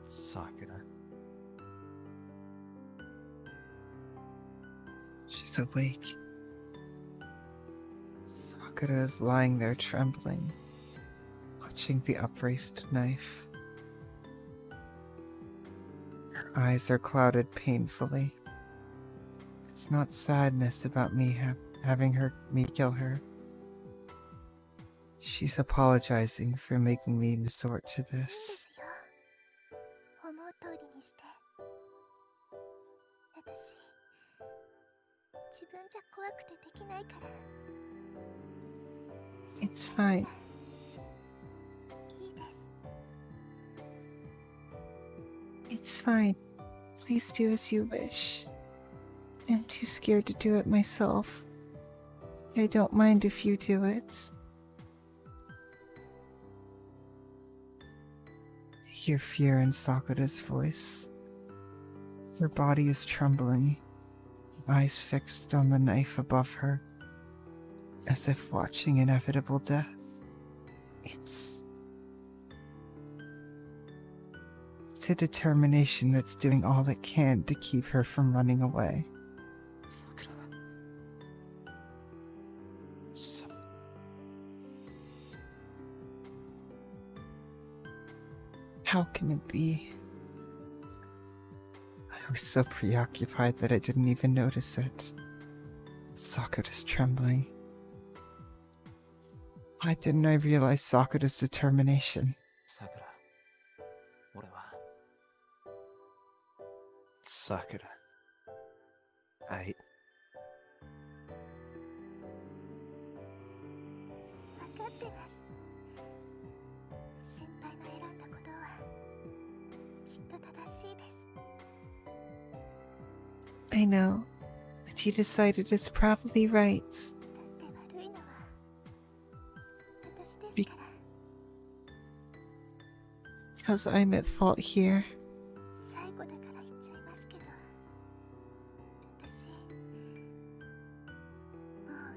Sakura. She's awake. Sakura is lying there trembling, watching the upraised knife. Her eyes are clouded painfully. It's not sadness about me having me kill her. She's apologizing for making me resort to いいんで this. すよ。思う通りにして。私、自分じゃ怖くてできないから。 It's fine. いいです。 It's fine. Please do as you wish. I'm too scared to do it myself. I don't mind if you do it. I hear fear in Sakura's voice. Her body is trembling, eyes fixed on the knife above her, as if watching inevitable death. It's a determination that's doing all it can to keep her from running away. Sakura. How can it be? I was so preoccupied that I didn't even notice it. Sakura's trembling. Why didn't I realize Sakura's determination? Sakura. 俺は Sakura. I... 分かってます。先輩の選んだことはきっと正しいです。 I know, but you decided it's probably right. だって悪いのは私ですから。 Because I'm at fault here. 最後だから言っちゃいますけど、私も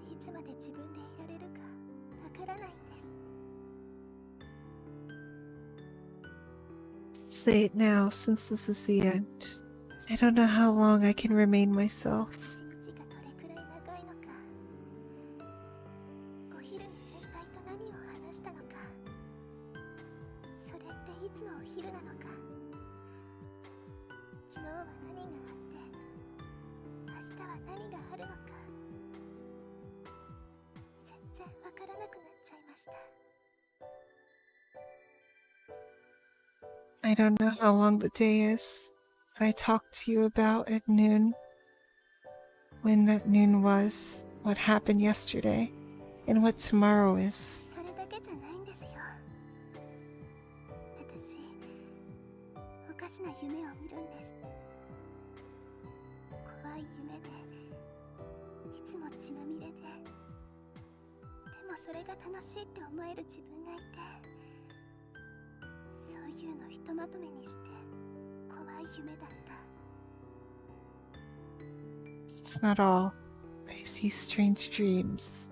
ういつまで自分でいられるかわからないんです。 Say it now, since this is the end. I don't know how long I can remain myself. 一日がどれくらい長いのか、お昼に先輩と何を話したのか、それっていつのお昼なのか、昨日は何があって明日は何があるのか、全然わからなくなっちゃいました。 I don't know how long the day is. I talked to you about at noon. When that noon was, what happened yesterday, and what tomorrow is. それだけじゃないんですよ。私、おかしな夢を見るんです。怖い夢で、いつも血まみれで、でもそれが楽しいって思える自分がいて、そういうのひとまとめにして、怖い夢だった。 It's not all. I see strange dreams.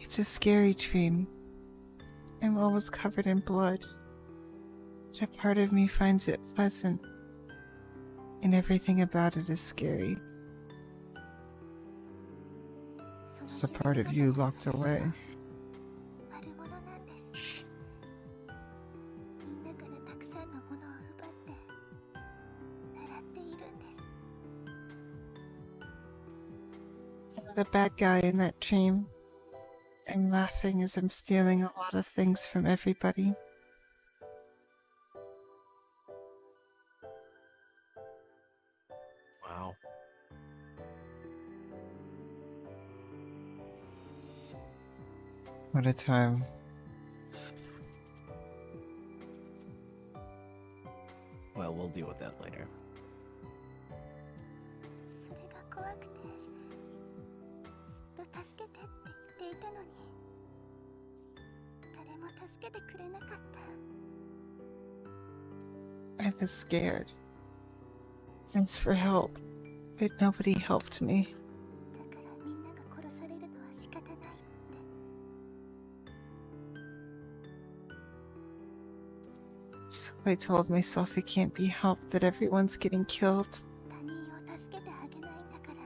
It's a scary dream. I'm always covered in blood. But a part of me finds it pleasant. And everything about it is scary. It's a part of you locked away. 悪者なんです。みんなからたくさんのものを奪って笑っているんです。 The bad guy in that dream. I'm laughing as I'm stealing a lot of things from everybody. Wow. What a time. Well, we'll deal with that later. それが怖くてずっと助けてって言っていたのに、誰も助けてくれなかった。 I was scared. Asked for help, but nobody helped me. だからみんなが殺されるのは仕方ないって。 So I told myself it can't be helped that everyone's getting killed. 他人を助けてあげないんだから、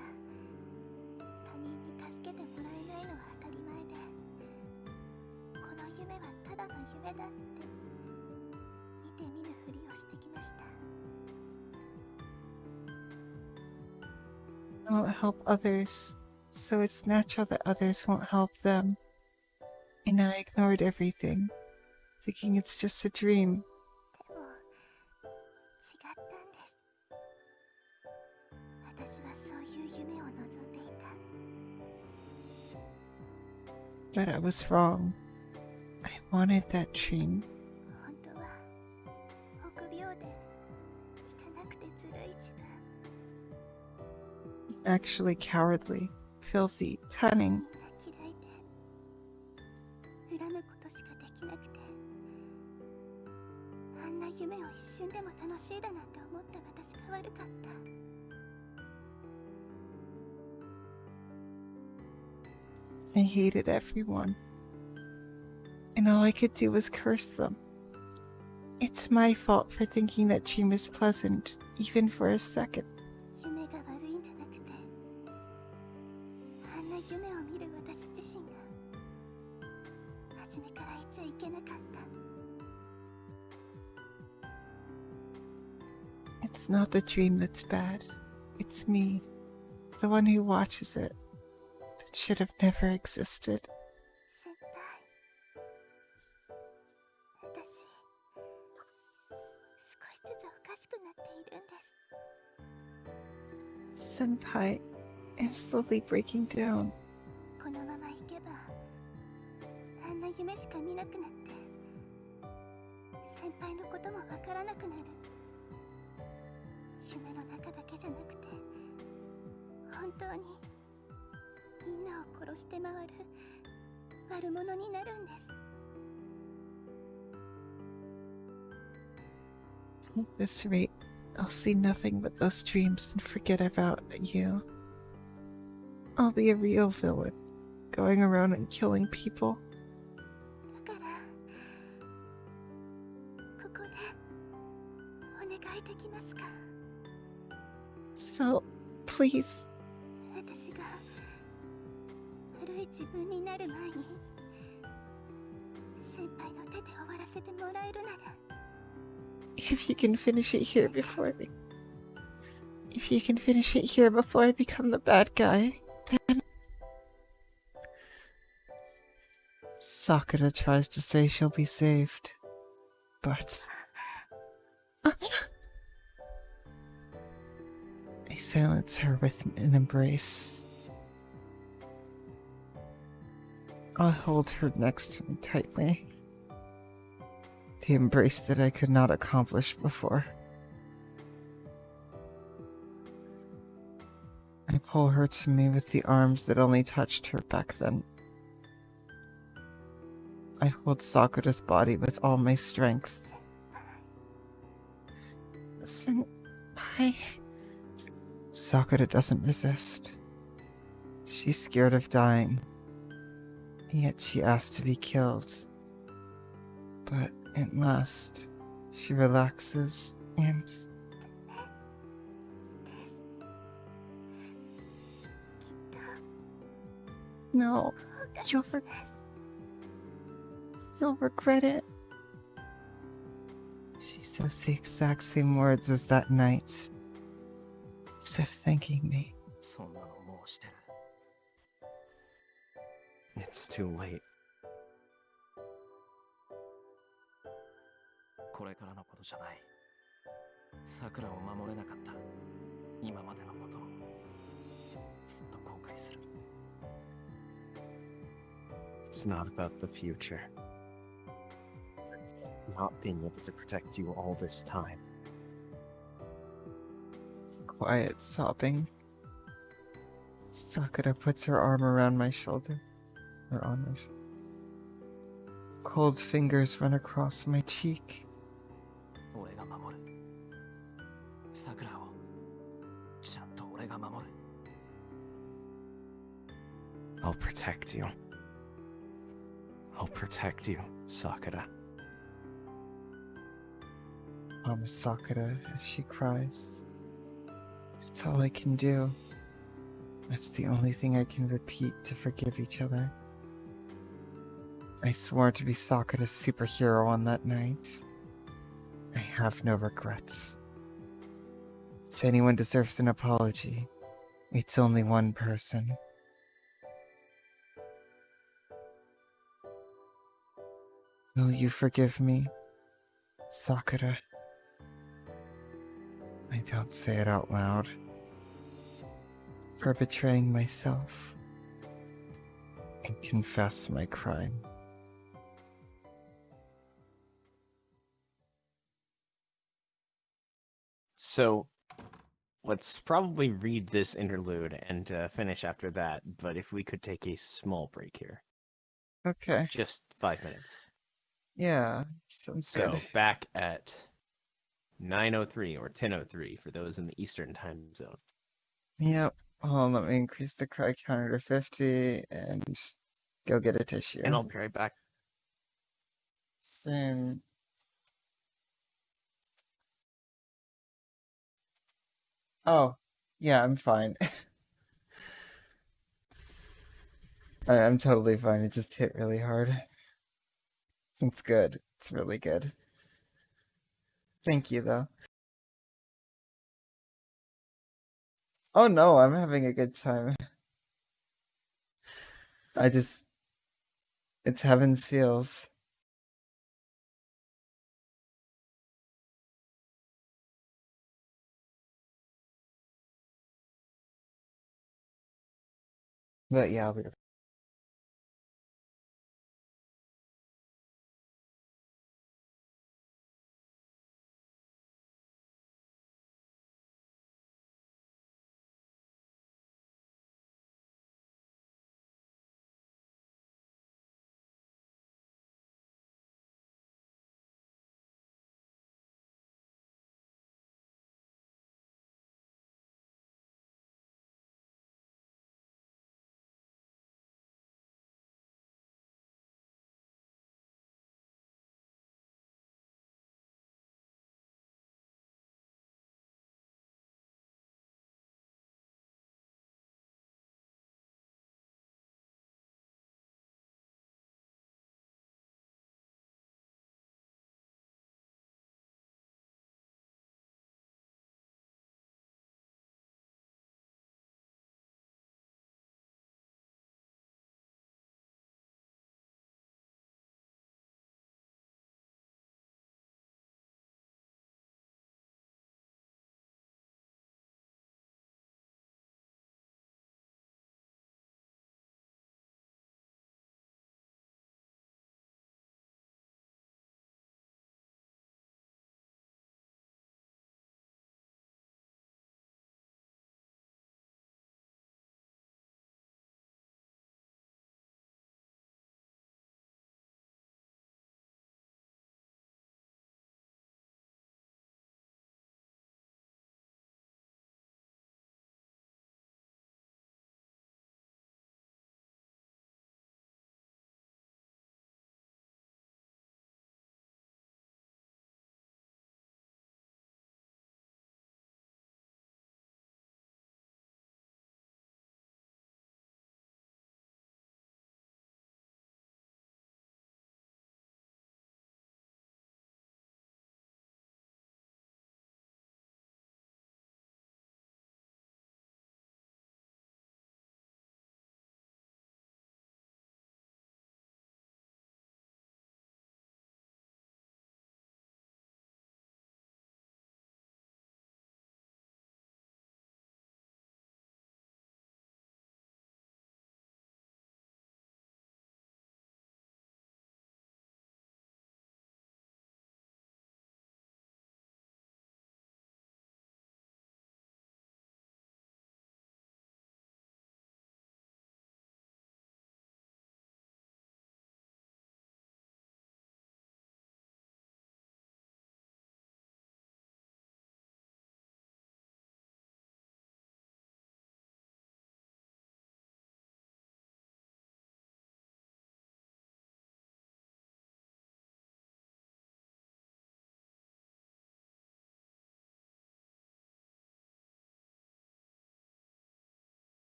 他人に助けてもらえないのは当たり前で、この夢はただの夢だって見て見ぬふりをしてきました。 I won't help others, so it's natural that others won't help them. And I ignored everything, thinking it's just a dream. でも違ったんです。私はそういう夢を望んでいた。 But I was wrong. I wanted that dream. 本当は臆病で汚くてずるい自分。 Actually cowardly, filthy, cunning. みんな嫌いで恨むことしかできなくて、あんな夢を一瞬でも楽しいだなんて思った私が悪かった。 I hated everyone. And all I could do was curse them. It's my fault for thinking that dream is pleasant, even for a second. 夢が悪いんじゃなくて、あんな夢を見る私自身が初めから言っちゃいけなかった。 It's not the dream that's bad. It's me, the one who watches it, that should have never existed. 先輩、私少しずつおかしくなっているんです。 Senpai, I'm slowly breaking down. このまま行けばあんな夢しか見なくなって、先輩のこともわからなくなる。夢の中だけじゃなくて、本当にみんなを殺して回る悪者になるんです。 At this rate, I'll see nothing but those dreams and forget about you. I'll be a real villain, going around and killing people. だからここでお願いできますか。 So, please, 私が古い自分になる前に先輩の手で終わらせてもらえるなら。 if you can finish it here before me. If you can finish it here before I become the bad guy, then... Sakura tries to say she'll be saved, but... I silence her with an embrace. I hold her next to me tightly. The embrace that I could not accomplish before. I pull her to me with the arms that only touched her back then. I hold Sakura's body with all my strength. Senpai... Sakura doesn't resist. She's scared of dying. Yet she asked to be killed. But at last, she relaxes and... No, you'll regret it. She says the exact same words as that night, as if thanking me. そんなのもうしてる。 It's too late. これからのことじゃない。桜を守れなかった今までのことをずっと後悔する。 It's not about the future. Not being able to protect you all this time. Quiet sobbing. Sakura puts her arm around my shoulder. Or on my shoulder. Cold fingers run across my cheek. 俺が守る。桜を俺が守る。 I'll protect you. I'll protect you, Sakura. Sakura as she cries. It's all I can do. That's the only thing I can repeat to forgive each other. I swore to be Sakura's superhero on that night. I have no regrets. If anyone deserves an apology, it's only one person. Will you forgive me, Sakura? I don't say it out loud. For betraying myself and confess my crime. So, let's probably read this interlude and finish after that, but if we could take a small break here. Okay. Just 5 minutes. Yeah, sounds So, good. back at 9:03 or 10:03 for those in the Eastern time zone. Yep. Let me increase the cry counter to 50 and go get a tissue. And I'll be right back. Soon. Oh, yeah, I'm fine. I'm totally fine. It just hit really hard. It's good. It's really good. Thank you, though. Oh no, I'm having a good time. It's heaven's feels. But yeah, I'll be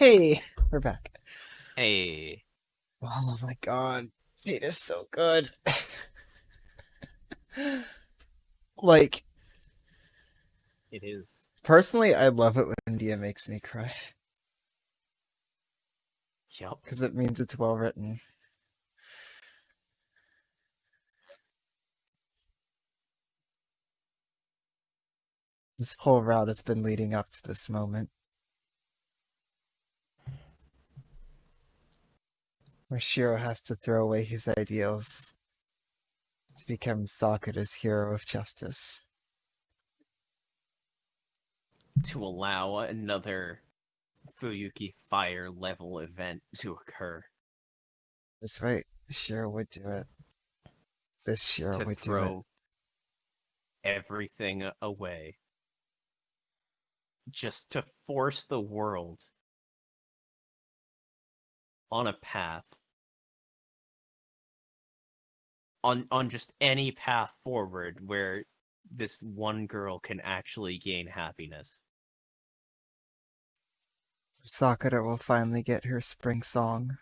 Hey, we're back. Hey. Oh my god, Fate is so good. Like, It is. personally, I love it when Dia makes me cry Yup. because it means it's well written. This whole route has been leading up to this moment where Shiro has to throw away his ideals to become Sakura's hero of justice. To allow another Fuyuki Fire level event to occur. That's right, Shiro would do it. This Shiro To would do it. throw everything away. Just to force the world on a path. On just any path forward where this one girl can actually gain happiness. Sakura will finally get her spring song.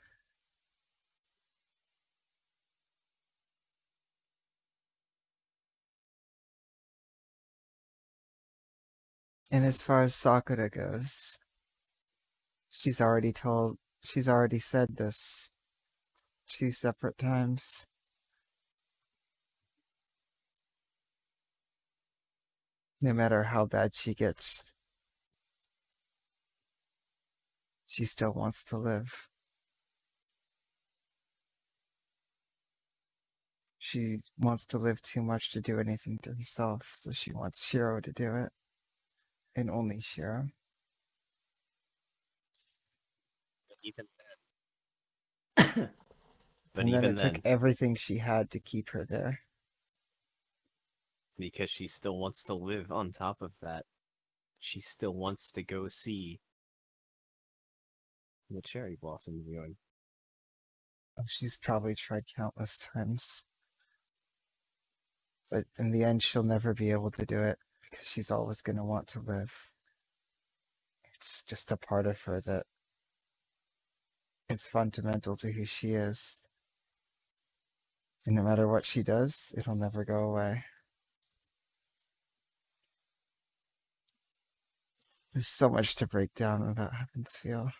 And as far as Sakura goes, she's already said this 2 separate times. No matter how bad she gets, she still wants to live. She wants to live too much to do anything to herself, so she wants Shiro to do it. And only Shiro. Even then. But And then even it then, took everything she had to keep her there. because she still wants to live on top of that, she still wants to go see the cherry blossom viewing. Oh, she's probably tried countless times. But in the end, she'll never be able to do it because she's always going to want to live. It's just a part of her that is fundamental to who she is. And no matter what she does, it'll never go away. There's so much to break down about Heaven's Feel.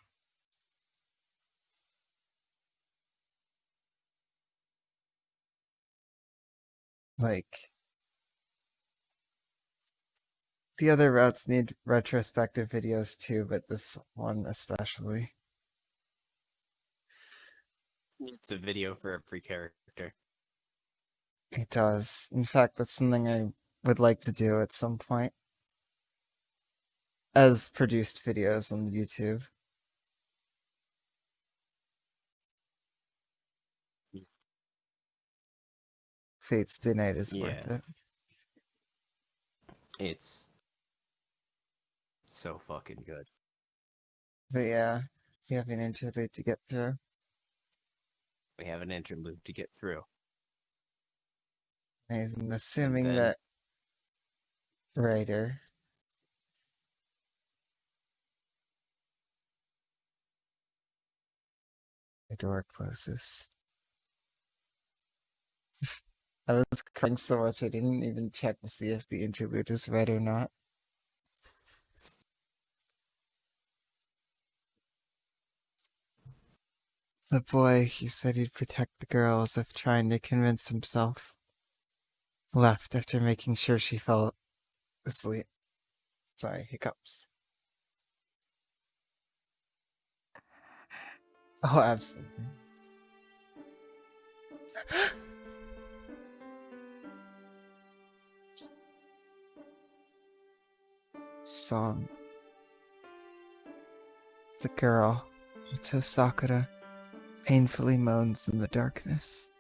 Like, the other routes need retrospective videos too, but this one especially. It's a video for every character. It does. In fact, that's something I would like to do at some point. As produced videos on YouTube. Fate's Stay Night is worth Yeah. it. It's so fucking good. But yeah, we have an interlude to get through. We have an interlude to get through. I'm assuming then- that writer. The door closes. I was crying so much I didn't even check to see if the interlude is read or not. The boy, he said he'd protect the girl as if trying to convince himself, left after making sure she fell asleep. Sorry, hiccups. Oh, absolutely. Song. The girl, Mito Sakura, painfully moans in the darkness.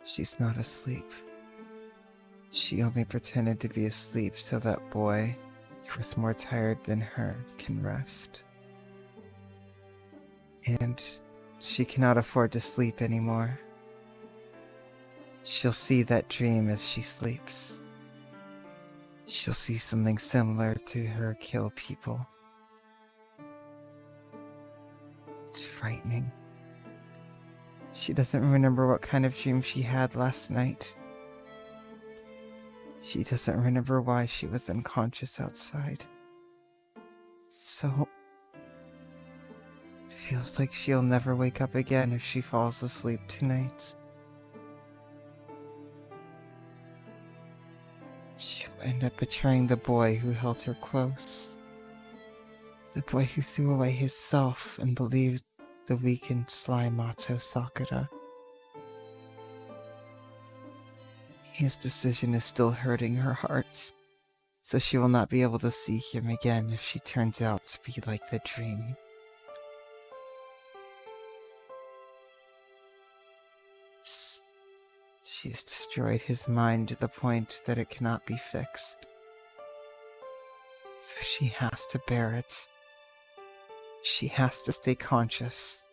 She's not asleep. She only pretended to be asleep so that boy, who was more tired than her, can rest. And she cannot afford to sleep anymore. She'll see that dream as she sleeps. She'll see something similar to her kill people. It's frightening. She doesn't remember what kind of dream she had last night. She doesn't remember why she was unconscious outside. So, feels like she'll never wake up again if she falls asleep tonight. She'll end up betraying the boy who held her close. The boy who threw away his self and believed the weak and sly Mato Sakura. His decision is still hurting her heart, so she will not be able to see him again if she turns out to be like the dream. She has destroyed his mind to the point that it cannot be fixed. So she has to bear it. She has to stay conscious,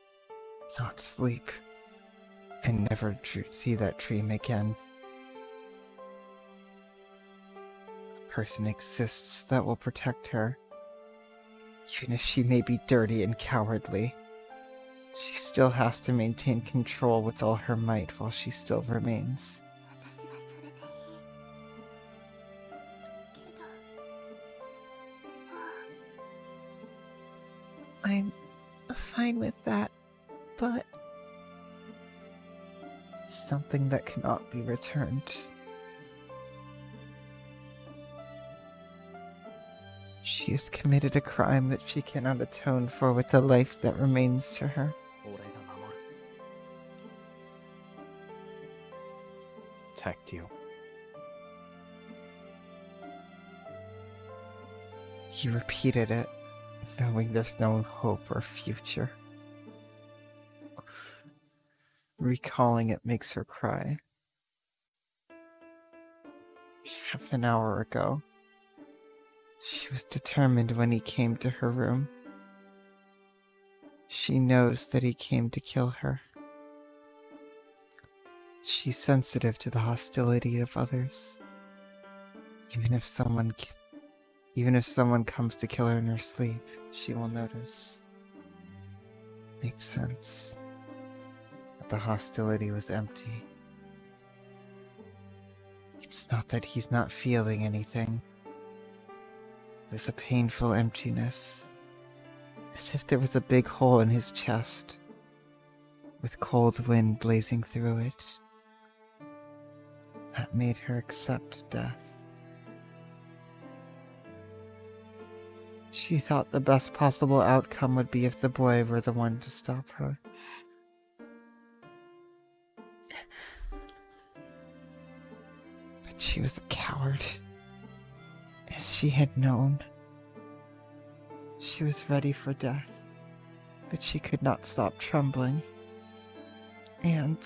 not sleep, and never see that dream again. A person exists that will protect her, even if she may be dirty and cowardly. She still has to maintain control with all her might while she still remains. 私はそれでいいけど I'm fine with that, but something that cannot be returned. She has committed a crime that she cannot atone for with the life that remains to her. 俺が守る。 Protect you. He repeated it, knowing there's no hope or future. Recalling it makes her cry. Half an hour ago, she was determined when he came to her room. She knows that he came to kill her. She's sensitive to the hostility of others. Even if someone comes to kill her in her sleep, she will notice. Makes sense. But the hostility was empty. It's not that he's not feeling anything. There's a painful emptiness, as if there was a big hole in his chest, with cold wind blazing through it. That made her accept death. She thought the best possible outcome would be if the boy were the one to stop her. But she was a coward. As she had known. She was ready for death, but she could not stop trembling. And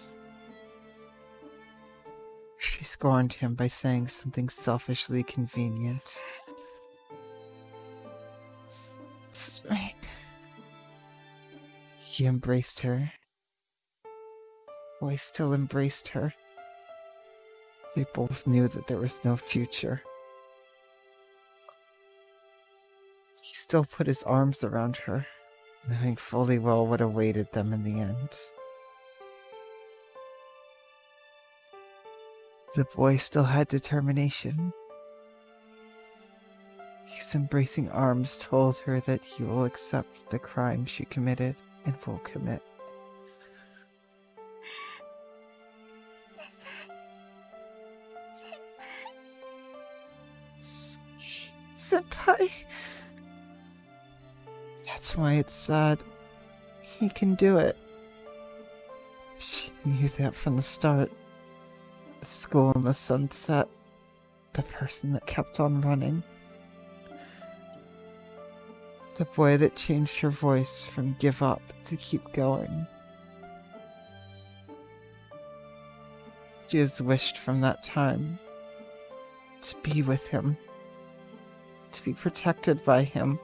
she scorned him by saying something selfishly convenient. Sorry. He embraced her. Boy still embraced her. They both knew that there was no future. He still put his arms around her, knowing fully well what awaited them in the end. The boy still had determination. His embracing arms told her that he will accept the crime she committed and will commit. Senpai. That's why it's sad. He can do it. She knew that from the start. The school in the sunset. The person that kept on running. The boy that changed her voice from give up to keep going. She has wished from that time to be with him. To be protected by him.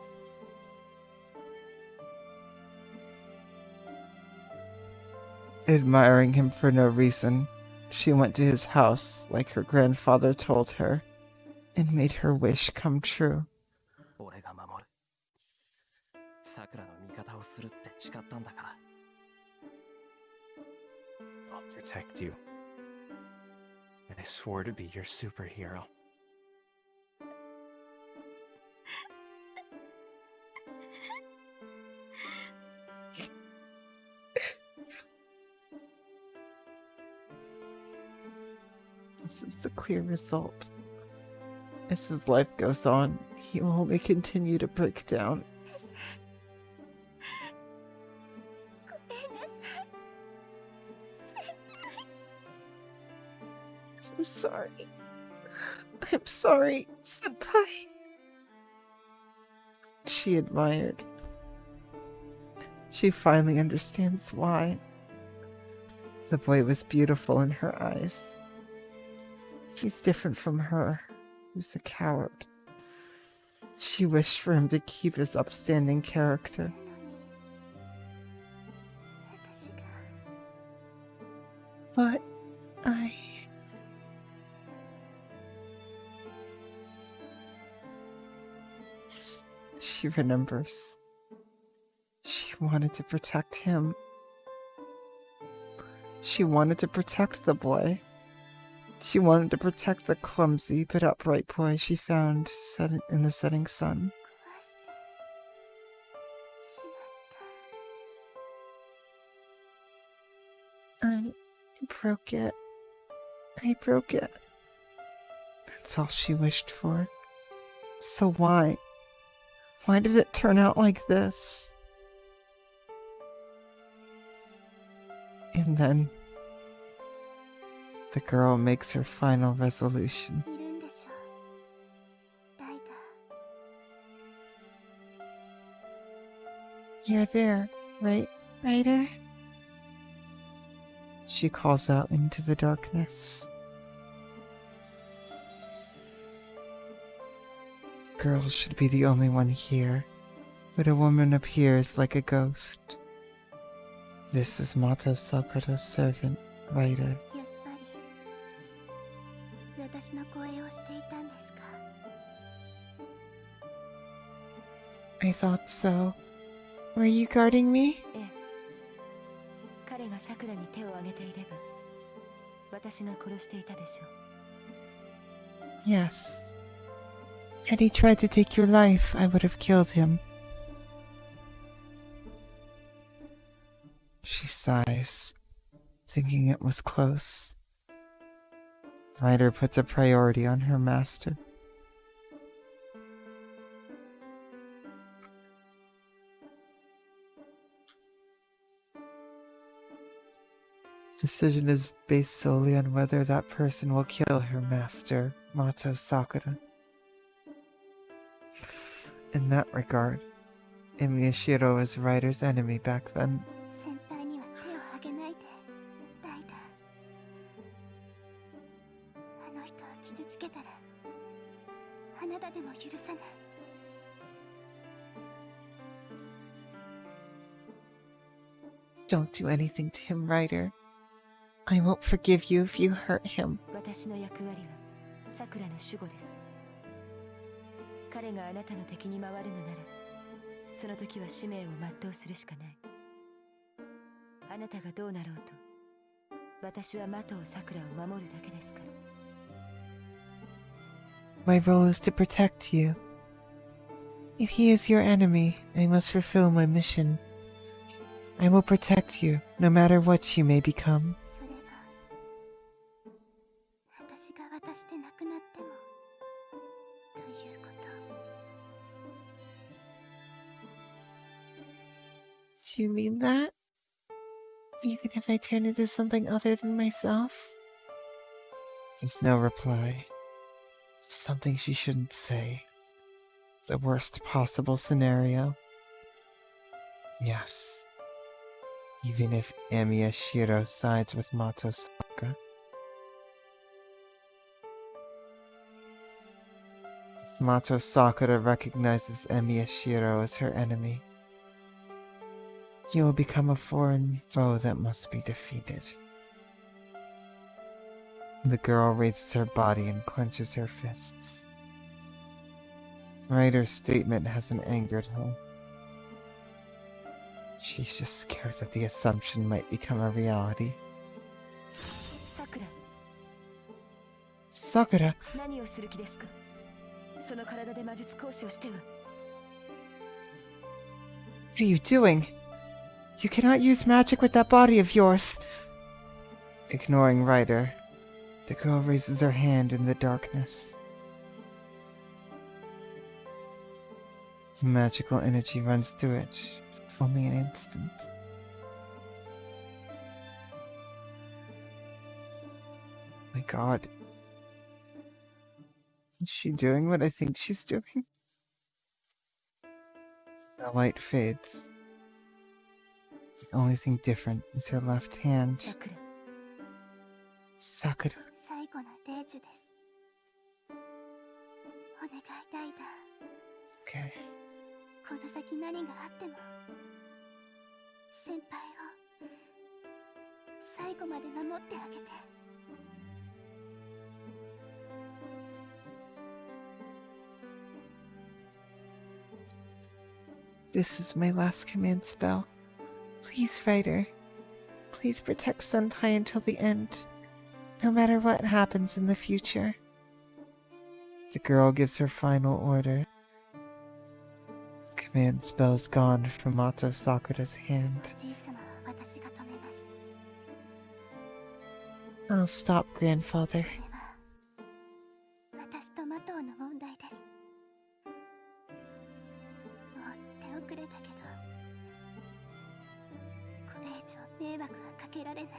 Admiring him for no reason, she went to his house like her grandfather told her, and made her wish come true. 俺が守る。さくらの味方をするって誓ったんだから。I'll protect you. I swore to be your superhero. This is the clear result. As his life goes on, he will only continue to break down. I'm sorry. I'm sorry, senpai. She admired. She finally understands why. The boy was beautiful in her eyes. He's different from her, who's a coward. She wished for him to keep his upstanding character. But She remembers. She wanted to protect him. She wanted to protect the boy. She wanted to protect the clumsy but upright boy she found set in the setting sun. I broke it. I broke it. That's all she wished for. So why? Why did it turn out like this? And then the girl makes her final resolution. You're there, right, Ryder? She calls out into the darkness. Girl should be the only one here, but a woman appears like a ghost. This is Mato Sakura's servant, Ryder. I thought so. Were you guarding me? Yes. Had he tried to take your life, I would have killed him. She sighs, thinking it was close. Ryder puts a priority on her master. Decision is based solely on whether that person will kill her master, Mato Sakura. In that regard, Miyashiro was Ryder's enemy back then. Don't do anything to him, Ryder. I won't forgive you if you hurt him. My role is to protect you. If he is your enemy, I must fulfill my mission. I will protect you, no matter what you may become. Do you mean that? Even if I turn into something other than myself? There's no reply. Something she shouldn't say. The worst possible scenario. Yes. Even if Miyashiro sides with Mato Sakura. If Mato Sakura recognizes Miyashiro as her enemy, he will become a foreign foe that must be defeated. The girl raises her body and clenches her fists. Ryder's statement hasn't angered her. She's just scared that the assumption might become a reality. さくら、 Sakura, 何をする気ですか？その体で魔術講師をしては。 what are you doing? You cannot use magic with that body of yours. Ignoring Ryder, the girl raises her hand in the darkness. The magical energy runs through it for only an instant. My god. Is she doing what I think she's doing? The light fades. The only thing different is her left hand. さくら、 Sakura. 最後の霊樹です。お願いダイダ。 Okay. この先何があっても先輩を最後まで守ってあげて。 This is my last command spell. Please, Ryder. Please protect Senpai until the end, no matter what happens in the future. The girl gives her final order. The command spell is gone from Mato Sakura's hand. おじい様は私が止めます。 I'll stop, grandfather. これは私とマトウの問題です。もう手遅れだけど、これ以上迷惑はかけられない。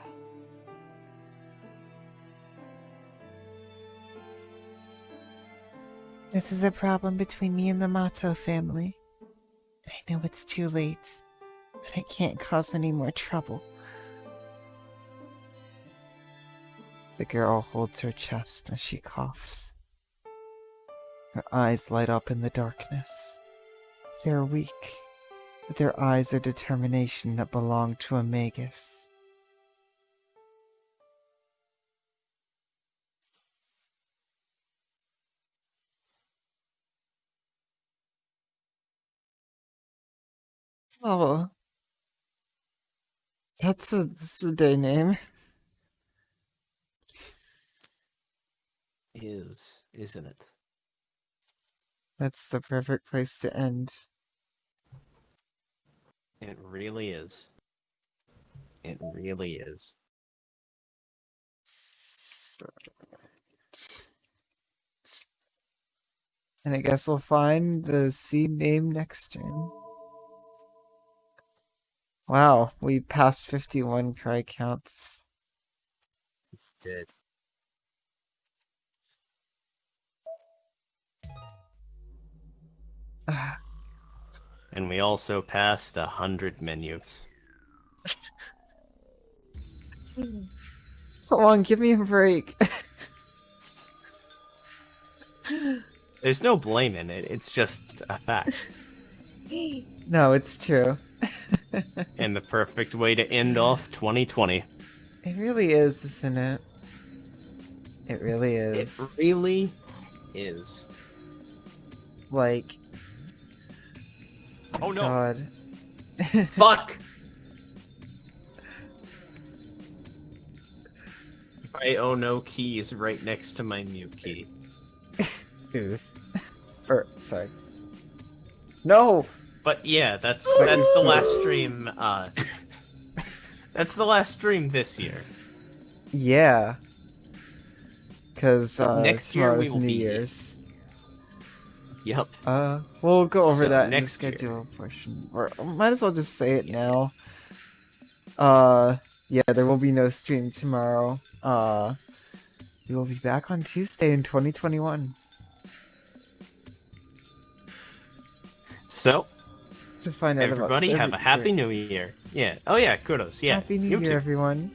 This is a problem between me and the Mato family. I know it's too late, but I can't cause any more trouble. The girl holds her chest as she coughs. Her eyes light up in the darkness. They're weak, but their eyes are determination that belong to a magus. Oh, that's a day name. Isn't it? That's the perfect place to end. It really is. It really is. And I guess we'll find the seed name next turn. Wow, we passed 51 cry counts. Did. And we also passed 100 menus. Come on, give me a break. There's no blame in it, it's just a fact. No, it's true. And the perfect way to end off 2020. It really is, isn't it? It really is. It really is. Like, Oh no! God. Fuck! My oh no key is right next to my mute key. Oof. Sorry. No! But yeah, that's the last stream, that's the last stream this year. Yeah. Because Next year we tomorrow's will New be- Year's. Yep. We'll go over So, that in the next year. schedule portion. Or might as well just say it now. Yeah, there will be no stream tomorrow. We will be back on Tuesday in 2021. So, To find out about everybody have a server happy crew. New Year. Yeah. Oh yeah, kudos. Yeah. Happy New you Year, too. everyone.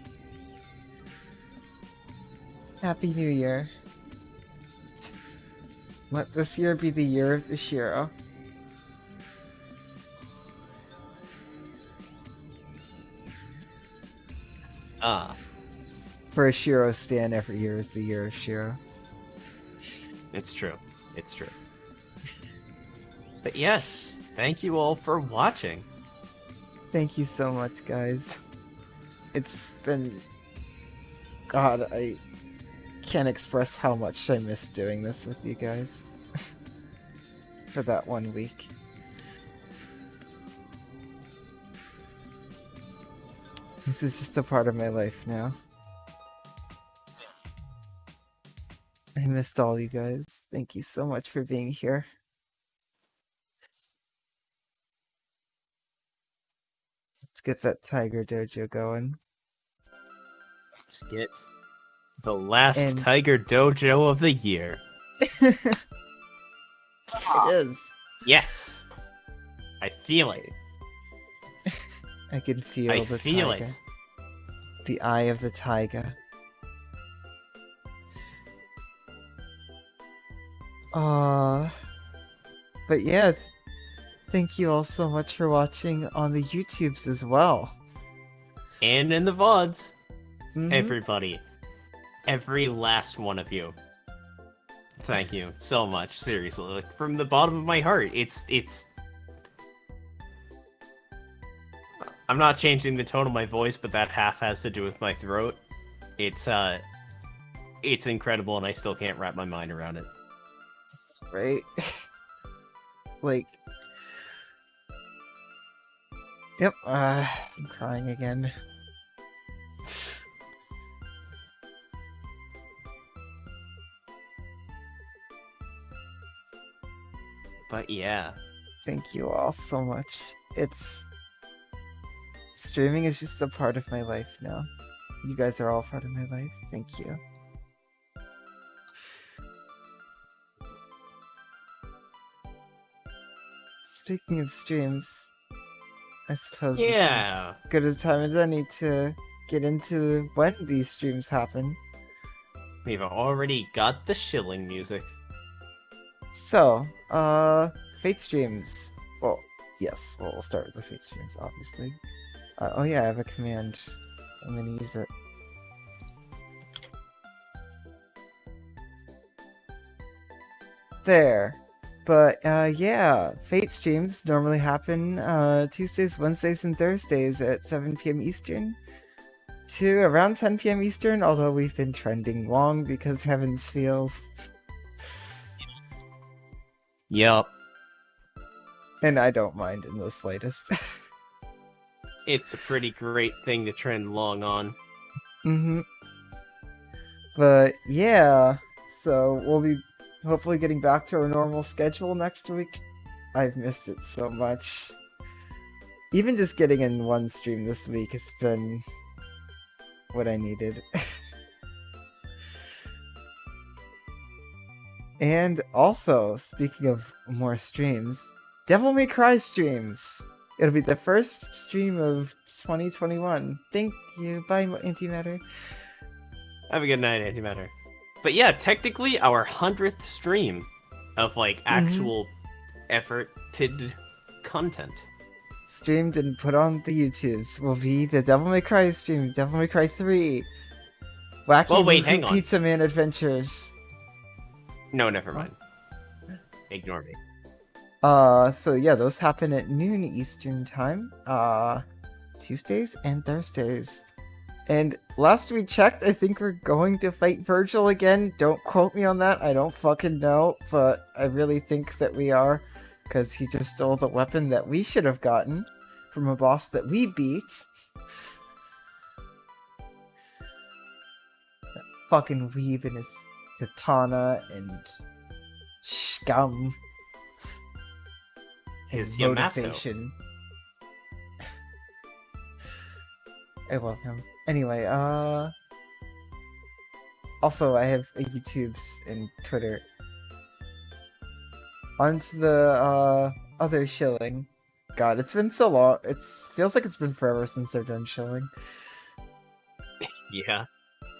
Happy New Year. Let this year be the year of the Shiro. For a Shiro stan, every year is the year of Shiro. It's true. It's true. But yes, thank you all for watching. Thank you so much, guys. It's been... God, I can't express how much I miss doing this with you guys. For that 1 week. This is just a part of my life now. I missed all you guys. Thank you so much for being here. Let's get that Tiger Dojo going. Let's get the last And- Tiger Dojo of the year. It is. Yes. I feel it. I can feel I the feel tiger. it. The eye of the tiger. But yeah, thank you all so much for watching on the YouTubes as well. And in the VODs. Mhm. Everybody. Every last one of you. Thank you so much, seriously. Like, from the bottom of my heart, it's... I'm not changing the tone of my voice, but that half has to do with my throat. It's incredible, and I still can't wrap my mind around it. Right? Like... Yep, I'm crying again. But yeah. Thank you all so much. Streaming is just a part of my life now. You guys are all part of my life. Thank you. Speaking of streams, I suppose this is Yeah. as good a time as any to get into when these streams happen. We've already got the shilling music. So, Fate streams. Well, yes, we'll start with the Fate streams, obviously. Oh yeah, I have a command. I'm gonna use it. There. But, yeah, Fate streams normally happen, Tuesdays, Wednesdays, and Thursdays at 7 p.m. Eastern to around 10 p.m. Eastern, although we've been trending long because Heavens feels. Yup. And I don't mind in the slightest. It's a pretty great thing to trend long on. Mm-hmm. But, yeah, so we'll be hopefully getting back to our normal schedule next week. I've missed it so much. Even just getting in one stream this week has been what I needed. And also, speaking of more streams, Devil May Cry streams! It'll be the first stream of 2021. Thank you. Bye, Antimatter. Have a good night, Antimatter. But yeah, technically our 100th stream of, like, actual efforted content. Streamed and put on the YouTubes will be the Devil May Cry stream, Devil May Cry 3, Wacky Well, wait, Movie hang on. Pizza Man Adventures. No, never mind. Ignore me. So yeah, those happen at noon Eastern time, Tuesdays and Thursdays. And last we checked, I think we're going to fight Virgil again. Don't quote me on that, I don't fucking know, but I really think that we are, because he just stole the weapon that we should have gotten from a boss that we beat. That fucking weeb and his katana and scum. His and Yamato. motivation. I love him. Anyway, also I have a YouTubes and Twitter. Onto the other shilling. God, it's been so long. It feels like it's been forever since I've done shilling. Yeah.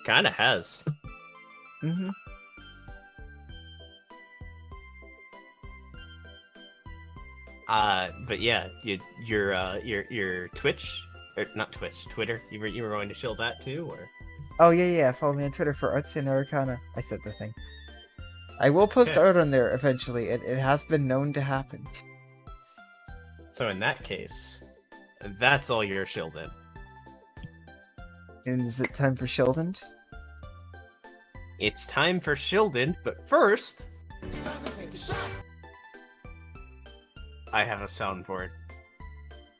Kinda has. Mm-hmm. But yeah, your Twitch, or not Twitch, Twitter. You were going to shill that too, or? Oh yeah, follow me on Twitter for Arts and Arcana. I said the thing. I will post Okay. art on there eventually. It has been known to happen. So in that case, That's all you're shielded. And is it time for Sheldon? It's time for shielded, but first... I have a soundboard.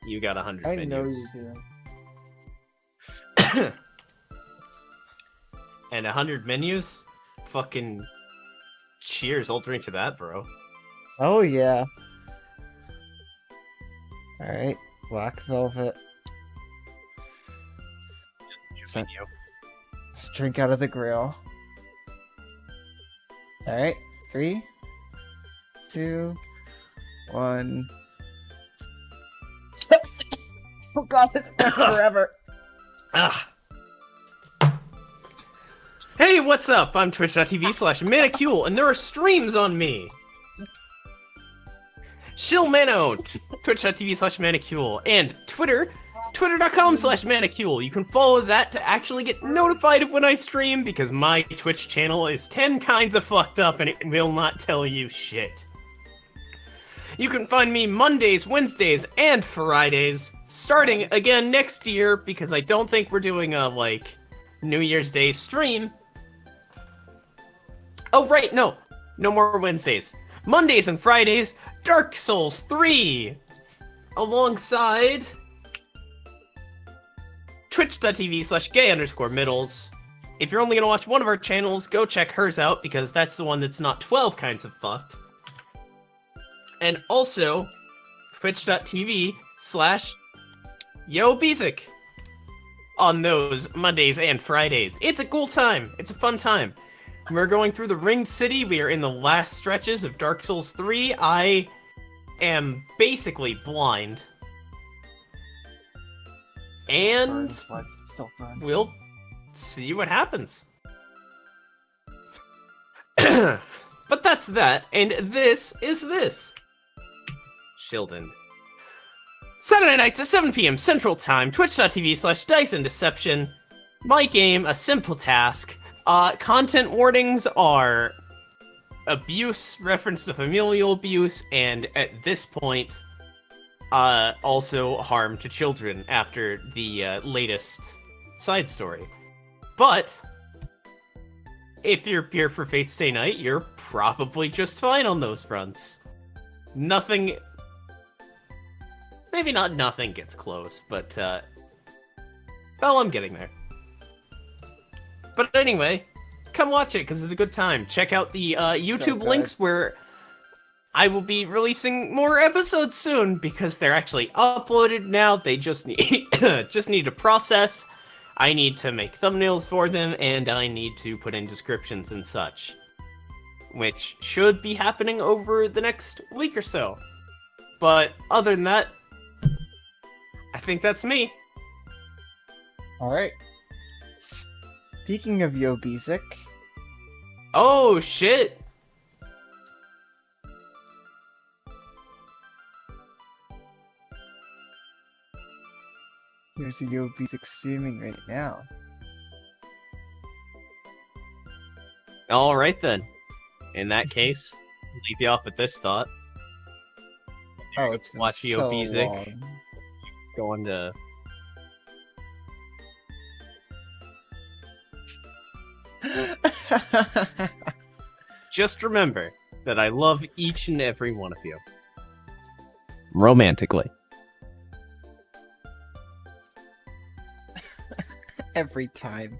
You got 100 I menus. know you do. And 100 menus? Fucking cheers, I'll drink to that, bro. Oh yeah. Alright, Black Velvet. Sen- Menu. Let's drink out of the Grail. Alright, 3, 2, 1. Oh god, it's been forever. Ah. Hey, what's up? I'm twitch.tv/Manicule, and there are streams on me. Shillmano, twitch.tv/Manicule, and Twitter, twitter.com/Manicule. You can follow that to actually get notified of when I stream, because my Twitch channel is 10 kinds of fucked up and it will not tell you shit. You can find me Mondays, Wednesdays, and Fridays, starting again next year, because I don't think we're doing a, New Year's Day stream. Oh, right, no. No more Wednesdays. Mondays and Fridays, Dark Souls 3! Alongside... twitch.tv/gay_middles. If you're only gonna watch one of our channels, go check hers out, because that's the one that's not 12 kinds of fucked. And also, twitch.tv/YoBezic on those Mondays and Fridays. It's a cool time. It's a fun time. We're going through the Ringed City. We are in the last stretches of Dark Souls 3. I am basically blind. And we'll see what happens. But that's that, and this is this. Shieldon. Saturday nights at 7 p.m. Central Time, twitch.tv/DiceandDeception. My game, a simple task. Content warnings are abuse, reference to familial abuse, and at this point, also harm to children after the latest side story. But if you're here for Fate's Day night, you're probably just fine on those fronts. Nothing... Maybe not nothing gets close, but, well, I'm getting there. But anyway, come watch it, because it's a good time. Check out the YouTube links where I will be releasing more episodes soon, because they're actually uploaded now. They just need, just need to process. I need to make thumbnails for them, and I need to put in descriptions and such. Which should be happening over the next week or so. But other than that, I think that's me. Alright. Speaking of YoBezic, Oh, shit! there's a YoBezic streaming right now. Alright then. In that case, leave you off with this thought. Oh, it's been Watch so YoBezic. long. Going to... Just remember that I love each and every one of you. Romantically. Every time.